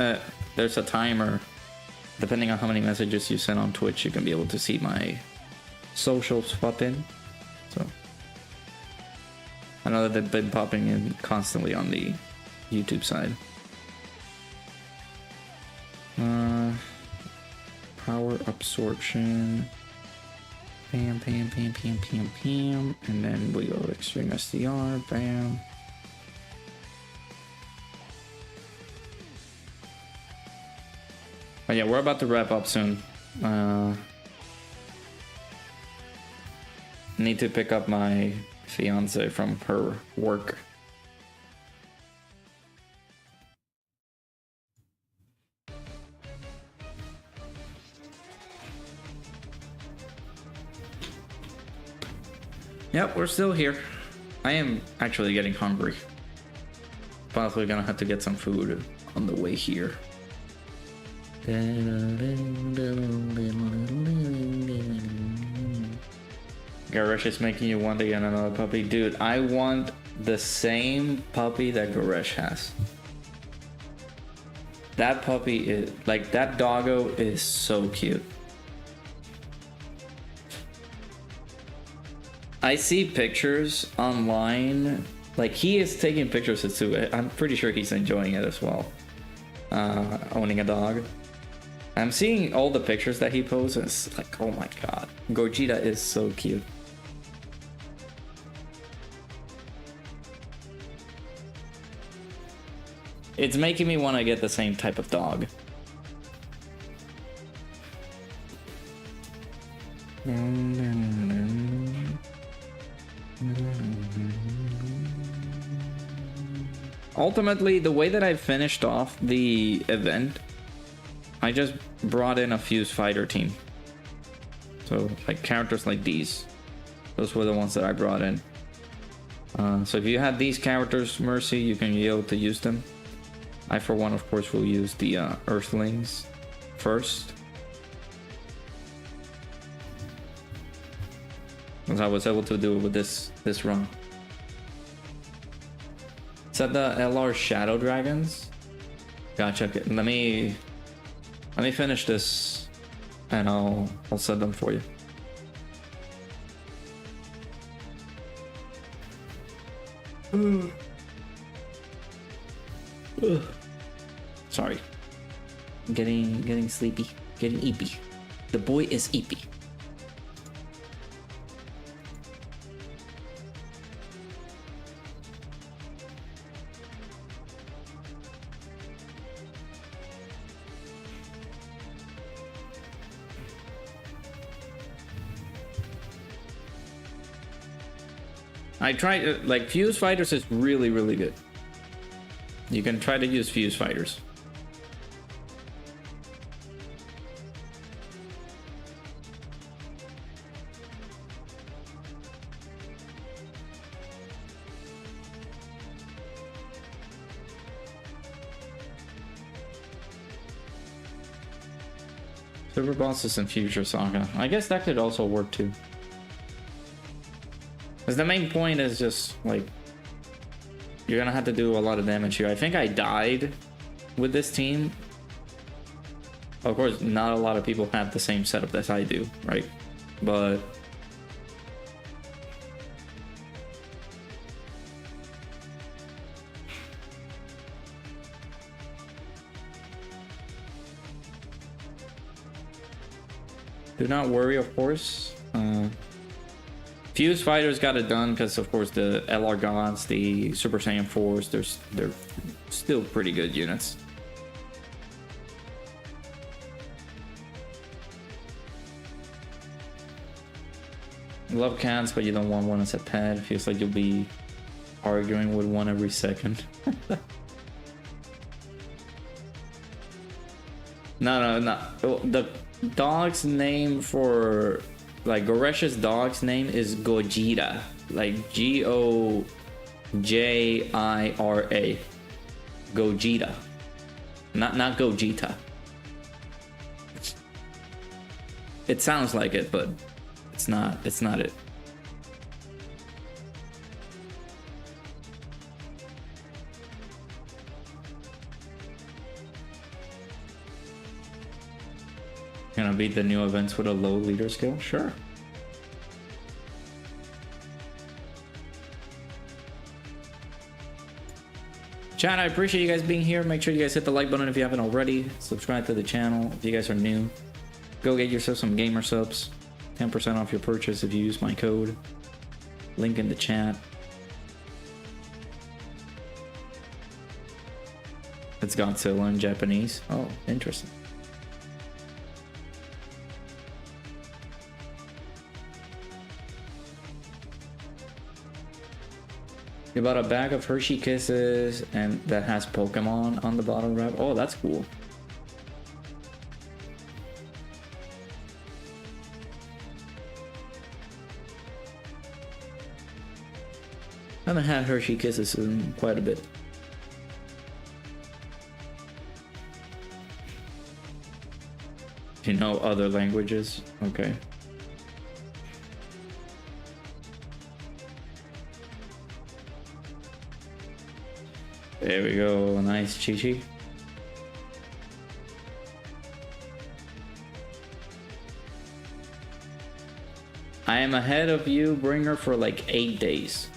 there's a timer. Depending on how many messages you send on Twitch, you can be able to see my socials pop in. So I know that they've been popping in constantly on the YouTube side. Power absorption. Bam, bam, bam, bam, bam, bam. And then we go extreme SDR. Bam. But yeah, we're about to wrap up soon. Need to pick up my fiance from her work. Yep, we're still here. I am actually getting hungry. Possibly gonna have to get some food on the way here. Garesh is making you want to get another puppy. Dude, I want the same puppy that Garesh has. That puppy is, like, that doggo is so cute. I see pictures online, like he is taking pictures too. I'm pretty sure he's enjoying it as well. Owning a dog. I'm seeing all the pictures that he posts and it's like, oh my god. Gogeta is so cute. It's making me want to get the same type of dog. Ultimately, the way that I finished off the event, I just brought in a fused fighter team. So, like characters like these. Those were the ones that I brought in. So if you had these characters, Mercy, you can be able to use them. I, for one, of course, will use the Earthlings first. As I was able to do it with this run. Set the LR Shadow Dragons. Gotcha. Let me finish this, and I'll set them for you. Sorry. Getting sleepy. Getting eepy. The boy is eepy. I tried, like, Fuse Fighters is really, really good. You can try to use Fuse Fighters. Super bosses in Future Saga. I guess that could also work too. Because the main point is just, like, you're gonna have to do a lot of damage here. I think I died with this team. Of course, not a lot of people have the same setup as I do, right? But do not worry, of course. Fuse Fighters got it done because, of course, the LR Gods, the Super Saiyan 4s, they're still pretty good units. Love cats, but you don't want one as a pet. It feels like you'll be arguing with one every second. No. The dog's name for, like, Goresh's dog's name is Gojira. Like, Gojira. Gojira. Not Gogeta. It sounds like it, but it's not it. Gonna beat the new events with a low leader skill? Sure. Chat, I appreciate you guys being here. Make sure you guys hit the like button if you haven't already. Subscribe to the channel if you guys are new. Go get yourself some gamer subs. 10% off your purchase if you use my code. Link in the chat. It's Godzilla in Japanese. Oh, interesting. You bought a bag of Hershey Kisses and that has Pokemon on the bottom wrap. Oh, that's cool. I haven't had Hershey Kisses in quite a bit. Do you know other languages? Okay. There we go. Nice, Chi-Chi. I am ahead of you, Bringer, for like 8 days.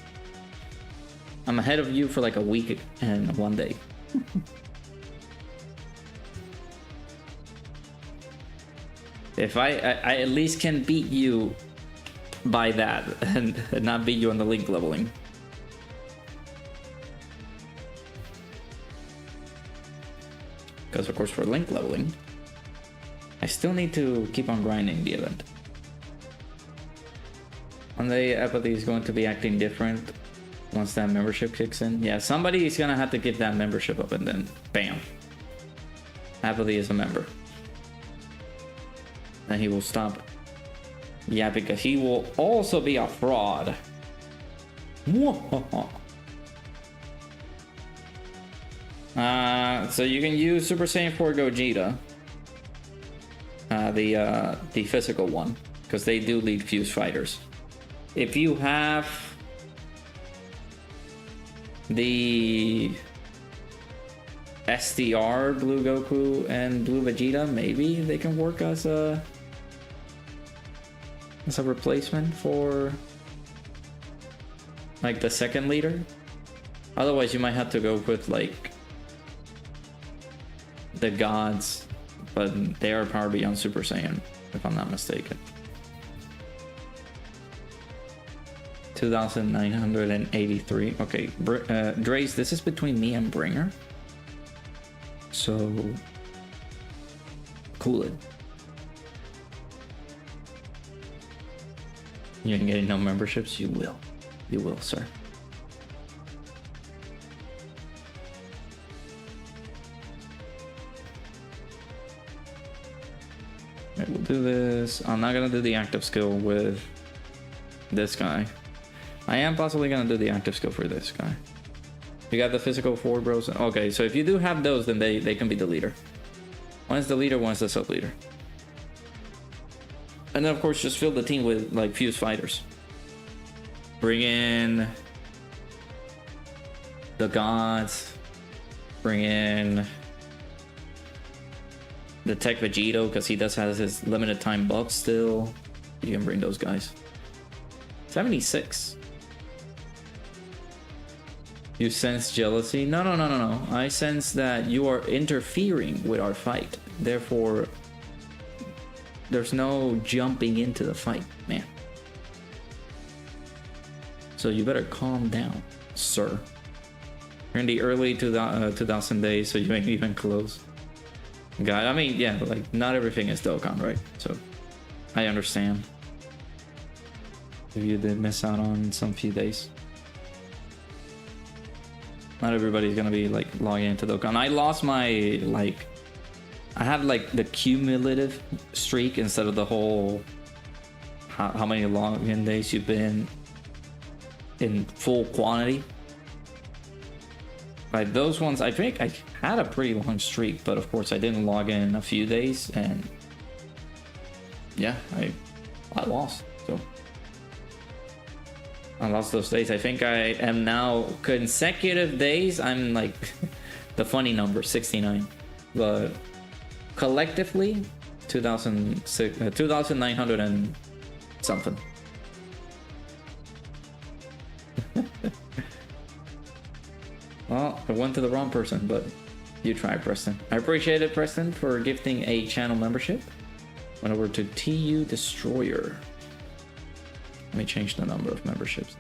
I'm ahead of you for like a week and 1 day. If I at least can beat you by that and not beat you on the link leveling. Because of course for link leveling, I still need to keep on grinding the event. One day Apathy is going to be acting different once that membership kicks in. Yeah, somebody is gonna have to give that membership up and then bam. Apathy is a member. And he will stop. Yeah, because he will also be a fraud. So you can use Super Saiyan 4 Gogeta, the physical one, because they do lead Fuse Fighters. If you have the SDR Blue Goku and Blue Vegeta, maybe they can work as a replacement for like the second leader. Otherwise you might have to go with like the gods, but they are Power Beyond Super Saiyan, if I'm not mistaken. 2,983. Okay, Drace, this is between me and Bringer, so cool it. You ain't getting no memberships? You will. You will, sir. Right, we'll do this. I'm not gonna do the active skill with this guy. I am possibly gonna do the active skill for this guy. You got the physical 4 bros. Okay, so if you do have those, then they can be the leader. One is the leader, one is the sub leader. And then of course just fill the team with like Fuse Fighters. Bring in the gods. Bring in the Tech Vegito, because he does have his limited time buff still. You can bring those guys. 76. You sense jealousy? No. I sense that you are interfering with our fight. Therefore, there's no jumping into the fight, man. So you better calm down, sir. You're in the early 2000 days, so you ain't even close. God, I mean, yeah, like not everything is Dokkan, right? So I understand if you did miss out on some few days. Not everybody's gonna be like logging into Dokkan. I lost my like, I had like the cumulative streak instead of the whole how many login days you've been in full quantity. Like those ones, I think I had a pretty long streak, but of course I didn't log in a few days, and yeah, I lost. So I lost those days. I think I am now consecutive days. I'm like the funny number 69, but collectively 2,900 and something. Well, I went to the wrong person, but you tried, Preston. I appreciate it, Preston, for gifting a channel membership. Went over to TU Destroyer. Let me change the number of memberships.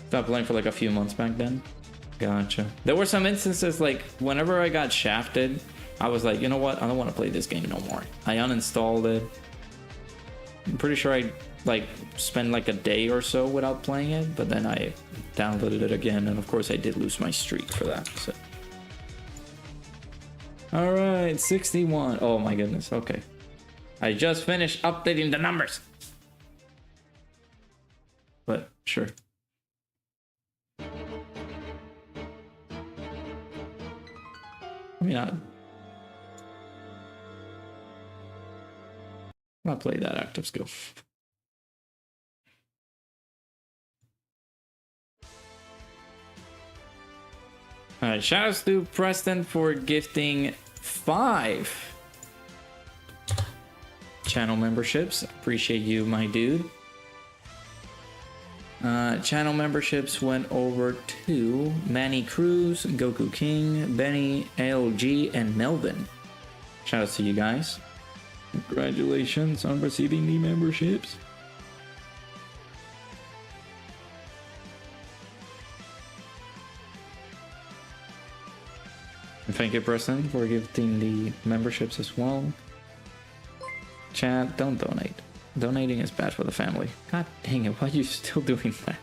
Stopped playing for like a few months back then. Gotcha. There were some instances like whenever I got shafted, I was like, you know what? I don't want to play this game no more. I uninstalled it. I'm pretty sure I like spent like a day or so without playing it, but then I downloaded it again, and of course I did lose my streak for that. So. All right, 61. Oh my goodness. Okay, I just finished updating the numbers, but sure. I mean, I'll not play that active skill. All right, shoutouts to Preston for gifting 5 channel memberships. Appreciate you, my dude. Channel memberships went over to Manny Cruz, Goku King, Benny, LG, and Melvin. Shoutouts to you guys. Congratulations on receiving the memberships. And thank you, Preston, for gifting the memberships as well. Chat, don't donate. Donating is bad for the family. God dang it, why are you still doing that?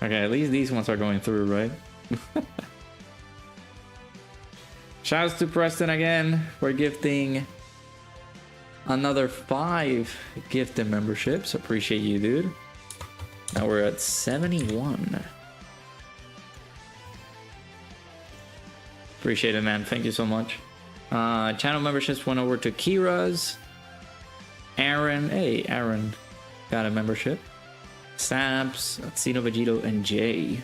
Okay, at least these ones are going through, right? Shouts to Preston again for gifting another 5 gifted memberships. Appreciate you, dude. Now we're at 71. Appreciate it, man. Thank you so much. Channel memberships went over to Kira's, Aaron. Hey, Aaron got a membership. Saps, Xeno Vegito, and Jay.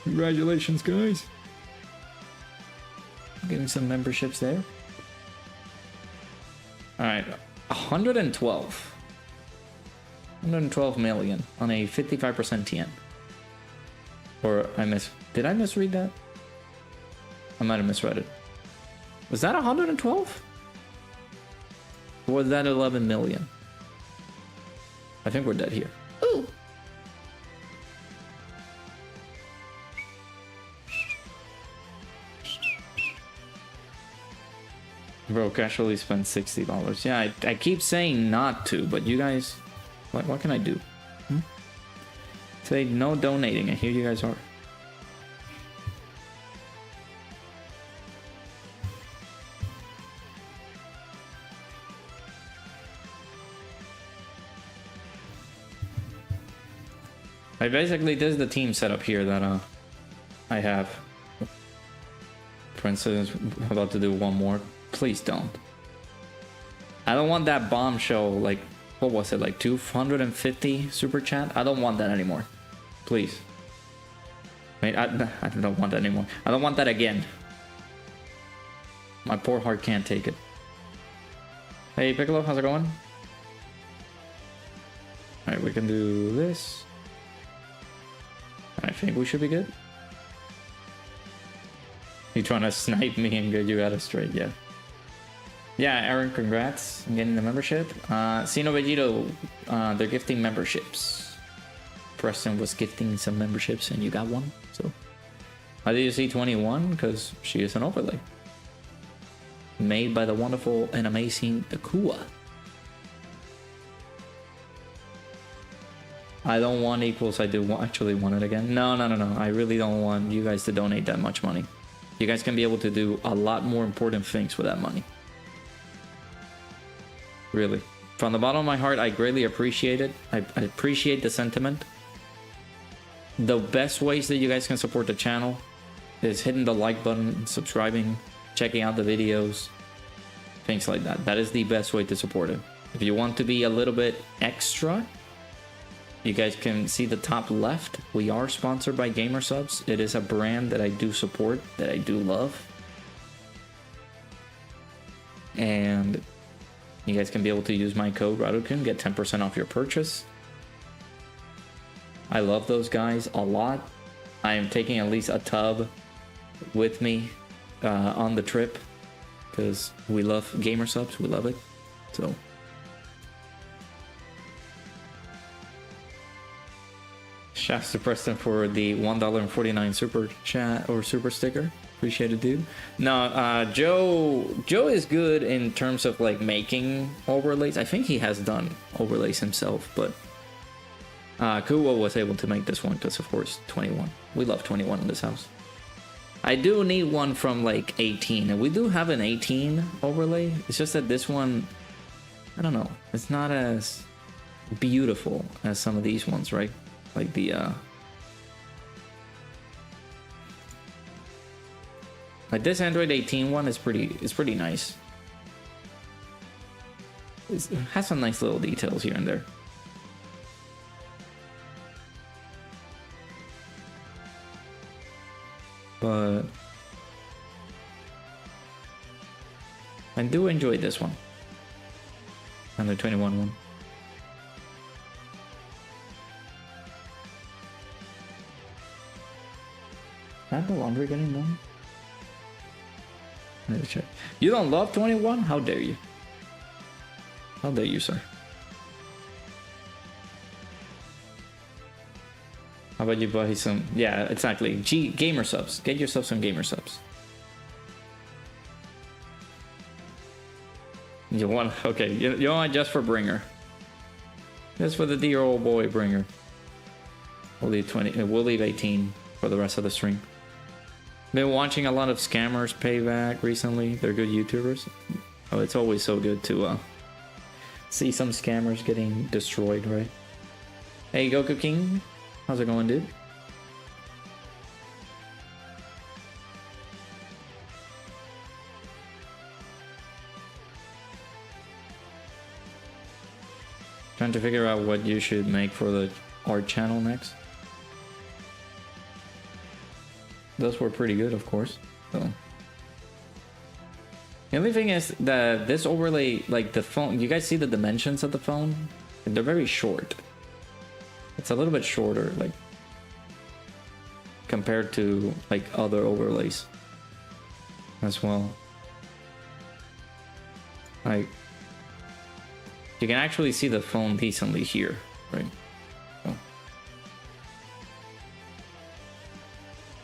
Congratulations, guys. Getting some memberships there. Alright, 112. 112 million on a 55% TN. Or did I misread that? I might have misread it. Was that 112? Or was that 11 million? I think we're dead here. Ooh. Bro, casually spent $60. Yeah, I keep saying not to, but you guys, what can I do? Say no donating, and here you guys are. Basically, this is the team setup here that I have. For instance, I'm about to do one more. Please don't. I don't want that bombshell, like, what was it, like 250 super chat? I don't want that anymore. Please. Wait, I don't want that anymore. I don't want that again. My poor heart can't take it. Hey, Piccolo, how's it going? Alright, we can do this. I think we should be good. You trying to snipe me and get you out of straight? Yeah. Yeah, Aaron, congrats on getting the membership. Sino Vegito, they're gifting memberships. Preston was gifting some memberships and you got one. So, how did you see 21? Because she is an overlay. Made by the wonderful and amazing Akua. I don't want equals. I do actually want it again. No. I really don't want you guys to donate that much money. You guys can be able to do a lot more important things with that money. Really. From the bottom of my heart, I greatly appreciate it. I appreciate the sentiment. The best ways that you guys can support the channel is hitting the like button, subscribing, checking out the videos, things like that. That is the best way to support it. If you want to be a little bit extra, you guys can see the top left. We are sponsored by gsupps. It is a brand that I do support, that I do love. And you guys can be able to use my code Radukun, get 10% off your purchase. I love those guys a lot. I am taking at least a tub with me on the trip because we love gsupps. We love it. So. Shouts to Preston for the $1.49 super chat or super sticker. Appreciate it, dude. No, Joe is good in terms of like making overlays. I think he has done overlays himself, but Kuwa was able to make this one because of course 21. We love 21 in this house. I do need one from like 18, and we do have an 18 overlay. It's just that this one, I don't know, it's not as beautiful as some of these ones, right? Like the like this Android 18 one is pretty nice. It has some nice little details here and there. But I do enjoy this one. And the 21 one. Not the laundry getting done? Let me check. You don't love 21? How dare you? How dare you, sir? How about you buy some? Yeah, exactly. gsupps. Get yourself some gsupps. You want? Okay, you want just for Bringer. Just for the dear old boy Bringer. We'll leave 20. We'll leave 18 for the rest of the stream. Been watching a lot of Scammers Payback recently. They're good YouTubers. Oh, it's always so good to see some scammers getting destroyed, right? Hey, Goku King. How's it going, dude? Trying to figure out what you should make for the art channel next. Those were pretty good, of course. So. The only thing is that this overlay, like the phone, you guys see the dimensions of the phone? They're very short. It's a little bit shorter, like compared to like other overlays as well. Like you can actually see the phone decently here, right? So.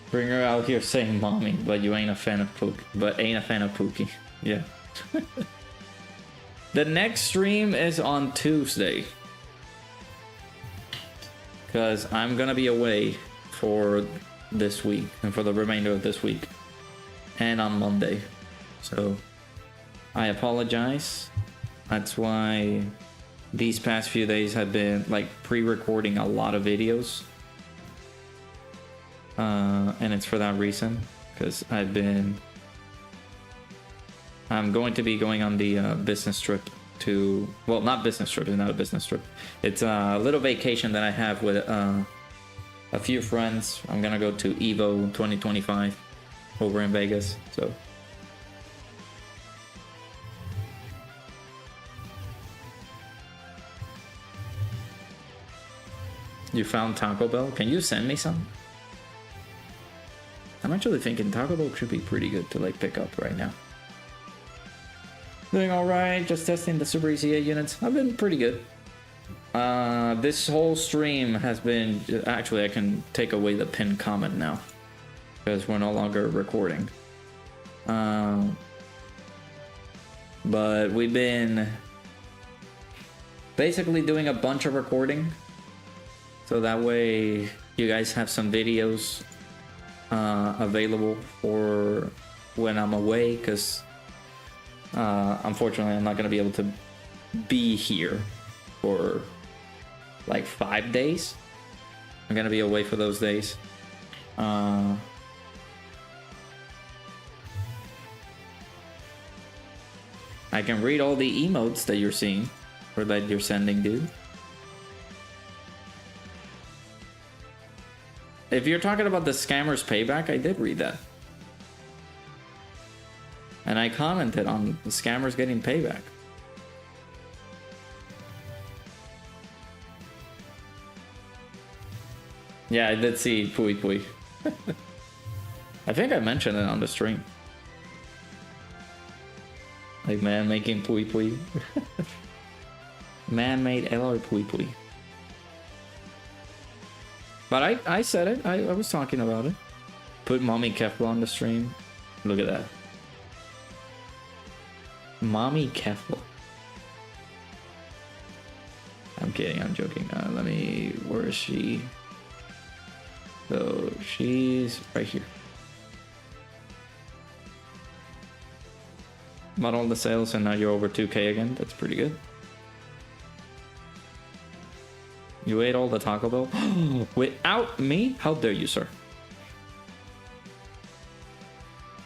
Bring her out here saying mommy, but you ain't a fan of Pookie. Yeah. The next stream is on Tuesday. Because I'm gonna be away for this week and for the remainder of this week. And on Monday. So I apologize. That's why these past few days have been like pre-recording a lot of videos. And it's for that reason, because I'm going to be going on the business trip to, well, not business trip, it's not a business trip. It's a little vacation that I have with a few friends. I'm gonna go to Evo 2025 over in Vegas, so. You found Taco Bell? Can you send me some? I'm actually thinking Taco Bell should be pretty good to like pick up right now. Doing all right. Just testing the Super ECA units. I've been pretty good. This whole stream has been... Actually, I can take away the pinned comment now. Because we're no longer recording. But we've been... basically doing a bunch of recording. So that way you guys have some videos available for when I'm away. Because unfortunately I'm not going to be able to be here for like 5 days. I'm gonna be away for those days. I can read all the emotes that you're seeing or that you're sending, dude. If you're talking about the scammer's payback, I did read that. And I commented on the scammers getting payback. Yeah, I did see Pui Pui. I think I mentioned it on the stream. Like, man making Pui Pui. Man-made LR Pui Pui. But I said it. I was talking about it. Put Mommy Kefla on the stream. Look at that. Mommy Kefla. I'm kidding. I'm joking. Let me... Where is she? So she's right here. Bought all the sales and now you're over 2K again. That's pretty good. You ate all the Taco Bell? Without me? How dare you, sir?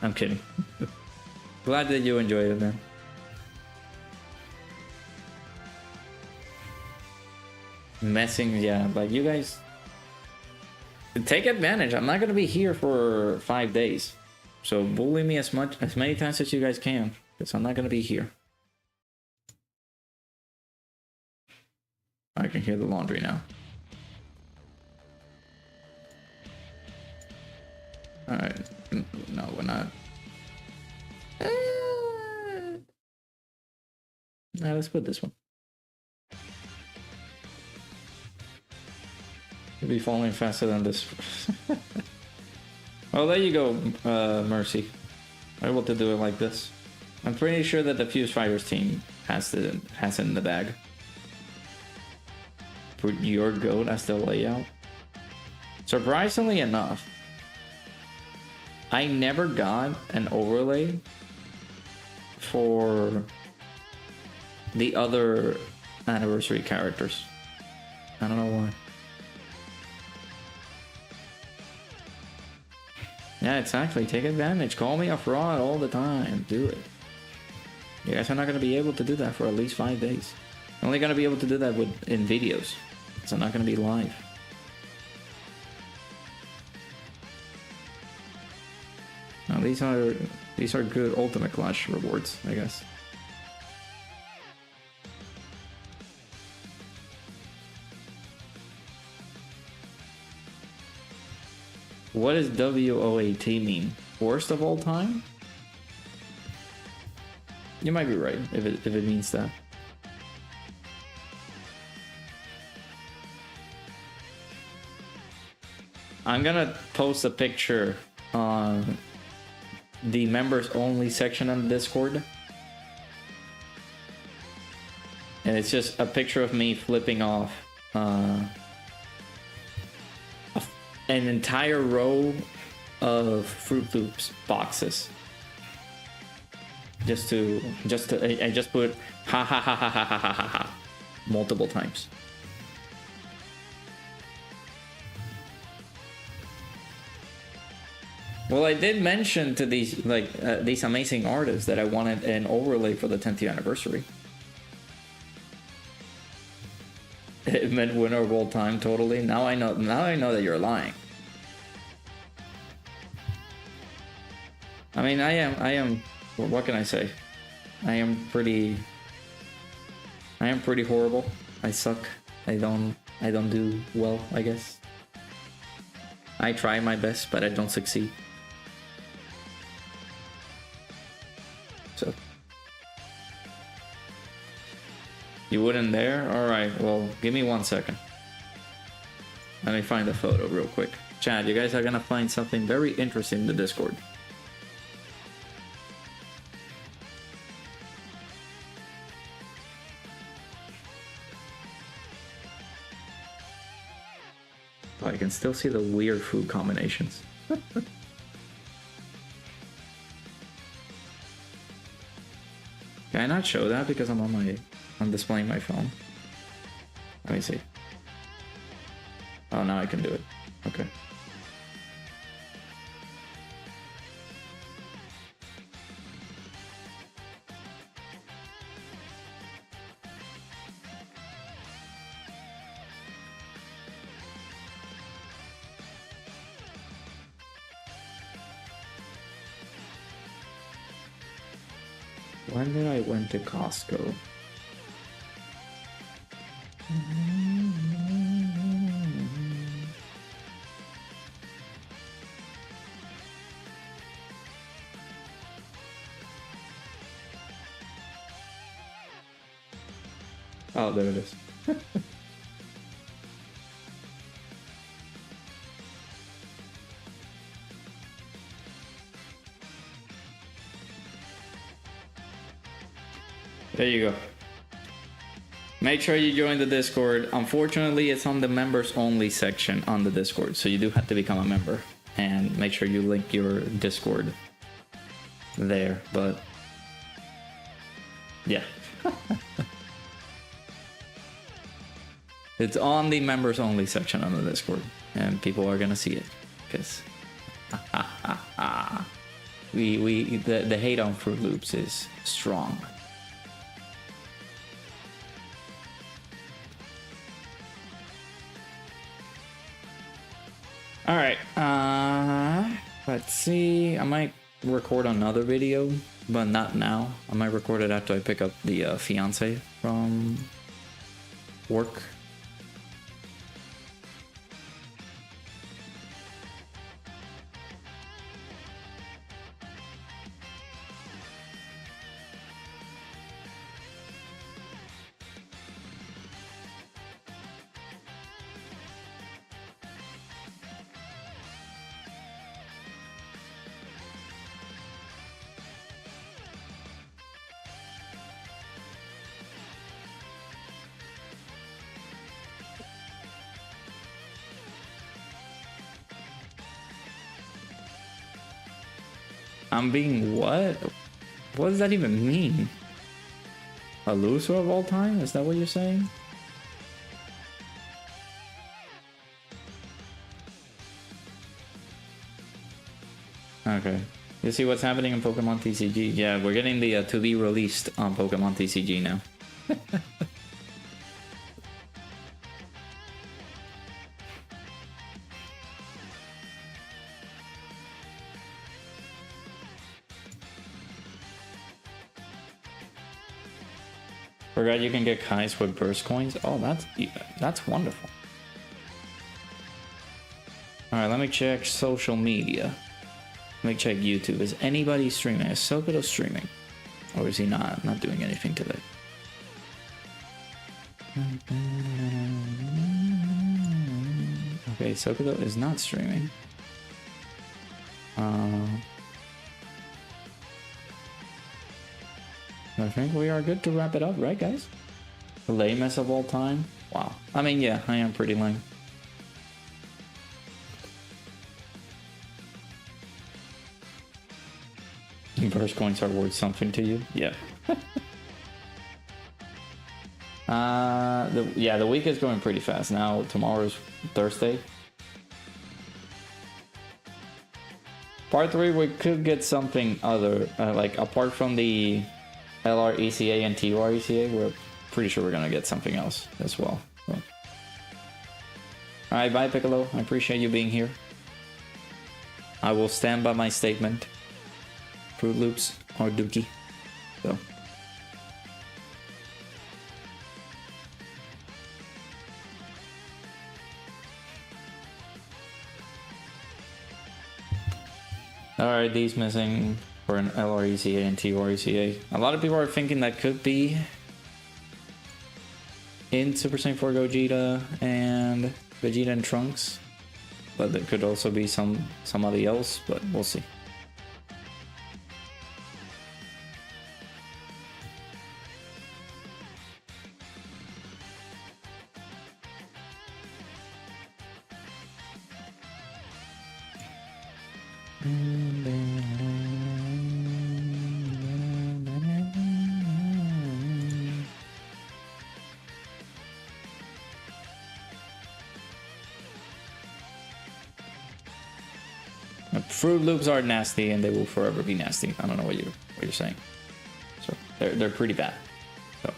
I'm kidding. Glad that you enjoyed it, man. Messing, yeah, but you guys... take advantage. I'm not gonna be here for 5 days, so bully me as many times as you guys can, because I'm not gonna be here. I can hear the laundry now. All right, no, we're not. Now let's put this one. You'll be falling faster than this. Well, there you go, Mercy. Able to do it like this. I'm pretty sure that the Fuse Fighters team has it in the bag. Put your goat as the layout. Surprisingly enough, I never got an overlay for the other anniversary characters. I don't know why. Yeah, exactly. Take advantage. Call me a fraud all the time. Do it. You guys are not going to be able to do that for at least 5 days. You're only going to be able to do that in videos. It's not going to be live. Now, these are good Ultimate Clash rewards, I guess. What does WOAT mean? Worst of all time? You might be right if it means that. I'm gonna post a picture on the members only section on Discord. And it's just a picture of me flipping off an entire row of Fruit Loops boxes. I just put ha ha ha ha ha ha ha ha multiple times. Well, I did mention to these these amazing artists that I wanted an overlay for the 10th anniversary. It meant winner of all time, totally. Now I know that you're lying. I mean, I am. What can I say? I am pretty horrible. I suck. I don't do well, I guess. I try my best, but I don't succeed. So you wouldn't dare? All right. Well, give me 1 second. Let me find the photo real quick. Chat, you guys are gonna find something very interesting in the Discord. Oh, I can still see the weird food combinations. Can I not show that because I'm displaying my phone? Let me see. Oh, now I can do it. Okay. When did I went to Costco? Oh, there it is. There you go. Make sure you join the Discord. Unfortunately, it's on the members only section on the Discord, so you do have to become a member. And make sure you link your Discord there, but yeah. It's on the members only section on the Discord, and people are gonna see it because the hate on Fruit Loops is strong. All right, let's see. I might record another video, but not now. I might record it after I pick up the fiance from work. I'm being what? What does that even mean? A loser of all time? Is that what you're saying? Okay. You see what's happening in Pokemon TCG? Yeah, we're getting the to be released on Pokemon TCG now. Forgot you can get Kais with burst coins. Oh, that's wonderful. All right, let me check social media. Let me check YouTube. Is anybody streaming? Is Sokoto streaming, or is he not doing anything today? Okay, Sokoto is not streaming. I think we are good to wrap it up, right, guys? The lamest of all time. Wow. I mean, yeah, I am pretty lame. Burst coins are worth something to you? Yeah. The week is going pretty fast. Now, tomorrow's Thursday. Part 3, we could get something other, like apart from the LR ECA and TR ECA, we're pretty sure we're gonna get something else as well. So. Alright, bye Piccolo. I appreciate you being here. I will stand by my statement. Fruit Loops or Dookie. So. Alright, these missing. for an LRECA and TRECA. A lot of people are thinking that could be in Super Saiyan 4 Gogeta and Vegeta and Trunks, but it could also be somebody else, but we'll see. Fruit Loops are nasty, and they will forever be nasty. I don't know what you're saying. So they're pretty bad. So,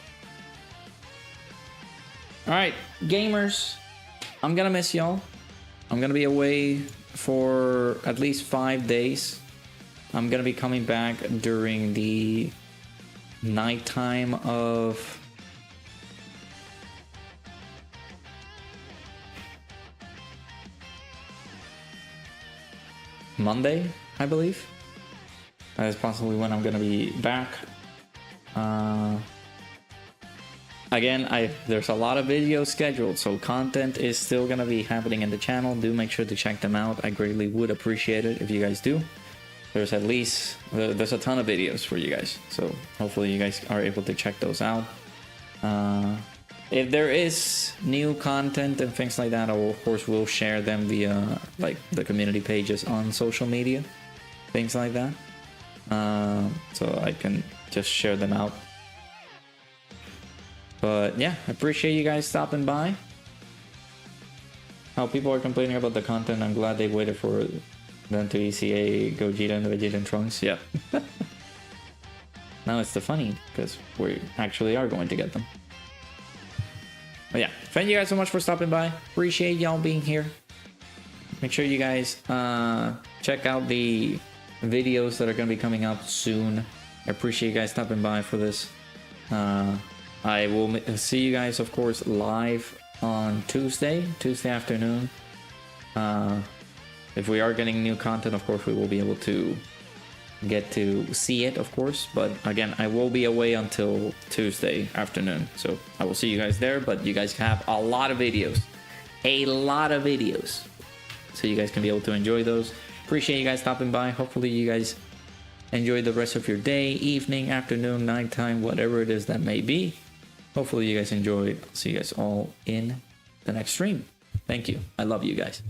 all right, gamers, I'm gonna miss y'all. I'm gonna be away for at least 5 days. I'm gonna be coming back during the nighttime of Monday, I believe. That is possibly when I'm gonna be back. Again, there's a lot of videos scheduled, so content is still gonna be happening in the channel. Do make sure to check them out. I greatly would appreciate it if you guys do. There's a ton of videos for you guys, so hopefully you guys are able to check those out. If there is new content and things like that, I will, of course, will share them via like the community pages on social media, things like that. So I can just share them out. But yeah, I appreciate you guys stopping by. How people are complaining about the content, I'm glad they waited for them to ECA Gogeta and Vegeta and Trunks. Yeah. Now it's the funny, because we actually are going to get them. But yeah, thank you guys so much for stopping by. Appreciate y'all being here. Make sure you guys check out the videos that are going to be coming out soon. I appreciate you guys stopping by for this. I will see you guys, of course, live on Tuesday afternoon. If we are getting new content, of course, we will be able to get to see it, of course. But again, I will be away until Tuesday afternoon. So I will see you guys there. But you guys have a lot of videos. So you guys can be able to enjoy those. Appreciate you guys stopping by. Hopefully you guys enjoy the rest of your day, evening, afternoon, nighttime, whatever it is that may be. Hopefully you guys enjoy. See you guys all in the next stream. Thank you. I love you guys.